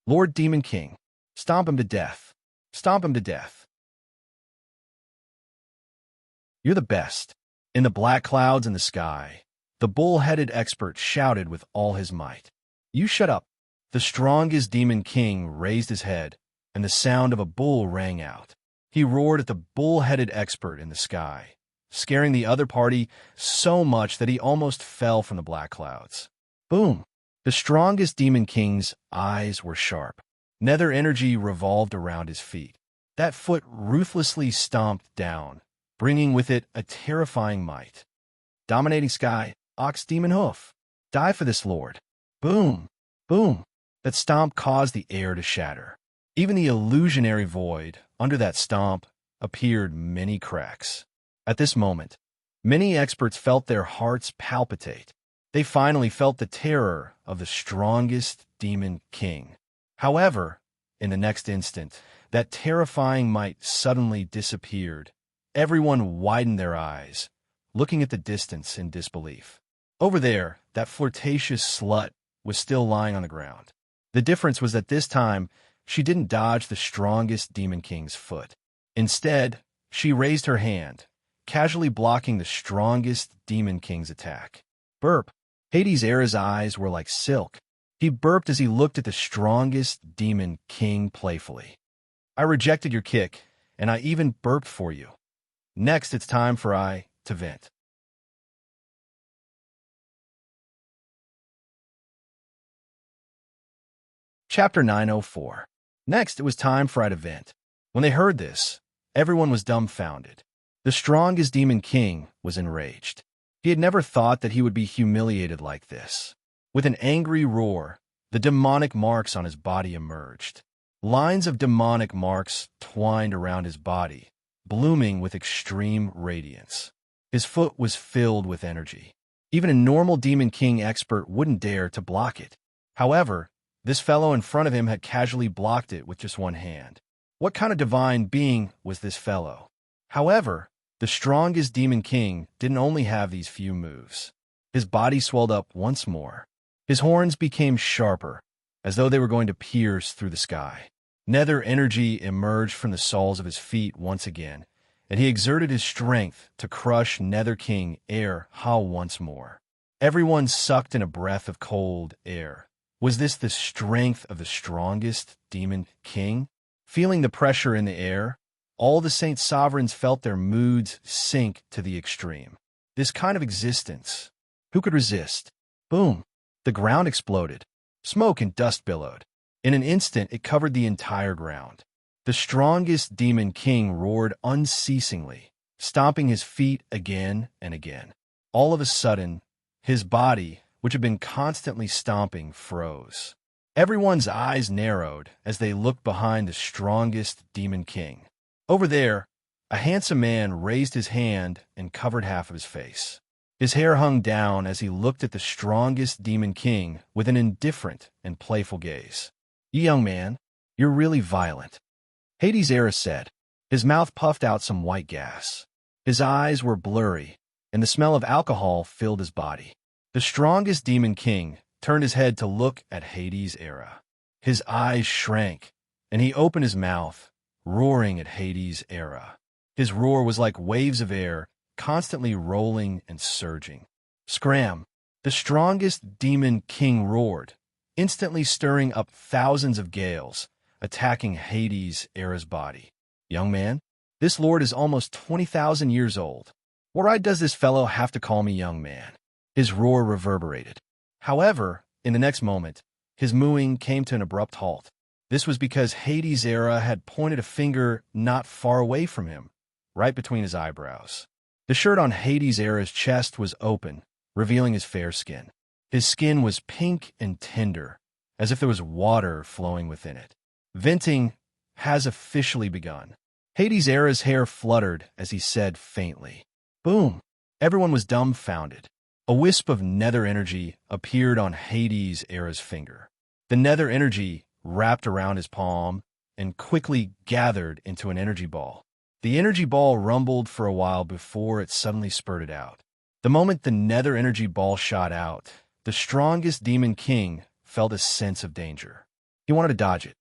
Lord Demon King, stomp him to death. Stomp him to death. You're the best. In the black clouds in the sky, the bull-headed expert shouted with all his might. You shut up. The strongest demon king raised his head, and the sound of a bull rang out. He roared at the bull-headed expert in the sky, scaring the other party so much that he almost fell from the black clouds. Boom! The strongest demon king's eyes were sharp. Nether energy revolved around his feet. That foot ruthlessly stomped down, bringing with it a terrifying might. Dominating sky, ox demon hoof. Die for this lord. Boom! Boom! That stomp caused the air to shatter. Even the illusionary void, under that stomp, appeared many cracks. At this moment, many experts felt their hearts palpitate. They finally felt the terror of the strongest demon king. However, in the next instant, that terrifying might suddenly disappeared. Everyone widened their eyes, looking at the distance in disbelief. Over there, that flirtatious slut was still lying on the ground. The difference was that this time, she didn't dodge the strongest demon king's foot. Instead, she raised her hand, casually blocking the strongest demon king's attack. Burp. Hades' Era's eyes were like silk. He burped as he looked at the strongest demon king playfully. I rejected your kick, and I even burped for you. Next, it's time for I to vent. Chapter 904. Next, it was time for I to vent. When they heard this, everyone was dumbfounded. The strongest demon king was enraged. He had never thought that he would be humiliated like this. With an angry roar, the demonic marks on his body emerged. Lines of demonic marks twined around his body, blooming with extreme radiance. His foot was filled with energy. Even a normal Demon King expert wouldn't dare to block it. However, this fellow in front of him had casually blocked it with just one hand. What kind of divine being was this fellow? However, the strongest Demon King didn't only have these few moves. His body swelled up once more. His horns became sharper, as though they were going to pierce through the sky. Nether energy emerged from the soles of his feet once again, and he exerted his strength to crush Nether King air how once more. Everyone sucked in a breath of cold air. Was this the strength of the strongest Demon King? Feeling the pressure in the air, all the Saint Sovereigns felt their moods sink to the extreme. This kind of existence, who could resist? Boom! The ground exploded. Smoke and dust billowed. In an instant, it covered the entire ground. The strongest Demon King roared unceasingly, stomping his feet again and again. All of a sudden, his body, which had been constantly stomping, froze. Everyone's eyes narrowed as they looked behind the strongest Demon King. Over there, a handsome man raised his hand and covered half of his face. His hair hung down as he looked at the strongest Demon King with an indifferent and playful gaze. "You young man, you're really violent," Hades' Era said. His mouth puffed out some white gas. His eyes were blurry, and the smell of alcohol filled his body. The strongest Demon King turned his head to look at Hades' Era. His eyes shrank, and he opened his mouth, roaring at Hades' Era. His roar was like waves of air, constantly rolling and surging. Scram! The strongest Demon King roared, instantly stirring up thousands of gales, attacking Hades' Era's body. "Young man, this lord is almost 20,000 years old. Why does this fellow have to call me young man?" His roar reverberated. However, in the next moment, his mooing came to an abrupt halt. This was because Hades' Era had pointed a finger not far away from him, right between his eyebrows. The shirt on Hades' Era's chest was open, revealing his fair skin. His skin was pink and tender, as if there was water flowing within it. Venting has officially begun. Hades' Era's hair fluttered as he said faintly, "Boom!" Everyone was dumbfounded. A wisp of nether energy appeared on Hades' Era's finger. The nether energy wrapped around his palm and quickly gathered into an energy ball. The energy ball rumbled for a while before it suddenly spurted out. The moment the nether energy ball shot out, the strongest Demon King felt a sense of danger. He wanted to dodge it.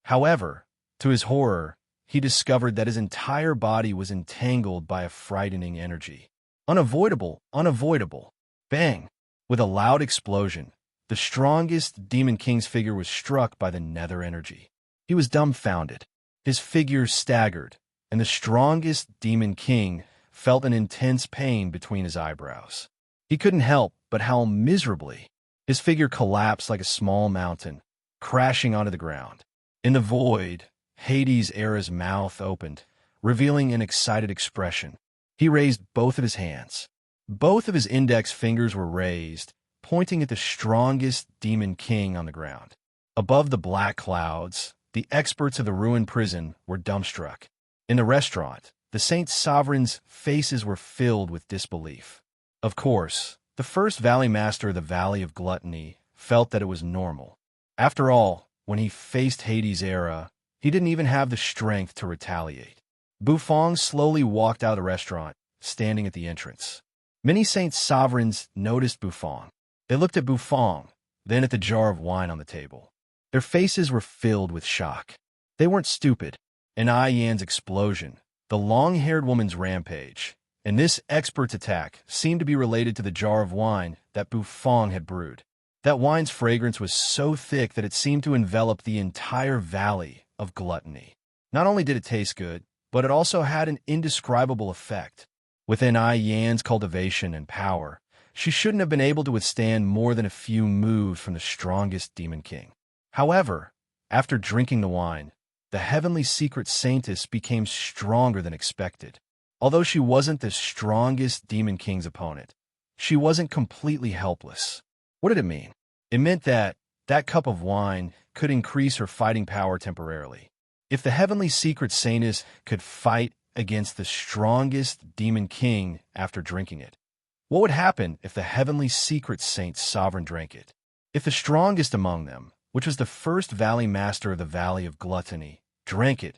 However, to his horror, he discovered that his entire body was entangled by a frightening energy. Unavoidable, unavoidable. Bang! With a loud explosion, the strongest Demon King's figure was struck by the nether energy. He was dumbfounded. His figure staggered, and the strongest Demon King felt an intense pain between his eyebrows. He couldn't help but howl miserably. His figure collapsed like a small mountain, crashing onto the ground. In the void, Hades' Era's mouth opened, revealing an excited expression. He raised both of his hands. Both of his index fingers were raised, pointing at the strongest Demon King on the ground. Above the black clouds, the experts of the ruined prison were dumbstruck. In the restaurant, the Saint Sovereigns' faces were filled with disbelief. Of course, the first Valley Master of the Valley of Gluttony felt that it was normal. After all, when he faced Hades' Era, he didn't even have the strength to retaliate. Bufong slowly walked out of the restaurant, standing at the entrance. Many Saint Sovereigns noticed Bufong. They looked at Bufong, then at the jar of wine on the table. Their faces were filled with shock. They weren't stupid. An Yan's explosion, the long-haired woman's rampage, and this expert's attack seemed to be related to the jar of wine that Bufong had brewed. That wine's fragrance was so thick that it seemed to envelop the entire valley of Gluttony. Not only did it taste good, but it also had an indescribable effect. Within Yan's cultivation and power, she shouldn't have been able to withstand more than a few moves from the strongest Demon King. However, after drinking the wine, the heavenly secret saintess became stronger than expected. Although she wasn't the strongest Demon King's opponent, she wasn't completely helpless. What did it mean? It meant that that cup of wine could increase her fighting power temporarily. If the heavenly secret saintess could fight against the strongest demon king after drinking it, what would happen if the heavenly secret saint sovereign drank it? If the strongest among them, which was the first valley master of the Valley of Gluttony, drank it,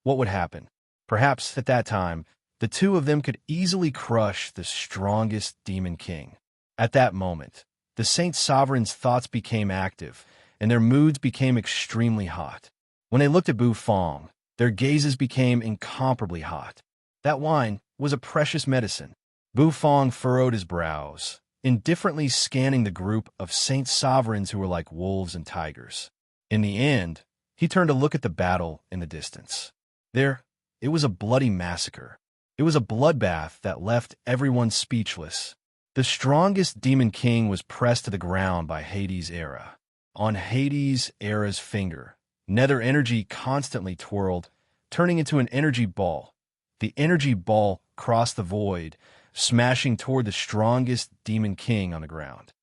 what would happen? Perhaps at that time, the two of them could easily crush the strongest demon king. At that moment, the Saint Sovereign's thoughts became active, and their moods became extremely hot. When they looked at Bufong, their gazes became incomparably hot. That wine was a precious medicine. Bufong furrowed his brows, indifferently scanning the group of Saint Sovereigns who were like wolves and tigers. In the end, he turned to look at the battle in the distance. There, it was a bloody massacre. It was a bloodbath that left everyone speechless. The strongest demon king was pressed to the ground by Hades' Era. On Hades' Era's finger, nether energy constantly twirled, turning into an energy ball. The energy ball crossed the void, smashing toward the strongest demon king on the ground.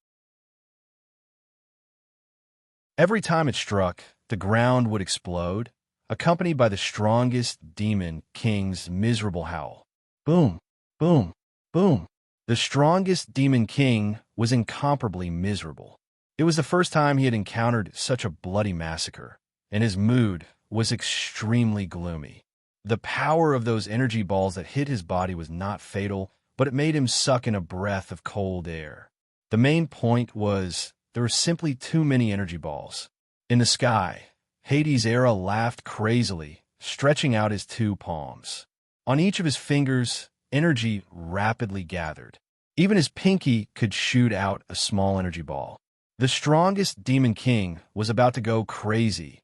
Every time it struck, the ground would explode, accompanied by the strongest demon king's miserable howl. Boom, boom, boom. The strongest demon king was incomparably miserable. It was the first time he had encountered such a bloody massacre, and his mood was extremely gloomy. The power of those energy balls that hit his body was not fatal, but it made him suck in a breath of cold air. The main point was there were simply too many energy balls. In the sky, Hades' Era laughed crazily, stretching out his two palms. On each of his fingers, energy rapidly gathered. Even his pinky could shoot out a small energy ball. The strongest demon king was about to go crazy.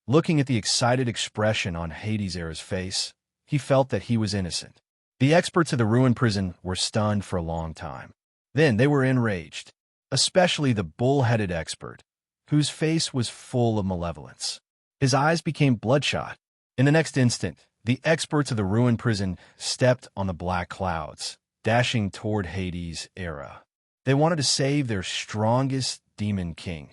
Looking at the excited expression on Hades' Era's face, he felt that he was innocent. The experts of the ruined prison were stunned for a long time. Then they were enraged, especially the bull-headed expert, whose face was full of malevolence. His eyes became bloodshot. In the next instant, the experts of the ruined prison stepped on the black clouds, dashing toward Hades' Era. They wanted to save their strongest demon king.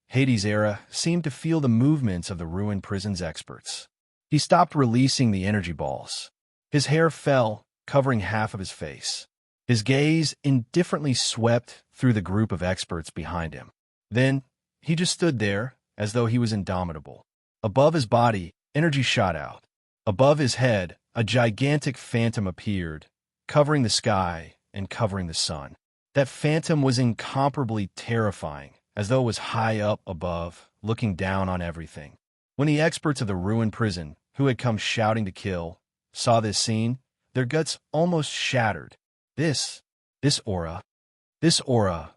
Hades' Era seemed to feel the movements of the ruined prison's experts. He stopped releasing the energy balls. His hair fell, covering half of his face. His gaze indifferently swept through the group of experts behind him. Then, he just stood there, as though he was indomitable. Above his body, energy shot out. Above his head, a gigantic phantom appeared, covering the sky and covering the sun. That phantom was incomparably terrifying, as though it was high up above, looking down on everything. When the experts of the ruined prison, who had come shouting to kill, saw this scene, their guts almost shattered. This aura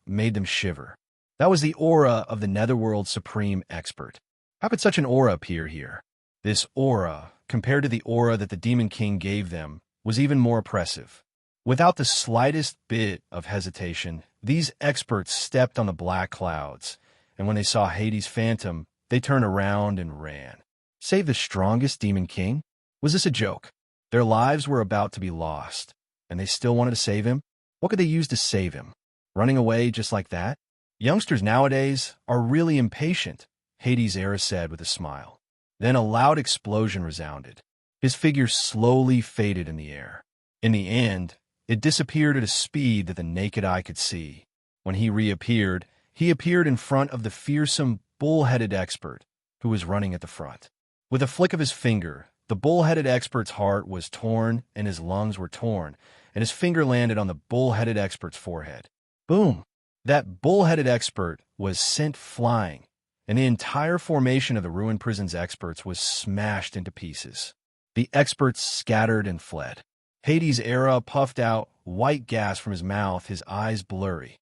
made them shiver. That was the aura of the Netherworld's supreme expert. How could such an aura appear here? This aura, compared to the aura that the Demon King gave them, was even more oppressive. Without the slightest bit of hesitation, these experts stepped on the black clouds, and when they saw Hades' phantom, they turned around and ran. Save the strongest Demon King? Was this a joke? Their lives were about to be lost, and they still wanted to save him? What could they use to save him? Running away just like that? Youngsters nowadays are really impatient, Hades' Era said with a smile. Then a loud explosion resounded. His figure slowly faded in the air. In the end, it disappeared at a speed that the naked eye could see. When he reappeared, he appeared in front of the fearsome, bull-headed expert who was running at the front. With a flick of his finger, the bull-headed expert's heart was torn and his lungs were torn, and his finger landed on the bull-headed expert's forehead. Boom! That bull-headed expert was sent flying, and the entire formation of the ruined prison's experts was smashed into pieces. The experts scattered and fled. Hades' Era puffed out white gas from his mouth, his eyes blurry.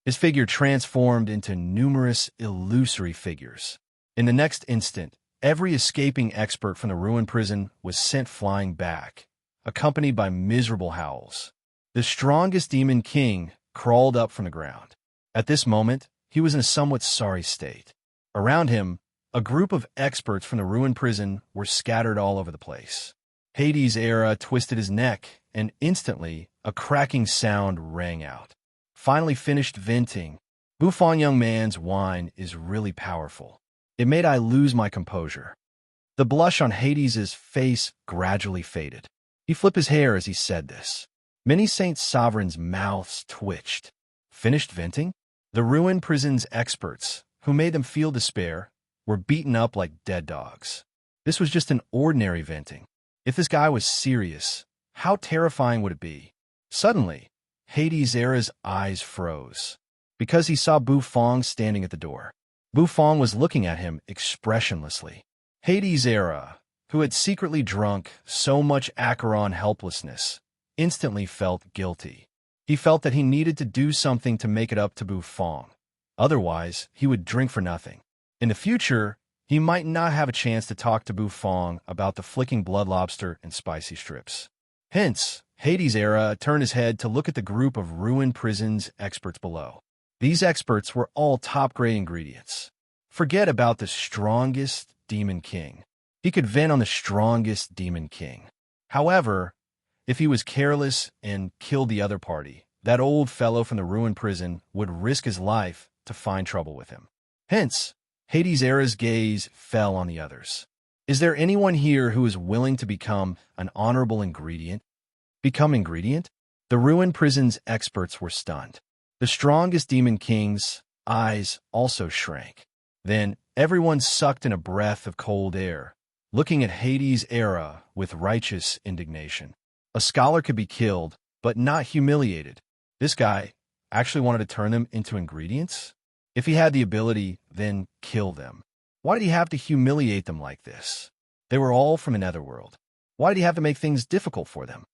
His figure transformed into numerous illusory figures. In the next instant, every escaping expert from the ruined prison was sent flying back, accompanied by miserable howls. The strongest Demon King crawled up from the ground. At this moment, he was in a somewhat sorry state. Around him, a group of experts from the ruined prison were scattered all over the place. Hades' Era twisted his neck and instantly a cracking sound rang out. Finally finished venting. Buffoon young man's wine is really powerful. It made I lose my composure. The blush on Hades's face gradually faded. He flipped his hair as he said this. Many Saint Sovereign's mouths twitched. Finished venting? The ruined prison's experts, who made them feel despair, were beaten up like dead dogs. This was just an ordinary venting. If this guy was serious, how terrifying would it be? Suddenly, Hades Era's eyes froze, because he saw Buffoon standing at the door. Buffoon was looking at him expressionlessly. Hades Era, who had secretly drunk so much Acheron helplessness, instantly felt guilty. He felt that he needed to do something to make it up to Buffoon. Otherwise, he would drink for nothing. In the future, he might not have a chance to talk to Buffoon about the flicking blood lobster and spicy strips. Hence, Hades Era turned his head to look at the group of ruined prisons experts below. These experts were all top-grade ingredients. Forget about the strongest demon king. He could vent on the strongest demon king. However, if he was careless and killed the other party, that old fellow from the ruined prison would risk his life to find trouble with him. Hence, Hades Era's gaze fell on the others. Is there anyone here who is willing to become an honorable ingredient? Become ingredient? The ruined prison's experts were stunned. The strongest demon king's eyes also shrank. Then everyone sucked in a breath of cold air, looking at Hades Era with righteous indignation. A scholar could be killed, but not humiliated. This guy actually wanted to turn them into ingredients? If he had the ability, then kill them. Why did he have to humiliate them like this? They were all from another world. Why did he have to make things difficult for them?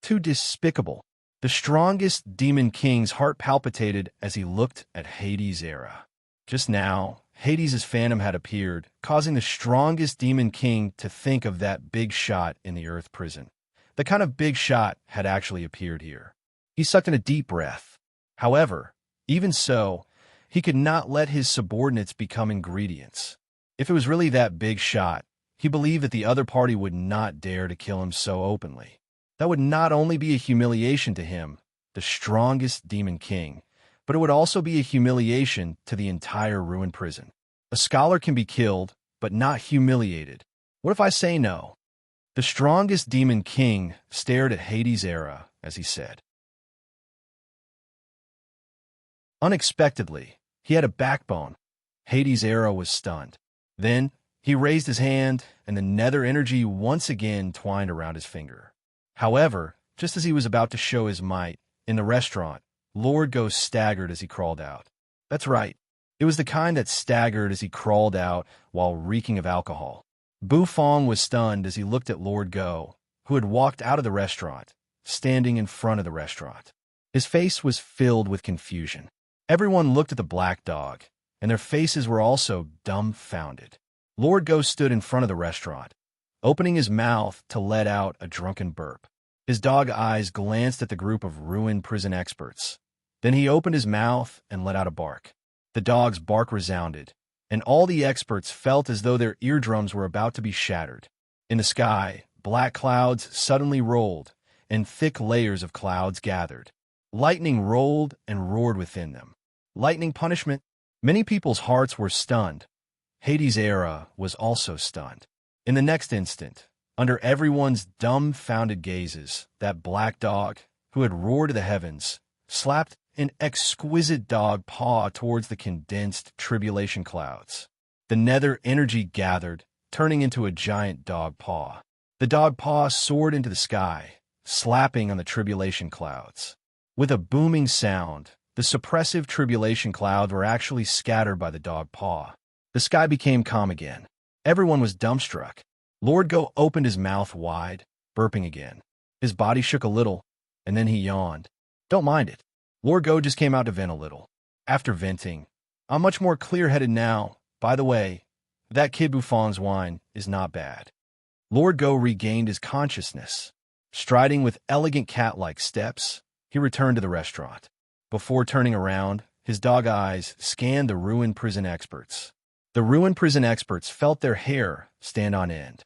Too despicable. The strongest demon king's heart palpitated as he looked at Hades Era. Just now, Hades' phantom had appeared, causing the strongest demon king to think of that big shot in the earth prison. The kind of big shot had actually appeared here. He sucked in a deep breath. However, even so, he could not let his subordinates become ingredients. If it was really that big shot, he believed that the other party would not dare to kill him so openly. That would not only be a humiliation to him, the strongest demon king, but it would also be a humiliation to the entire ruined prison. A scholar can be killed, but not humiliated. What if I say no? The strongest demon king stared at Hades Era as he said. Unexpectedly, he had a backbone. Hades Era was stunned. Then, he raised his hand, and the nether energy once again twined around his finger. However, just as he was about to show his might, in the restaurant, Lord Ghost staggered as he crawled out. That's right. It was the kind that staggered as he crawled out while reeking of alcohol. Buffoon was stunned as he looked at Lord Go, who had walked out of the restaurant, standing in front of the restaurant. His face was filled with confusion. Everyone looked at the black dog, and their faces were also dumbfounded. Lord Go stood in front of the restaurant, opening his mouth to let out a drunken burp. His dog eyes glanced at the group of ruined prison experts. Then he opened his mouth and let out a bark. The dog's bark resounded, and all the experts felt as though their eardrums were about to be shattered. In the sky, black clouds suddenly rolled, and thick layers of clouds gathered. Lightning rolled and roared within them. Lightning punishment. Many people's hearts were stunned. Hades Era was also stunned. In the next instant, under everyone's dumbfounded gazes, that black dog, who had roared to the heavens, slapped an exquisite dog paw towards the condensed tribulation clouds. The nether energy gathered, turning into a giant dog paw. The dog paw soared into the sky, slapping on the tribulation clouds. With a booming sound, the suppressive tribulation clouds were actually scattered by the dog paw. The sky became calm again. Everyone was dumbstruck. Lord Go opened his mouth wide, burping again. His body shook a little, and then he yawned. Don't mind it. Lord Go just came out to vent a little. After venting, I'm much more clear-headed now. By the way, that kid Buffoon's wine is not bad. Lord Go regained his consciousness. Striding with elegant cat-like steps, he returned to the restaurant. Before turning around, his dog eyes scanned the ruined prison experts. The ruined prison experts felt their hair stand on end.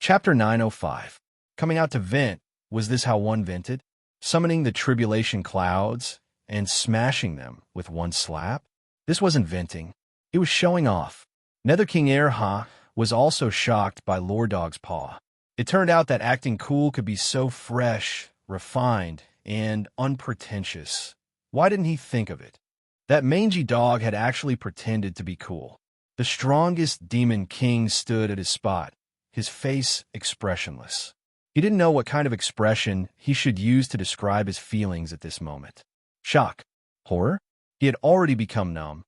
Chapter 905. Coming out to vent. Was this how one vented? Summoning the tribulation clouds and smashing them with one slap? This wasn't venting. It was showing off. Nether King Erha was also shocked by Lord Dog's paw. It turned out that acting cool could be so fresh, refined, and unpretentious. Why didn't he think of it? That mangy dog had actually pretended to be cool. The strongest demon king stood at his spot, his face expressionless. He didn't know what kind of expression he should use to describe his feelings at this moment. Shock? Horror? He had already become numb.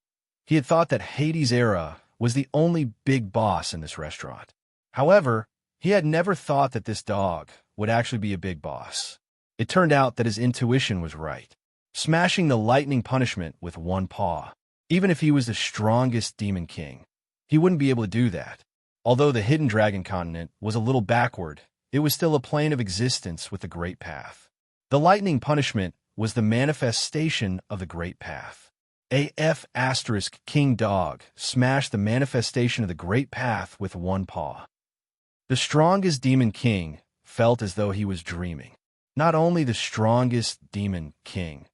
He had thought that Hades' era was the only big boss in this restaurant. However, he had never thought that this dog would actually be a big boss. It turned out that his intuition was right. Smashing the lightning punishment with one paw. Even if he was the strongest demon king, he wouldn't be able to do that. Although the hidden dragon continent was a little backward, it was still a plane of existence with the Great Path. The lightning punishment was the manifestation of the Great Path. AF * King Dog smashed the manifestation of the Great Path with one paw. The strongest demon king felt as though he was dreaming. Not only the strongest demon king.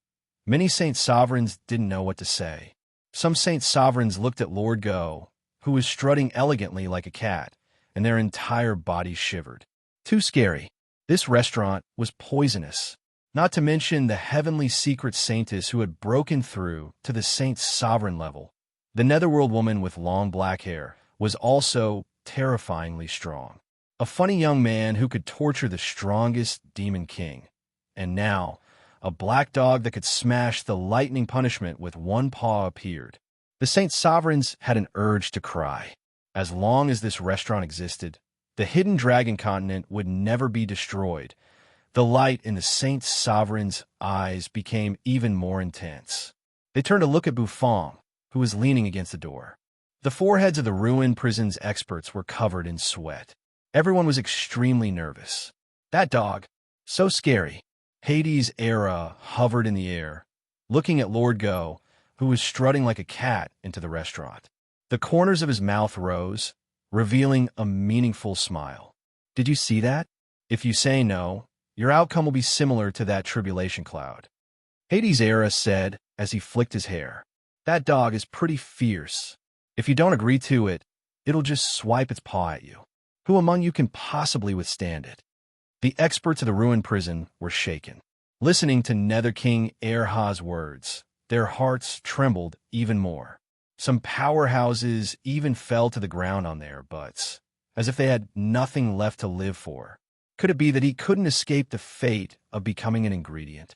Many saint sovereigns didn't know what to say. Some saint sovereigns looked at Lord Go, who was strutting elegantly like a cat, and their entire bodies shivered. Too scary. This restaurant was poisonous. Not to mention the heavenly secret saintess who had broken through to the saint's sovereign level. The netherworld woman with long black hair was also terrifyingly strong. A funny young man who could torture the strongest demon king. And now, a black dog that could smash the lightning punishment with one paw appeared. The saint sovereigns had an urge to cry. As long as this restaurant existed, the hidden dragon continent would never be destroyed. The light in the saint sovereign's eyes became even more intense. They turned to look at Buffon, who was leaning against the door. The foreheads of the ruined prison's experts were covered in sweat. Everyone was extremely nervous. That dog, so scary. Hades' era hovered in the air, looking at Lord Go, who was strutting like a cat into the restaurant. The corners of his mouth rose, revealing a meaningful smile. Did you see that? If you say no, your outcome will be similar to that tribulation cloud. Hades' era said as he flicked his hair. That dog is pretty fierce. If you don't agree to it, it'll just swipe its paw at you. Who among you can possibly withstand it? The experts of the ruined prison were shaken. Listening to Nether King Erha's words, their hearts trembled even more. Some powerhouses even fell to the ground on their butts, as if they had nothing left to live for. Could it be that he couldn't escape the fate of becoming an ingredient?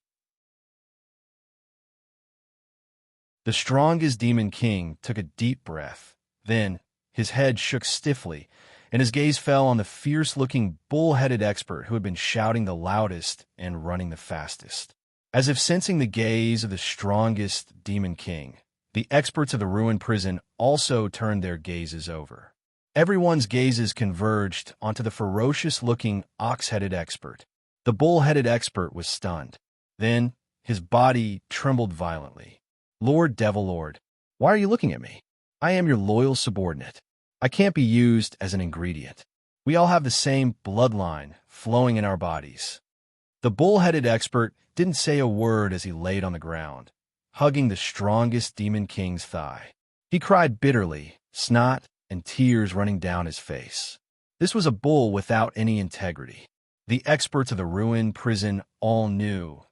The strongest demon king took a deep breath. Then, his head shook stiffly, and his gaze fell on the fierce-looking, bull-headed expert who had been shouting the loudest and running the fastest. As if sensing the gaze of the strongest demon king, the experts of the ruined prison also turned their gazes over. Everyone's gazes converged onto the ferocious-looking, ox-headed expert. The bull-headed expert was stunned. Then, his body trembled violently. Lord Devil Lord, why are you looking at me? I am your loyal subordinate. I can't be used as an ingredient. We all have the same bloodline flowing in our bodies. The bull-headed expert didn't say a word as he laid on the ground, hugging the strongest demon king's thigh. He cried bitterly, snot and tears running down his face. This was a bull without any integrity. The experts of the ruined prison all knew.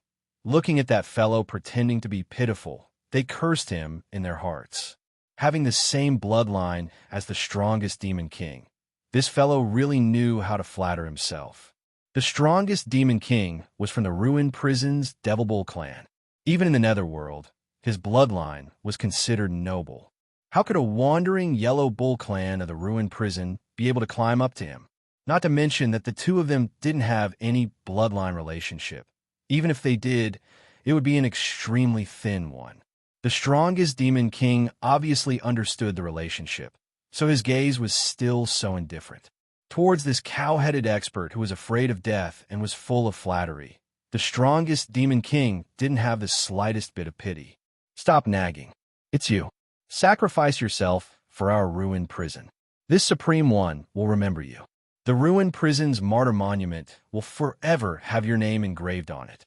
Looking at that fellow pretending to be pitiful, they cursed him in their hearts. Having the same bloodline as the strongest demon king, this fellow really knew how to flatter himself. The strongest demon king was from the ruined prison's Devil Bull clan. Even in the netherworld, his bloodline was considered noble. How could a wandering yellow bull clan of the ruined prison be able to climb up to him? Not to mention that the two of them didn't have any bloodline relationship. Even if they did, it would be an extremely thin one. The strongest demon king obviously understood the relationship, so his gaze was still so indifferent. Towards this cow-headed expert who was afraid of death and was full of flattery, the strongest demon king didn't have the slightest bit of pity. Stop nagging. It's you. Sacrifice yourself for our ruined prison. This Supreme One will remember you. The ruined prison's martyr monument will forever have your name engraved on it.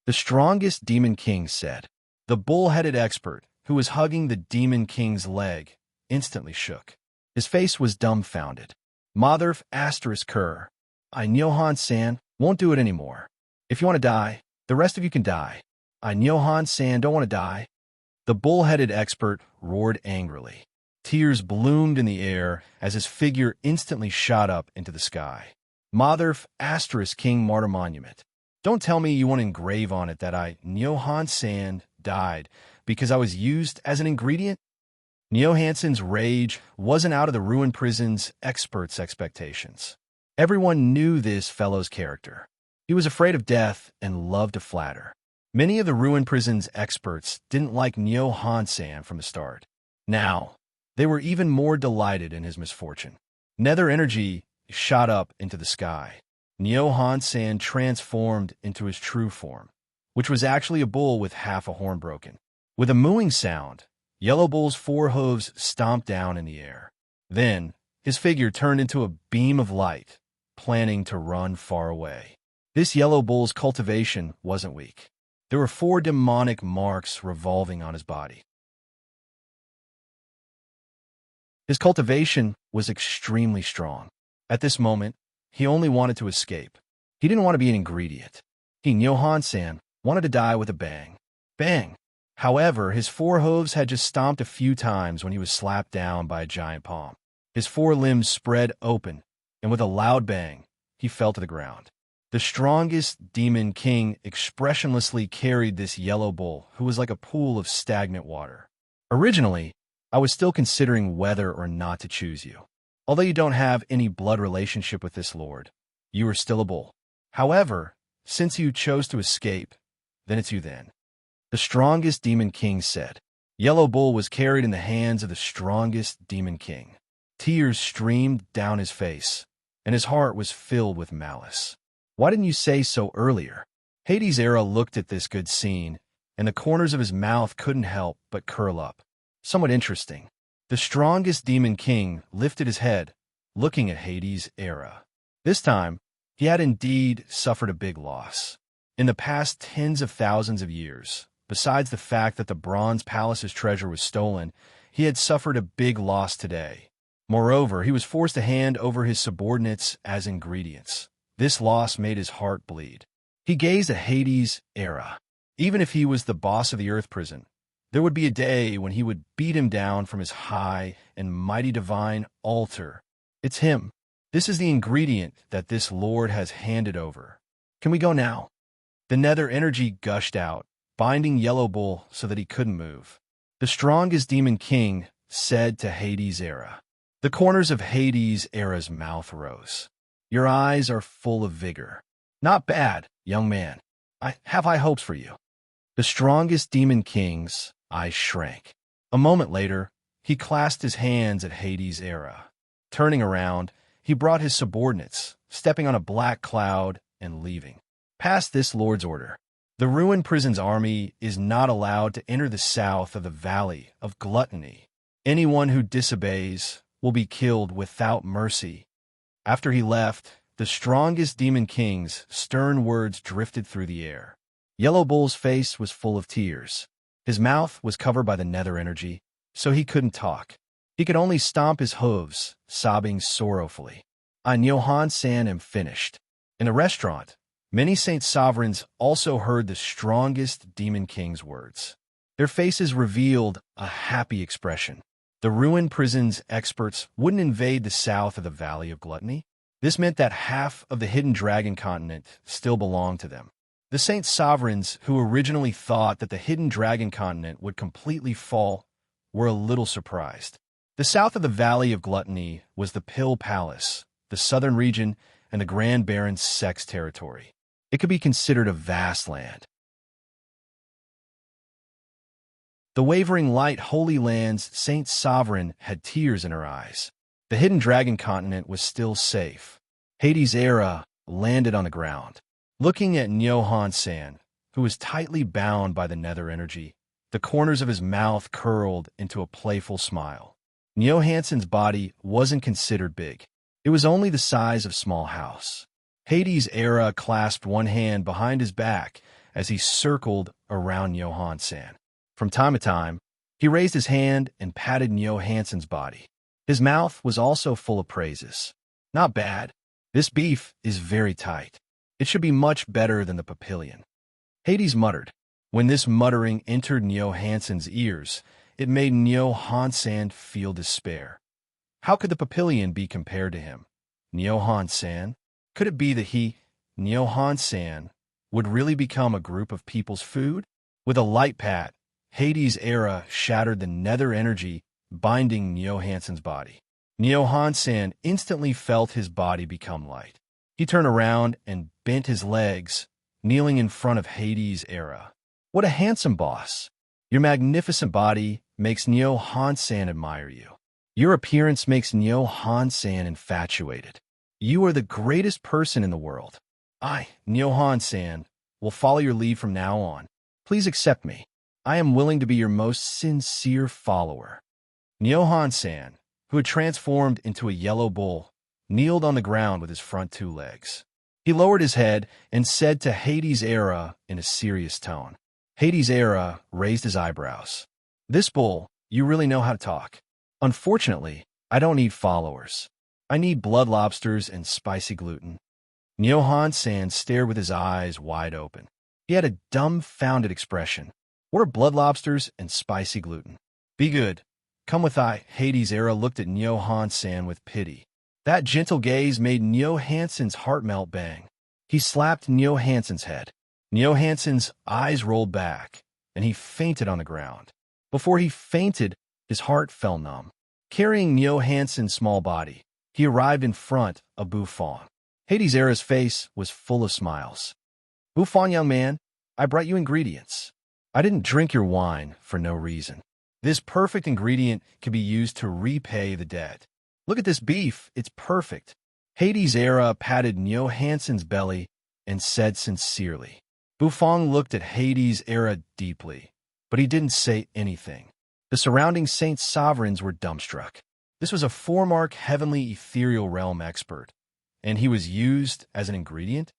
The strongest Demon King said. The bull-headed expert, who was hugging the Demon King's leg, instantly shook. His face was dumbfounded. Mother asterisk Kerr. I Nyohan San won't do it anymore. If you want to die, the rest of you can die. I Nyohan San don't want to die. The bull-headed expert roared angrily. Tears bloomed in the air as his figure instantly shot up into the sky. Mother asterisk King Martyr Monument. Don't tell me you want to engrave on it that I, Nyohan San, died because I was used as an ingredient? Neo Hansen's rage wasn't out of the ruined prison's experts' expectations. Everyone knew this fellow's character. He was afraid of death and loved to flatter. Many of the ruined prison's experts didn't like Neo Hansen from the start. Now, they were even more delighted in his misfortune. Nether energy shot up into the sky. Neo Hansen transformed into his true form, which was actually a bull with half a horn broken. With a mooing sound, Yellow Bull's four hooves stomped down in the air. Then, his figure turned into a beam of light, planning to run far away. This Yellow Bull's cultivation wasn't weak. There were 4 demonic marks revolving on his body. His cultivation was extremely strong. At this moment, he only wanted to escape. He didn't want to be an ingredient. He, Nyohan-san, wanted to die with a bang. Bang! However, his 4 hooves had just stomped a few times when he was slapped down by a giant palm. His 4 limbs spread open, and with a loud bang, he fell to the ground. The strongest Demon King expressionlessly carried this yellow bull, who was like a pool of stagnant water. Originally, I was still considering whether or not to choose you. Although you don't have any blood relationship with this lord, you are still a bull. However, since you chose to escape, then it's you then. The strongest Demon King said. Yellow Bull was carried in the hands of the strongest Demon King. Tears streamed down his face, and his heart was filled with malice. Why didn't you say so earlier? Hades' era looked at this good scene, and the corners of his mouth couldn't help but curl up. Somewhat interesting. The strongest Demon King lifted his head, looking at Hades' era. This time, he had indeed suffered a big loss. In the past tens of thousands of years, besides the fact that the Bronze Palace's treasure was stolen, he had suffered a big loss today. Moreover, he was forced to hand over his subordinates as ingredients. This loss made his heart bleed. He gazed at Hades' era. Even if he was the boss of the Earth prison, there would be a day when he would beat him down from his high and mighty divine altar. It's him. This is the ingredient that this lord has handed over. Can we go now? The nether energy gushed out, binding Yellow Bull so that he couldn't move. The strongest Demon King said to Hades' era. The corners of Hades' era's mouth rose. Your eyes are full of vigor. Not bad, young man. I have high hopes for you. The strongest Demon King's eyes shrank. A moment later, he clasped his hands at Hades' era. Turning around, he brought his subordinates, stepping on a black cloud and leaving. Past this lord's order. The ruined prison's army is not allowed to enter the south of the Valley of Gluttony. Anyone who disobeys will be killed without mercy. After he left, the strongest Demon King's stern words drifted through the air. Yellow Bull's face was full of tears. His mouth was covered by the nether energy, so he couldn't talk. He could only stomp his hooves, sobbing sorrowfully. I, Nyohan-san, am finished. In the restaurant, many Saint Sovereigns also heard the strongest Demon King's words. Their faces revealed a happy expression. The ruined prison's experts wouldn't invade the south of the Valley of Gluttony. This meant that half of the hidden dragon continent still belonged to them. The Saint Sovereigns, who originally thought that the hidden dragon continent would completely fall, were a little surprised. The south of the Valley of Gluttony was the Pill Palace, the southern region, and the Grand Baron's sex territory. It could be considered a vast land. The wavering light Holy Land's Saint Sovereign had tears in her eyes. The hidden dragon continent was still safe. Hades' era landed on the ground. Looking at Nyohan-san, who was tightly bound by the nether energy, the corners of his mouth curled into a playful smile. Nyohan-san's body wasn't considered big. It was only the size of a small house. Hades' era clasped one hand behind his back as he circled around Johansen. From time to time, he raised his hand and patted Johansen's body. His mouth was also full of praises. Not bad. This beef is very tight. It should be much better than the papillion. Hades muttered. When this muttering entered Johansen's ears, it made Johansen feel despair. How could the papillion be compared to him? Johansen? Could it be that he, Johansen, would really become a group of people's food? With a light pat, Hades' era shattered the nether energy binding Johansen's body. Johansen instantly felt his body become light. He turned around and bent his legs, kneeling in front of Hades' era. What a handsome boss! Your magnificent body makes Johansen admire you. Your appearance makes Johansen infatuated. You are the greatest person in the world. I, Johansen, will follow your lead from now on. Please accept me. I am willing to be your most sincere follower. Johansen, who had transformed into a yellow bull, kneeled on the ground with his front two legs. He lowered his head and said to Hades' era in a serious tone. Hades' era raised his eyebrows. This bull, you really know how to talk. Unfortunately, I don't need followers. I need blood lobsters and spicy gluten. Johansen stared with his eyes wide open. He had a dumbfounded expression. What are blood lobsters and spicy gluten? Be good. Come with I. Hades' era looked at Johansen with pity. That gentle gaze made Johansen's heart melt bang. He slapped Johansen's head. Johansen's eyes rolled back, and he fainted on the ground. Before he fainted, his heart fell numb. Carrying Johansen's small body, he arrived in front of Buffon. Hades' era's face was full of smiles. Buffon, young man, I brought you ingredients. I didn't drink your wine for no reason. This perfect ingredient can be used to repay the debt. Look at this beef, it's perfect. Hades' era patted Johansen's belly and said sincerely. Buffon looked at Hades' era deeply, but he didn't say anything. The surrounding saint sovereigns were dumbstruck. This was a four-mark heavenly ethereal realm expert, and he was used as an ingredient?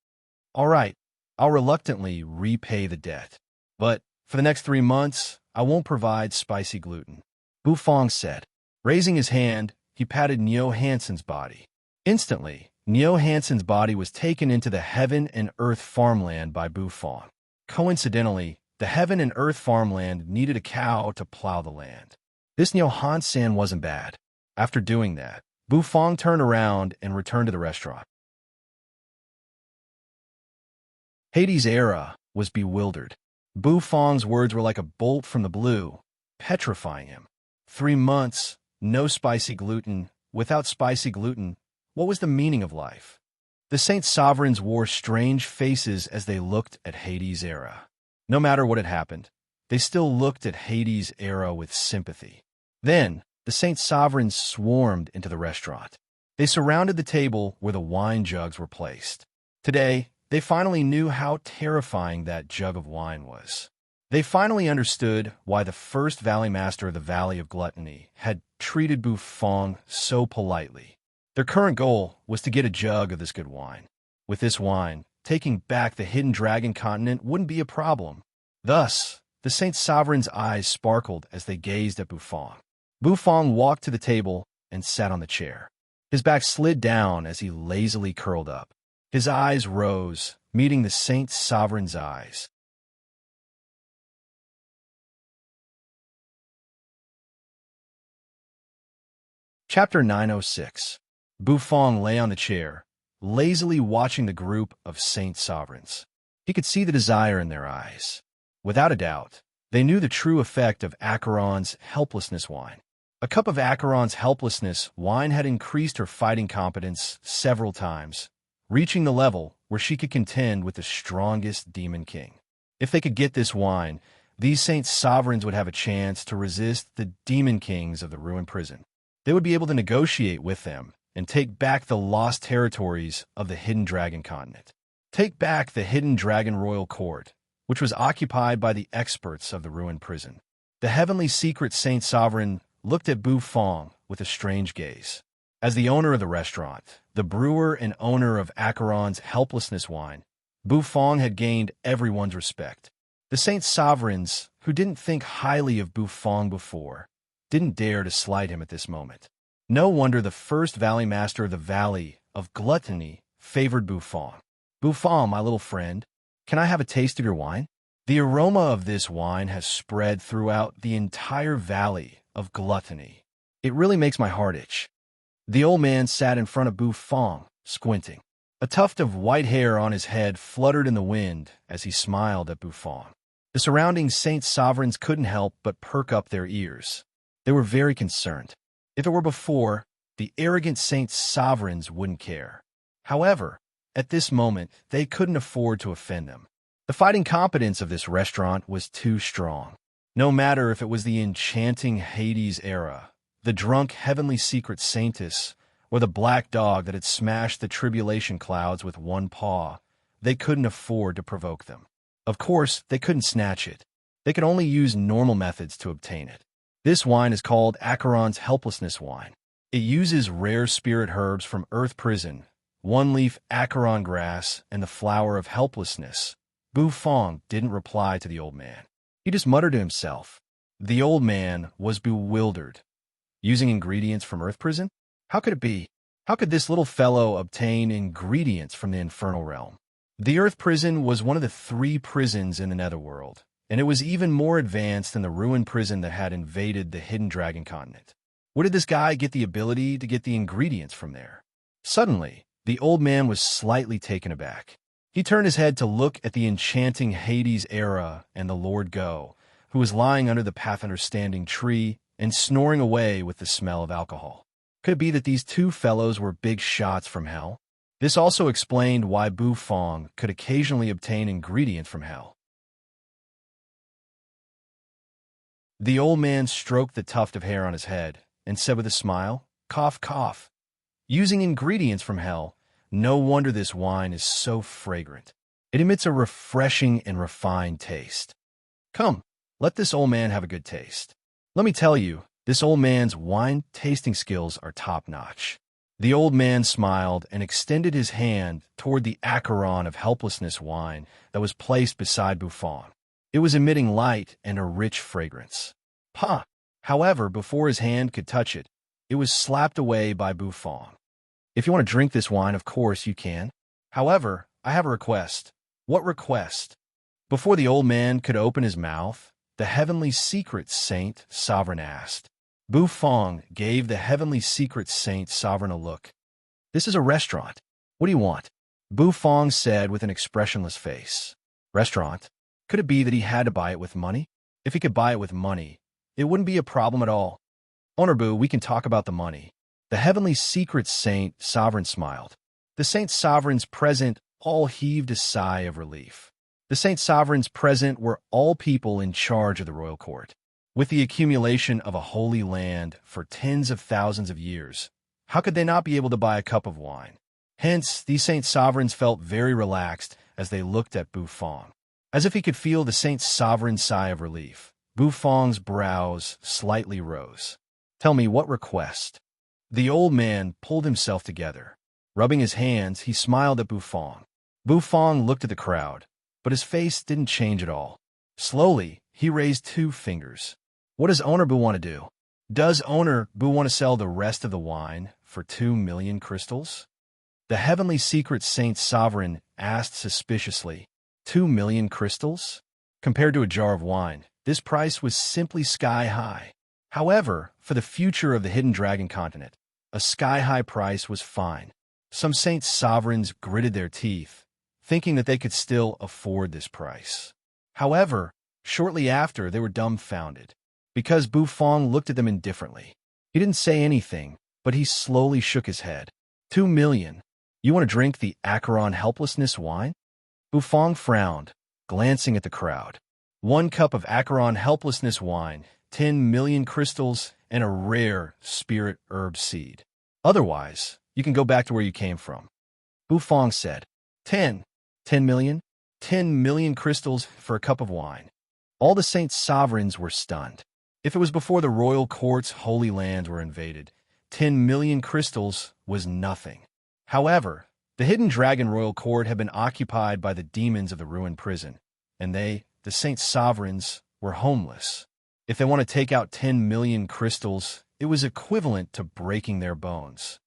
All right, I'll reluctantly repay the debt. But for the next 3 months, I won't provide spicy gluten. Buffon said. Raising his hand, he patted Johansen's body. Instantly, Johansen's body was taken into the heaven and earth farmland by Buffon. Coincidentally, the heaven and earth farmland needed a cow to plow the land. This Johansen wasn't bad. After doing that, Buffon turned around and returned to the restaurant. Hades' era was bewildered. Buffon's words were like a bolt from the blue, petrifying him. 3 months, no spicy gluten. Without spicy gluten, what was the meaning of life? The saint sovereigns wore strange faces as they looked at Hades' era. No matter what had happened, they still looked at Hades' era with sympathy. Then, the saint sovereigns swarmed into the restaurant. They surrounded the table where the wine jugs were placed. Today, they finally knew how terrifying that jug of wine was. They finally understood why the first Valley Master of the Valley of Gluttony had treated Buffon so politely. Their current goal was to get a jug of this good wine. With this wine, taking back the Hidden Dragon continent wouldn't be a problem. Thus, the Saint Sovereign's eyes sparkled as they gazed at Buffon. Buffon walked to the table and sat on the chair. His back slid down as he lazily curled up. His eyes rose, meeting the Saint Sovereign's eyes. Chapter 906. Buffon lay on the chair, lazily watching the group of Saint Sovereigns. He could see the desire in their eyes. Without a doubt, they knew the true effect of Acheron's helplessness wine. A cup of Acheron's helplessness wine had increased her fighting competence several times, reaching the level where she could contend with the strongest demon king. If they could get this wine, these Saint Sovereigns would have a chance to resist the demon kings of the ruined prison. They would be able to negotiate with them and take back the lost territories of the Hidden Dragon continent. Take back the Hidden Dragon royal court, which was occupied by the experts of the ruined prison. The heavenly secret Saint Sovereign looked at Buffon with a strange gaze. As the owner of the restaurant, the brewer and owner of Acheron's helplessness wine, Bufong had gained everyone's respect. The Saint Sovereigns, who didn't think highly of Bufong before, didn't dare to slight him at this moment. No wonder the first valley master of the Valley of Gluttony favored Bufong. "Bufong, my little friend, can I have a taste of your wine?" The aroma of this wine has spread throughout the entire Valley of Gluttony. It really makes my heart itch. The old man sat in front of Bufong, squinting. A tuft of white hair on his head fluttered in the wind as he smiled at Bufong. The surrounding Saint Sovereigns couldn't help but perk up their ears. They were very concerned. If it were before, the arrogant Saint Sovereigns wouldn't care. However, at this moment, they couldn't afford to offend them. The fighting competence of this restaurant was too strong. No matter if it was the enchanting Hades era, the drunk heavenly secret saintess, or the black dog that had smashed the tribulation clouds with one paw, they couldn't afford to provoke them. Of course, they couldn't snatch it. They could only use normal methods to obtain it. This wine is called Acheron's helplessness wine. It uses rare spirit herbs from Earth Prison, one-leaf Acheron grass, and the flower of helplessness. Bufong didn't reply to the old man. He just muttered to himself. The old man was bewildered. Using ingredients from Earth Prison? How could it be? How could this little fellow obtain ingredients from the infernal realm? The Earth Prison was one of the 3 prisons in the Netherworld, and it was even more advanced than the ruined prison that had invaded the Hidden Dragon continent. Where did this guy get the ability to get the ingredients from there? Suddenly, the old man was slightly taken aback. He turned his head to look at the enchanting Hades era and the Lord Go, who was lying under the path understanding tree and snoring away with the smell of alcohol. Could it be that these 2 fellows were big shots from hell? This also explained why Bufong could occasionally obtain ingredients from hell. The old man stroked the tuft of hair on his head and said with a smile, "Cough, cough. Using ingredients from hell, no wonder this wine is so fragrant. It emits a refreshing and refined taste. Come, let this old man have a good taste. Let me tell you, this old man's wine tasting skills are top-notch." The old man smiled and extended his hand toward the Acheron of helplessness wine that was placed beside Bufong. It was emitting light and a rich fragrance. Huh! However, before his hand could touch it, it was slapped away by Bufong. "If you want to drink this wine, of course you can. However, I have a request." "What request?" Before the old man could open his mouth, the heavenly secret Saint Sovereign asked. Bufong gave the heavenly secret Saint Sovereign a look. "This is a restaurant. What do you want?" Bufong said with an expressionless face. "Restaurant? Could it be that he had to buy it with money? If he could buy it with money, it wouldn't be a problem at all. Owner Boo, we can talk about the money." The heavenly secret Saint Sovereign smiled. The Saint Sovereigns present all heaved a sigh of relief. The Saint Sovereigns present were all people in charge of the royal court. With the accumulation of a holy land for tens of thousands of years, how could they not be able to buy a cup of wine? Hence, these Saint Sovereigns felt very relaxed as they looked at Bufong. As if he could feel the Saint Sovereign's sigh of relief, Bufong's brows slightly rose. "Tell me, what request?" The old man pulled himself together. Rubbing his hands, he smiled at Bufong. Bufong looked at the crowd, but his face didn't change at all. Slowly, he raised 2 fingers. "What does Owner Boo want to do? Does Owner Boo want to sell the rest of the wine for 2 million crystals?" The heavenly secret Saint Sovereign asked suspiciously. 2 million crystals? Compared to a jar of wine, this price was simply sky-high. However, for the future of the Hidden Dragon continent, a sky-high price was fine. Some Saint Sovereigns gritted their teeth, thinking that they could still afford this price. However, shortly after, they were dumbfounded, because Bufong looked at them indifferently. He didn't say anything, but he slowly shook his head. 2 million. You want to drink the Acheron helplessness wine? Bufong frowned, glancing at the crowd. 1 cup of Acheron helplessness wine, 10 million crystals, and a rare spirit herb seed. Otherwise, you can go back to where you came from. Bufong said, 10 million? 10 million crystals for a cup of wine. All the Saint Sovereigns were stunned. If it was before the royal court's holy lands were invaded, 10 million crystals was nothing. However, the hidden dragon royal court had been occupied by the demons of the ruined prison, and they, the saint sovereigns, were homeless. If they want to take out 10 million crystals, it was equivalent to breaking their bones.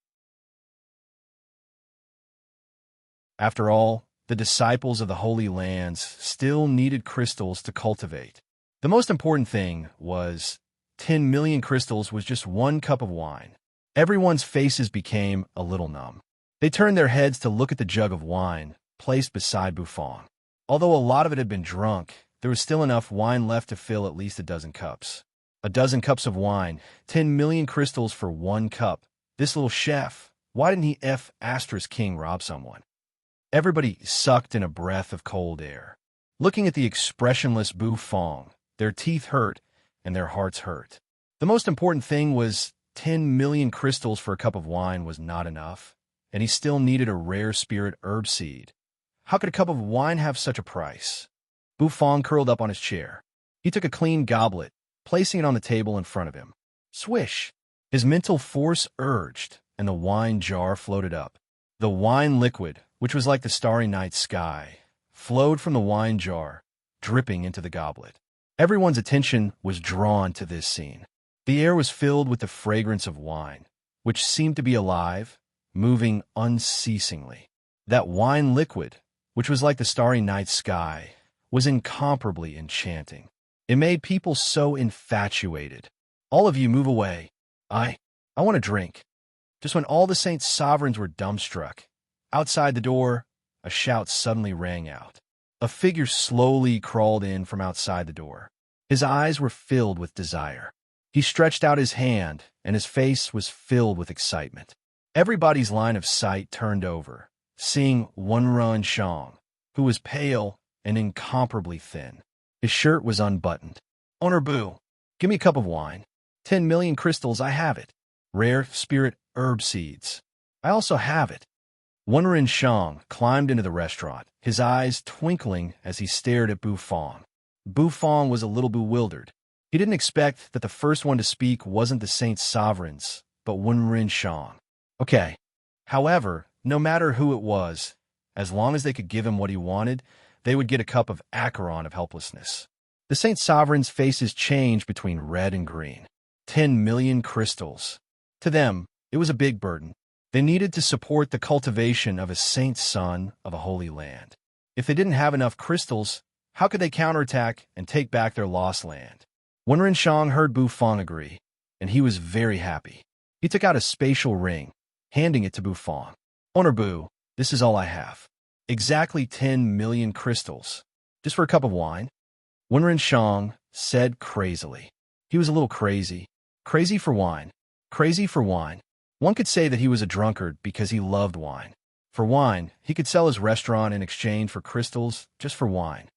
After all, the disciples of the Holy Lands still needed crystals to cultivate. The most important thing was 10 million crystals was just one cup of wine. Everyone's faces became a little numb. They turned their heads to look at the jug of wine placed beside Bufong. Although a lot of it had been drunk, there was still enough wine left to fill at least a dozen cups. A dozen cups of wine, 10 million crystals for one cup. This little chef, why didn't he King rob someone? Everybody sucked in a breath of cold air. Looking at the expressionless Bufong, their teeth hurt and their hearts hurt. The most important thing was 10 million crystals for a cup of wine was not enough, and he still needed a rare spirit herb seed. How could a cup of wine have such a price? Bufong curled up on his chair. He took a clean goblet, placing it on the table in front of him. Swish! His mental force urged, and the wine jar floated up. The wine liquid, which was like the starry night sky, flowed from the wine jar, dripping into the goblet. Everyone's attention was drawn to this scene. The air was filled with the fragrance of wine, which seemed to be alive, moving unceasingly. That wine liquid, which was like the starry night sky, was incomparably enchanting. It made people so infatuated. All of you move away. I want a drink. Just when all the saint sovereigns were dumbstruck, outside the door, a shout suddenly rang out. A figure slowly crawled in from outside the door. His eyes were filled with desire. He stretched out his hand, and his face was filled with excitement. Everybody's line of sight turned over, seeing Wenren Shang, who was pale and incomparably thin. His shirt was unbuttoned. Owner Boo, give me a cup of wine. 10 million crystals, I have it. Rare spirit herb seeds. I also have it. Wenren Shang climbed into the restaurant, his eyes twinkling as he stared at Bufong. Bufong was a little bewildered. He didn't expect that the first one to speak wasn't the saint sovereigns, but Wenren Shang. Okay. However, no matter who it was, as long as they could give him what he wanted, they would get a cup of Acheron of helplessness. The saint sovereigns' faces changed between red and green. 10 million crystals. To them, it was a big burden. They needed to support the cultivation of a saint son of a holy land. If they didn't have enough crystals, how could they counterattack and take back their lost land? Wenren Shang heard Bufong agree, and he was very happy. He took out a spatial ring, handing it to Bufong. Owner Boo, this is all I have. Exactly 10 million crystals. Just for a cup of wine? Wenren Shang said crazily. He was a little crazy. Crazy for wine. Crazy for wine. One could say that he was a drunkard because he loved wine. For wine, he could sell his restaurant in exchange for crystals just for wine.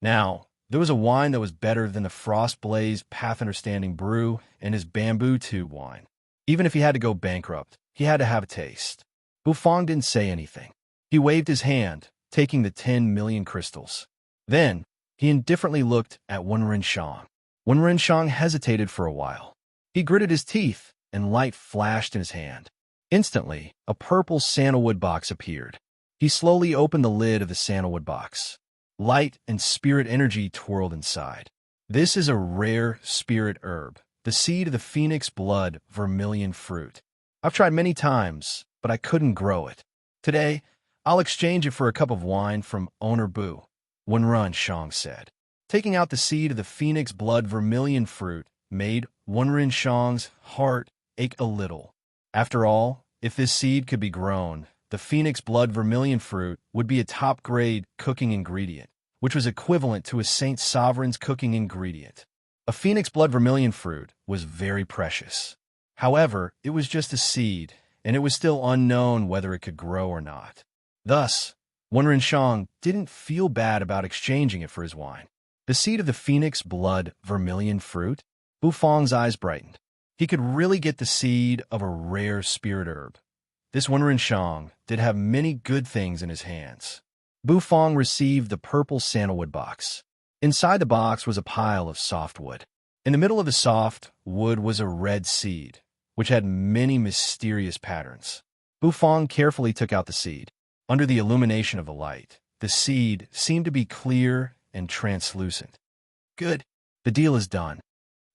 Now, there was a wine that was better than the frost-blazed, path-understanding brew and his bamboo tube wine. Even if he had to go bankrupt, he had to have a taste. Bufong didn't say anything. He waved his hand, taking the 10 million crystals. Then, he indifferently looked at Wenren Shang. Wenren Shang hesitated for a while. He gritted his teeth, and light flashed in his hand. Instantly, a purple sandalwood box appeared. He slowly opened the lid of the sandalwood box. Light and spirit energy twirled inside. This is a rare spirit herb, the seed of the phoenix blood vermilion fruit. I've tried many times, but I couldn't grow it. Today, I'll exchange it for a cup of wine from Owner Boo, Wenren Shang said. Taking out the seed of the phoenix blood vermilion fruit made Wenren Shang's heart ache a little. After all, if this seed could be grown, the phoenix blood vermilion fruit would be a top-grade cooking ingredient, which was equivalent to a saint sovereign's cooking ingredient. A phoenix blood vermilion fruit was very precious. However, it was just a seed, and it was still unknown whether it could grow or not. Thus, Wenren Shang didn't feel bad about exchanging it for his wine. The seed of the phoenix blood vermilion fruit? Bufong's eyes brightened. He could really get the seed of a rare spirit herb. This Wenren Shang did have many good things in his hands. Bufong received the purple sandalwood box. Inside the box was a pile of softwood. In the middle of the soft wood was a red seed, which had many mysterious patterns. Bufong carefully took out the seed. Under the illumination of the light, the seed seemed to be clear and translucent. Good. The deal is done,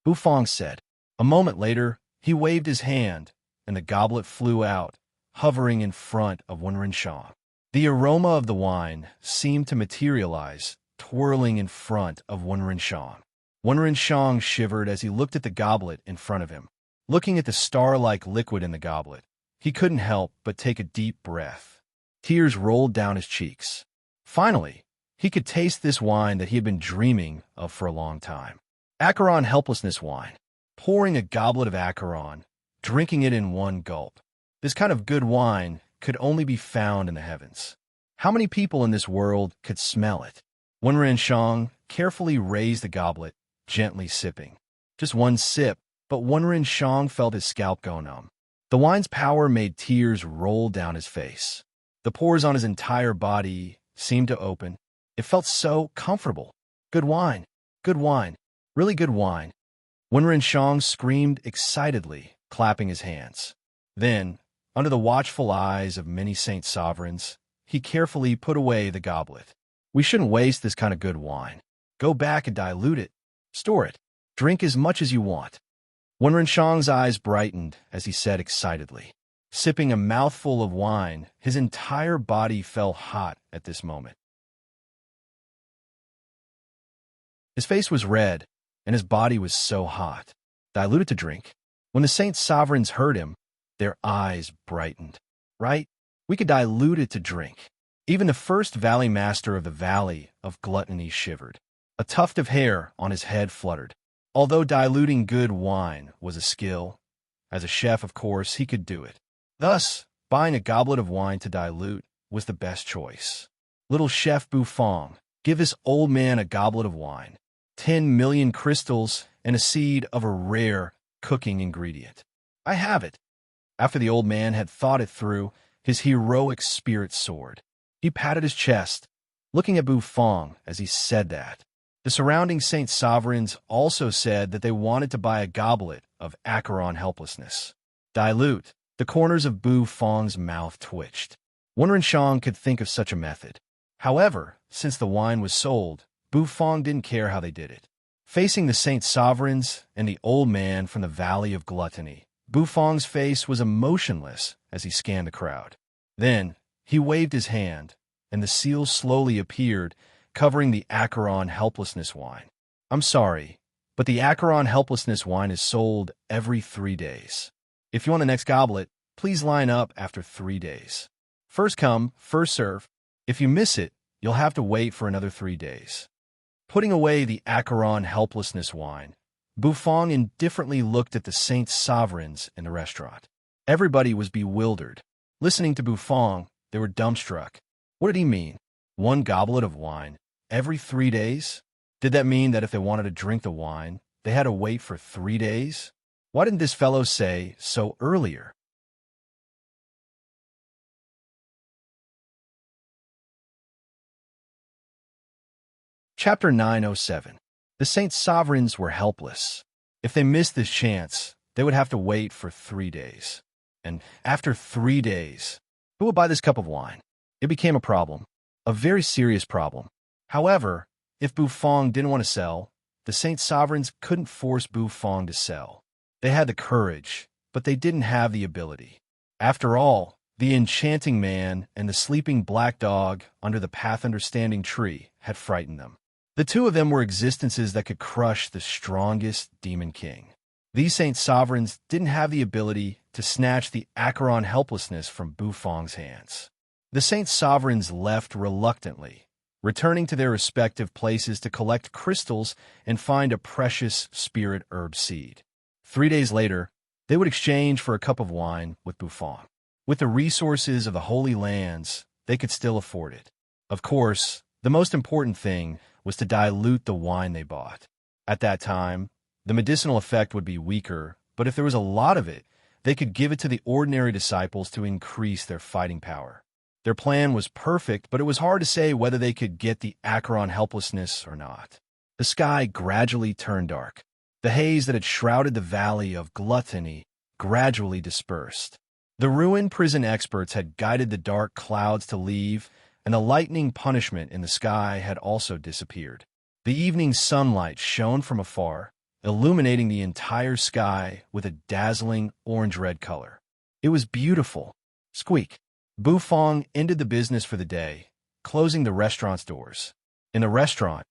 Bufong said. A moment later, he waved his hand, and the goblet flew out, hovering in front of Wenrenshang. The aroma of the wine seemed to materialize, twirling in front of Wenrenshang. Wenrenshang shivered as he looked at the goblet in front of him. Looking at the star-like liquid in the goblet, he couldn't help but take a deep breath. Tears rolled down his cheeks. Finally, he could taste this wine that he had been dreaming of for a long time. Acheron helplessness wine. Pouring a goblet of Acheron, drinking it in one gulp. This kind of good wine could only be found in the heavens. How many people in this world could smell it? Wenrenshang carefully raised the goblet, gently sipping. Just one sip, but Wenrenshang felt his scalp go numb. The wine's power made tears roll down his face. The pores on his entire body seemed to open. It felt so comfortable. Good wine. Good wine. Really good wine. Wenrenshang screamed excitedly, clapping his hands. Then, under the watchful eyes of many saint sovereigns, he carefully put away the goblet. We shouldn't waste this kind of good wine. Go back and dilute it. Store it. Drink as much as you want. Wenrenshang's eyes brightened as he said excitedly. Sipping a mouthful of wine, his entire body felt hot at this moment. His face was red, and his body was so hot. Diluted to drink. When the saint sovereigns heard him, their eyes brightened. Right? We could dilute it to drink. Even the first valley master of the Valley of Gluttony shivered. A tuft of hair on his head fluttered. Although diluting good wine was a skill, as a chef, of course, he could do it. Thus, buying a goblet of wine to dilute was the best choice. Little Chef Bufong, give this old man a goblet of wine, 10 million crystals, and a seed of a rare cooking ingredient. I have it. After the old man had thought it through, his heroic spirit soared. He patted his chest, looking at Bufong as he said that. The surrounding saint sovereigns also said that they wanted to buy a goblet of Acheron helplessness. Dilute. The corners of Bufong's mouth twitched. Wenrenshang could think of such a method. However, since the wine was sold, Bufong didn't care how they did it. Facing the saint sovereigns and the old man from the Valley of Gluttony, Bufong's face was emotionless as he scanned the crowd. Then, he waved his hand, and the seal slowly appeared, covering the Acheron helplessness wine. I'm sorry, but the Acheron helplessness wine is sold every 3 days. If you want the next goblet, please line up after 3 days. First come, first serve. If you miss it, you'll have to wait for another 3 days. Putting away the Acheron helplessness wine, Bufong indifferently looked at the saint sovereigns in the restaurant. Everybody was bewildered. Listening to Bufong, they were dumbstruck. What did he mean? 1 goblet of wine every 3 days? Did that mean that if they wanted to drink the wine, they had to wait for 3 days? Why didn't this fellow say so earlier? Chapter 907. The saint sovereigns were helpless. If they missed this chance, they would have to wait for 3 days. And after 3 days, who would buy this cup of wine? It became a problem, a very serious problem. However, if Bufong didn't want to sell, the saint sovereigns couldn't force Bufong to sell. They had the courage, but they didn't have the ability. After all, the enchanting man and the sleeping black dog under the path understanding tree had frightened them. The two of them were existences that could crush the strongest demon king. These saint sovereigns didn't have the ability to snatch the Acheron helplessness from Bufong's hands. The saint sovereigns left reluctantly, returning to their respective places to collect crystals and find a precious spirit herb seed. 3 days later, they would exchange for a cup of wine with Bufong. With the resources of the Holy Lands, they could still afford it. Of course, the most important thing was to dilute the wine they bought. At that time, the medicinal effect would be weaker, but if there was a lot of it, they could give it to the ordinary disciples to increase their fighting power. Their plan was perfect, but it was hard to say whether they could get the Acheron helplessness or not. The sky gradually turned dark. The haze that had shrouded the valley of gluttony gradually dispersed. The ruined prison experts had guided the dark clouds to leave, and the lightning punishment in the sky had also disappeared. The evening sunlight shone from afar, illuminating the entire sky with a dazzling orange-red color. It was beautiful. Squeak. Bufong ended the business for the day, closing the restaurant's doors. In the restaurant,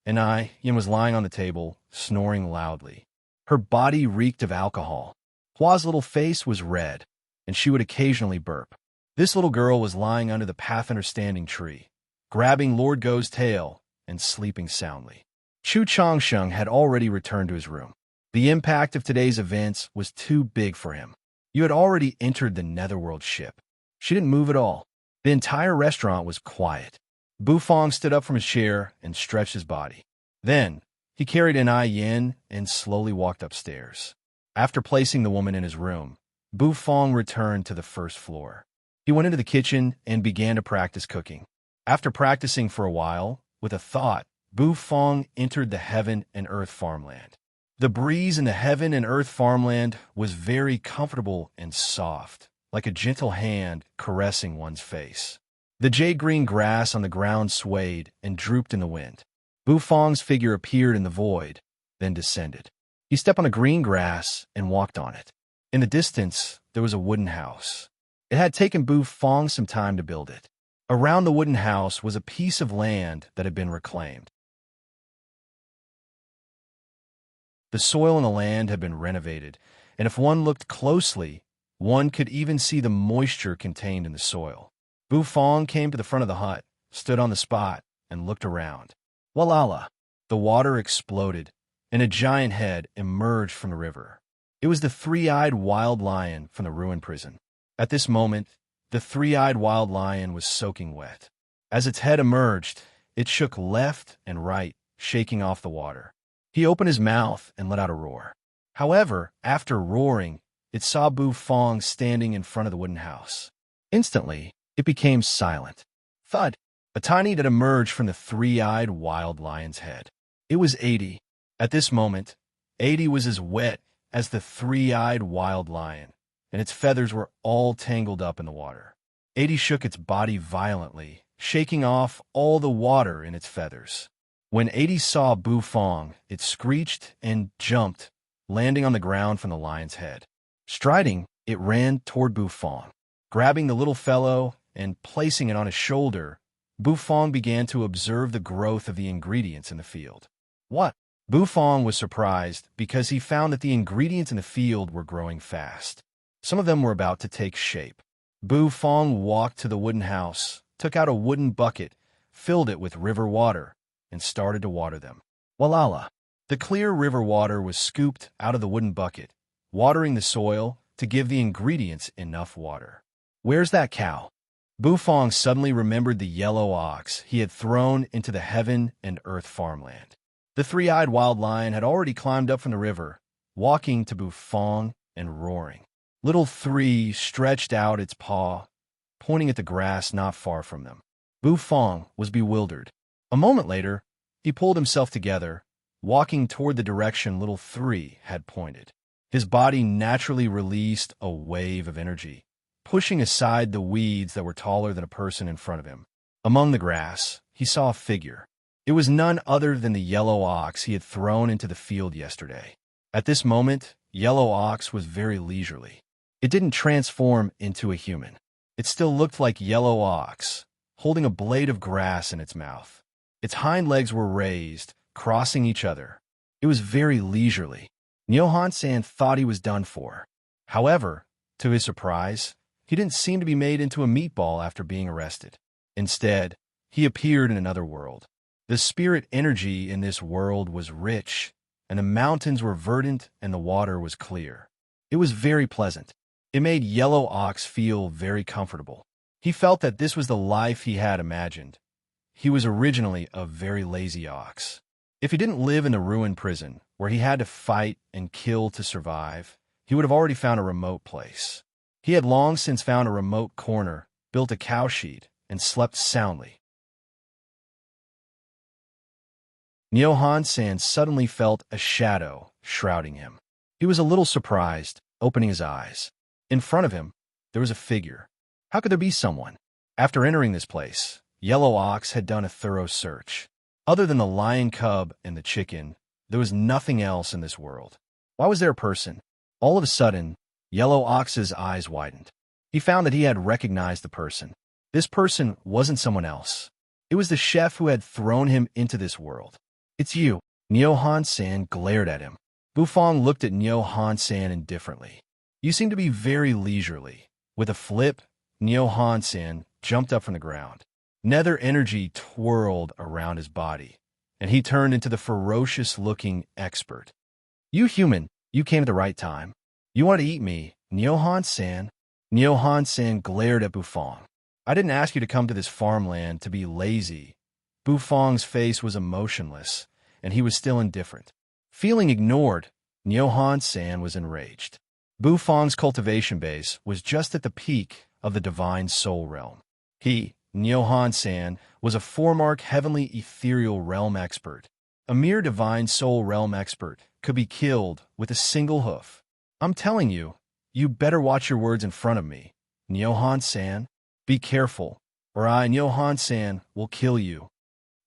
Yin was lying on the table, snoring loudly. Her body reeked of alcohol. Hua's little face was red, and she would occasionally burp. This little girl was lying under the path-understanding tree, grabbing Lord Go's tail and sleeping soundly. Chu Changsheng had already returned to his room. The impact of today's events was too big for him. You had already entered the netherworld ship. She didn't move at all. The entire restaurant was quiet. Bufong stood up from his chair and stretched his body. Then, he carried Yin and slowly walked upstairs. After placing the woman in his room, Bufong returned to the first floor. He went into the kitchen and began to practice cooking. After practicing for a while, with a thought, Bufong entered the heaven and earth farmland. The breeze in the heaven and earth farmland was very comfortable and soft, like a gentle hand caressing one's face. The jade-green grass on the ground swayed and drooped in the wind. Bufong's figure appeared in the void, then descended. He stepped on the green grass and walked on it. In the distance, there was a wooden house. It had taken Bufong some time to build it. Around the wooden house was a piece of land that had been reclaimed. The soil in the land had been renovated, and if one looked closely, one could even see the moisture contained in the soil. Bufong came to the front of the hut, stood on the spot, and looked around. Walala! The water exploded, and a giant head emerged from the river. It was the three-eyed wild lion from the ruined prison. At this moment, the three-eyed wild lion was soaking wet. As its head emerged, it shook left and right, shaking off the water. He opened his mouth and let out a roar. However, after roaring, it saw Bufong standing in front of the wooden house. Instantly, it became silent. Thud! A tiny head emerged from the three-eyed wild lion's head. It was 80. At this moment, 80 was as wet as the three-eyed wild lion, and its feathers were all tangled up in the water. 80 shook its body violently, shaking off all the water in its feathers. When 80 saw Bufong, it screeched and jumped, landing on the ground from the lion's head. Striding, it ran toward Bufong. Grabbing the little fellow and placing it on his shoulder, Bufong began to observe the growth of the ingredients in the field. What? Bufong was surprised because he found that the ingredients in the field were growing fast. Some of them were about to take shape. Bufong walked to the wooden house, took out a wooden bucket, filled it with river water, and started to water them. Walala! The clear river water was scooped out of the wooden bucket, watering the soil to give the ingredients enough water. Where's that cow? Bufong suddenly remembered the yellow ox he had thrown into the heaven and earth farmland. The three-eyed wild lion had already climbed up from the river, walking to Bufong and roaring. Little Three stretched out its paw, pointing at the grass not far from them. Bufong was bewildered. A moment later, he pulled himself together, walking toward the direction Little Three had pointed. His body naturally released a wave of energy, pushing aside the weeds that were taller than a person in front of him. Among the grass, he saw a figure. It was none other than the yellow ox he had thrown into the field yesterday. At this moment, Yellow Ox was very leisurely. It didn't transform into a human. It still looked like Yellow Ox, holding a blade of grass in its mouth. Its hind legs were raised, crossing each other. It was very leisurely. Nyohan-san thought he was done for. However, to his surprise, he didn't seem to be made into a meatball after being arrested. Instead, he appeared in another world. The spirit energy in this world was rich, and the mountains were verdant and the water was clear. It was very pleasant. It made Yellow Ox feel very comfortable. He felt that this was the life he had imagined. He was originally a very lazy ox. If he didn't live in the ruined prison, where he had to fight and kill to survive, he would have already found a remote place. He had long since found a remote corner, built a cowshed, and slept soundly. Nyohan-san suddenly felt a shadow shrouding him. He was a little surprised, opening his eyes. In front of him, there was a figure. How could there be someone? After entering this place, Yellow Ox had done a thorough search. Other than the lion cub and the chicken, there was nothing else in this world. Why was there a person? All of a sudden, Yellow Ox's eyes widened. He found that he had recognized the person. This person wasn't someone else. It was the chef who had thrown him into this world. "It's you." Neo Han-san glared at him. Bufong looked at Neo Han-san indifferently. "You seem to be very leisurely." With a flip, Neo Han-san jumped up from the ground. Nether energy twirled around his body, and he turned into the ferocious-looking expert. "You human, you came at the right time. You want to eat me, Neo Han-san." Neo Han-san glared at Bufong. "I didn't ask you to come to this farmland to be lazy." Bufong's face was emotionless, and he was still indifferent. Feeling ignored, Neo Han-san was enraged. Bufong's cultivation base was just at the peak of the divine soul realm. He, Neo Han-san, was a four-mark heavenly ethereal realm expert. A mere divine soul realm expert could be killed with a single hoof. "I'm telling you, you better watch your words in front of me, Neo Han-san. Be careful, or I, Neo Han-san, will kill you."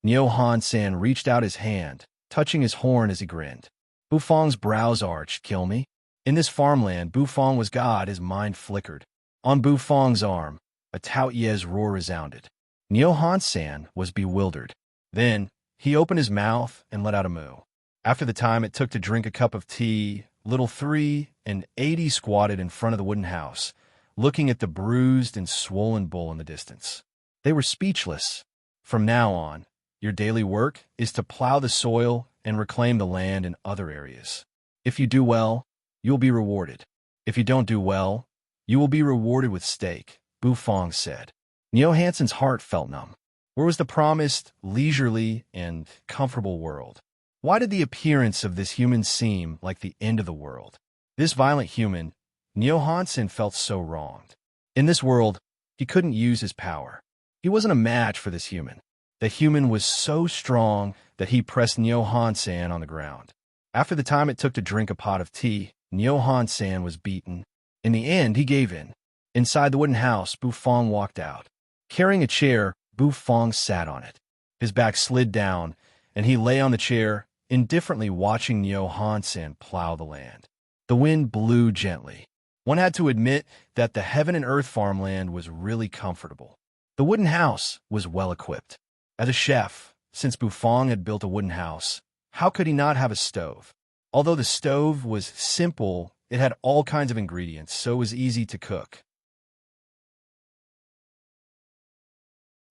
Neo Han-san reached out his hand, touching his horn as he grinned. Bufong's brows arched. "Kill me?" In this farmland, Bufong was God. His mind flickered. On Bufong's arm, a Taoyes roar resounded. Neo Han-san was bewildered. Then, he opened his mouth and let out a moo. After the time it took to drink a cup of tea, Little 3 and 80 squatted in front of the wooden house, looking at the bruised and swollen bull in the distance. They were speechless. "From now on, your daily work is to plow the soil and reclaim the land in other areas. If you do well, you will be rewarded. If you don't do well, you will be rewarded with steak," Bufong said. Neo Hansen's heart felt numb. Where was the promised, leisurely, and comfortable world? Why did the appearance of this human seem like the end of the world? This violent human, Neo Hansen, felt so wronged. In this world, he couldn't use his power. He wasn't a match for this human. The human was so strong that he pressed Neo Han-san on the ground. After the time it took to drink a pot of tea, Neo Han-san was beaten. In the end, he gave in. Inside the wooden house, Bufong walked out. Carrying a chair, Bufong sat on it. His back slid down, and he lay on the chair, indifferently watching Neo Han-san plow the land. The wind blew gently. One had to admit that the heaven and earth farmland was really comfortable. The wooden house was well equipped. As a chef, since Bufong had built a wooden house, how could he not have a stove? Although the stove was simple, it had all kinds of ingredients, so it was easy to cook.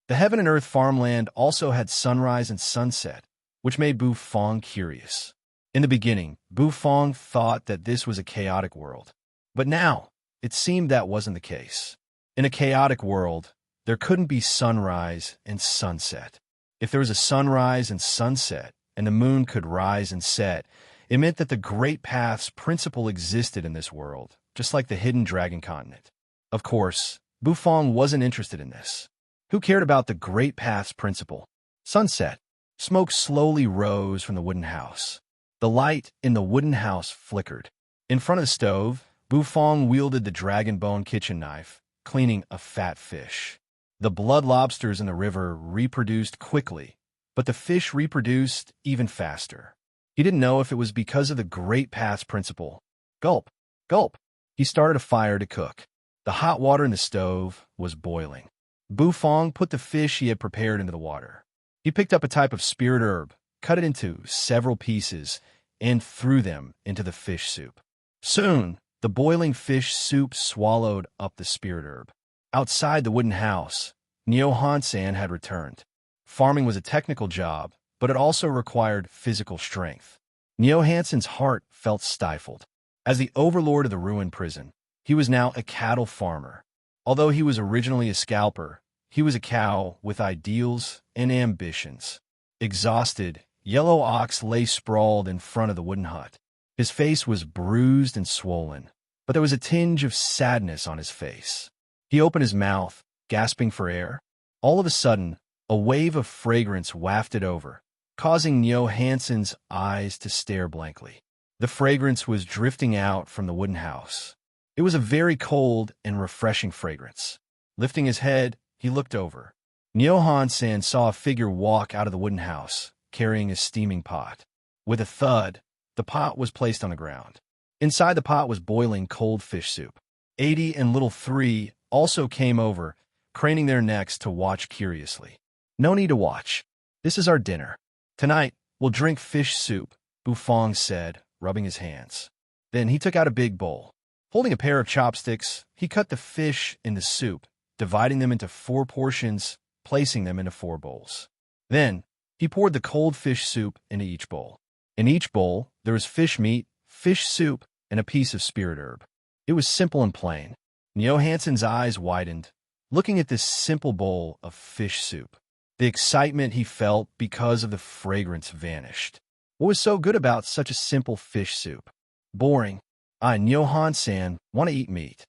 The heaven and earth farmland also had sunrise and sunset, which made Bufong curious. In the beginning, Bufong thought that this was a chaotic world. But now, it seemed that wasn't the case. In a chaotic world, there couldn't be sunrise and sunset. If there was a sunrise and sunset, and the moon could rise and set, it meant that the Great Path's principle existed in this world, just like the hidden dragon continent. Of course, Bufong wasn't interested in this. Who cared about the Great Path's principle? Sunset. Smoke slowly rose from the wooden house. The light in the wooden house flickered. In front of the stove, Bufong wielded the dragon bone kitchen knife, cleaning a fat fish. The blood lobsters in the river reproduced quickly, but the fish reproduced even faster. He didn't know if it was because of the Great Path's principle. Gulp, gulp. He started a fire to cook. The hot water in the stove was boiling. Bufong put the fish he had prepared into the water. He picked up a type of spirit herb, cut it into several pieces, and threw them into the fish soup. Soon, the boiling fish soup swallowed up the spirit herb. Outside the wooden house, Neo Han-san had returned. Farming was a technical job, but it also required physical strength. Neo Hansen's heart felt stifled. As the overlord of the ruined prison, he was now a cattle farmer. Although he was originally a scalper, he was a cow with ideals and ambitions. Exhausted, Yellow Ox lay sprawled in front of the wooden hut. His face was bruised and swollen, but there was a tinge of sadness on his face. He opened his mouth, gasping for air. All of a sudden, a wave of fragrance wafted over, causing Neo Hansen's eyes to stare blankly. The fragrance was drifting out from the wooden house. It was a very cold and refreshing fragrance. Lifting his head, he looked over. Nyo-Han-san saw a figure walk out of the wooden house, carrying a steaming pot. With a thud, the pot was placed on the ground. Inside the pot was boiling cold fish soup. 80 and Little Three also came over, craning their necks to watch curiously. No need to watch. This is our dinner. Tonight, we'll drink fish soup, Bufong said, rubbing his hands. Then he took out a big bowl. Holding a pair of chopsticks, he cut the fish in the soup, dividing them into 4 portions, placing them into 4 bowls. Then, he poured the cold fish soup into each bowl. In each bowl, there was fish meat, fish soup, and a piece of spirit herb. It was simple and plain. Nyo-Hansen's eyes widened, looking at this simple bowl of fish soup. The excitement he felt because of the fragrance vanished. What was so good about such a simple fish soup? Boring. I, Nyo-Han-san, want to eat meat.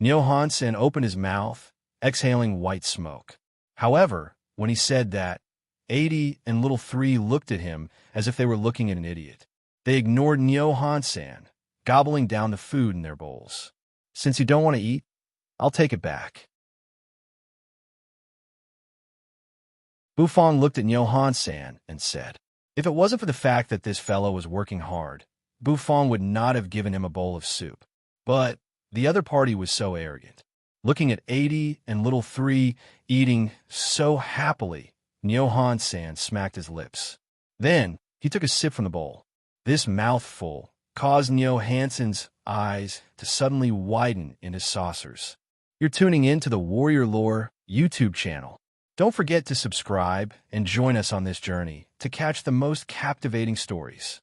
Nyo-Han-san opened his mouth, exhaling white smoke. However, when he said that, 80 and Little Three looked at him as if they were looking at an idiot. They ignored Nyo-Han-san, gobbling down the food in their bowls. Since you don't want to eat, I'll take it back. Bufong looked at Nyo-Han-san and said, if it wasn't for the fact that this fellow was working hard, Bufong would not have given him a bowl of soup. But the other party was so arrogant. Looking at 80 and Little Three eating so happily, Nyo-Han-san smacked his lips. Then he took a sip from the bowl. This mouthful caused Nyo-Hansen's eyes to suddenly widen into saucers. You're tuning in to the Warrior Lore YouTube channel. Don't forget to subscribe and join us on this journey to catch the most captivating stories.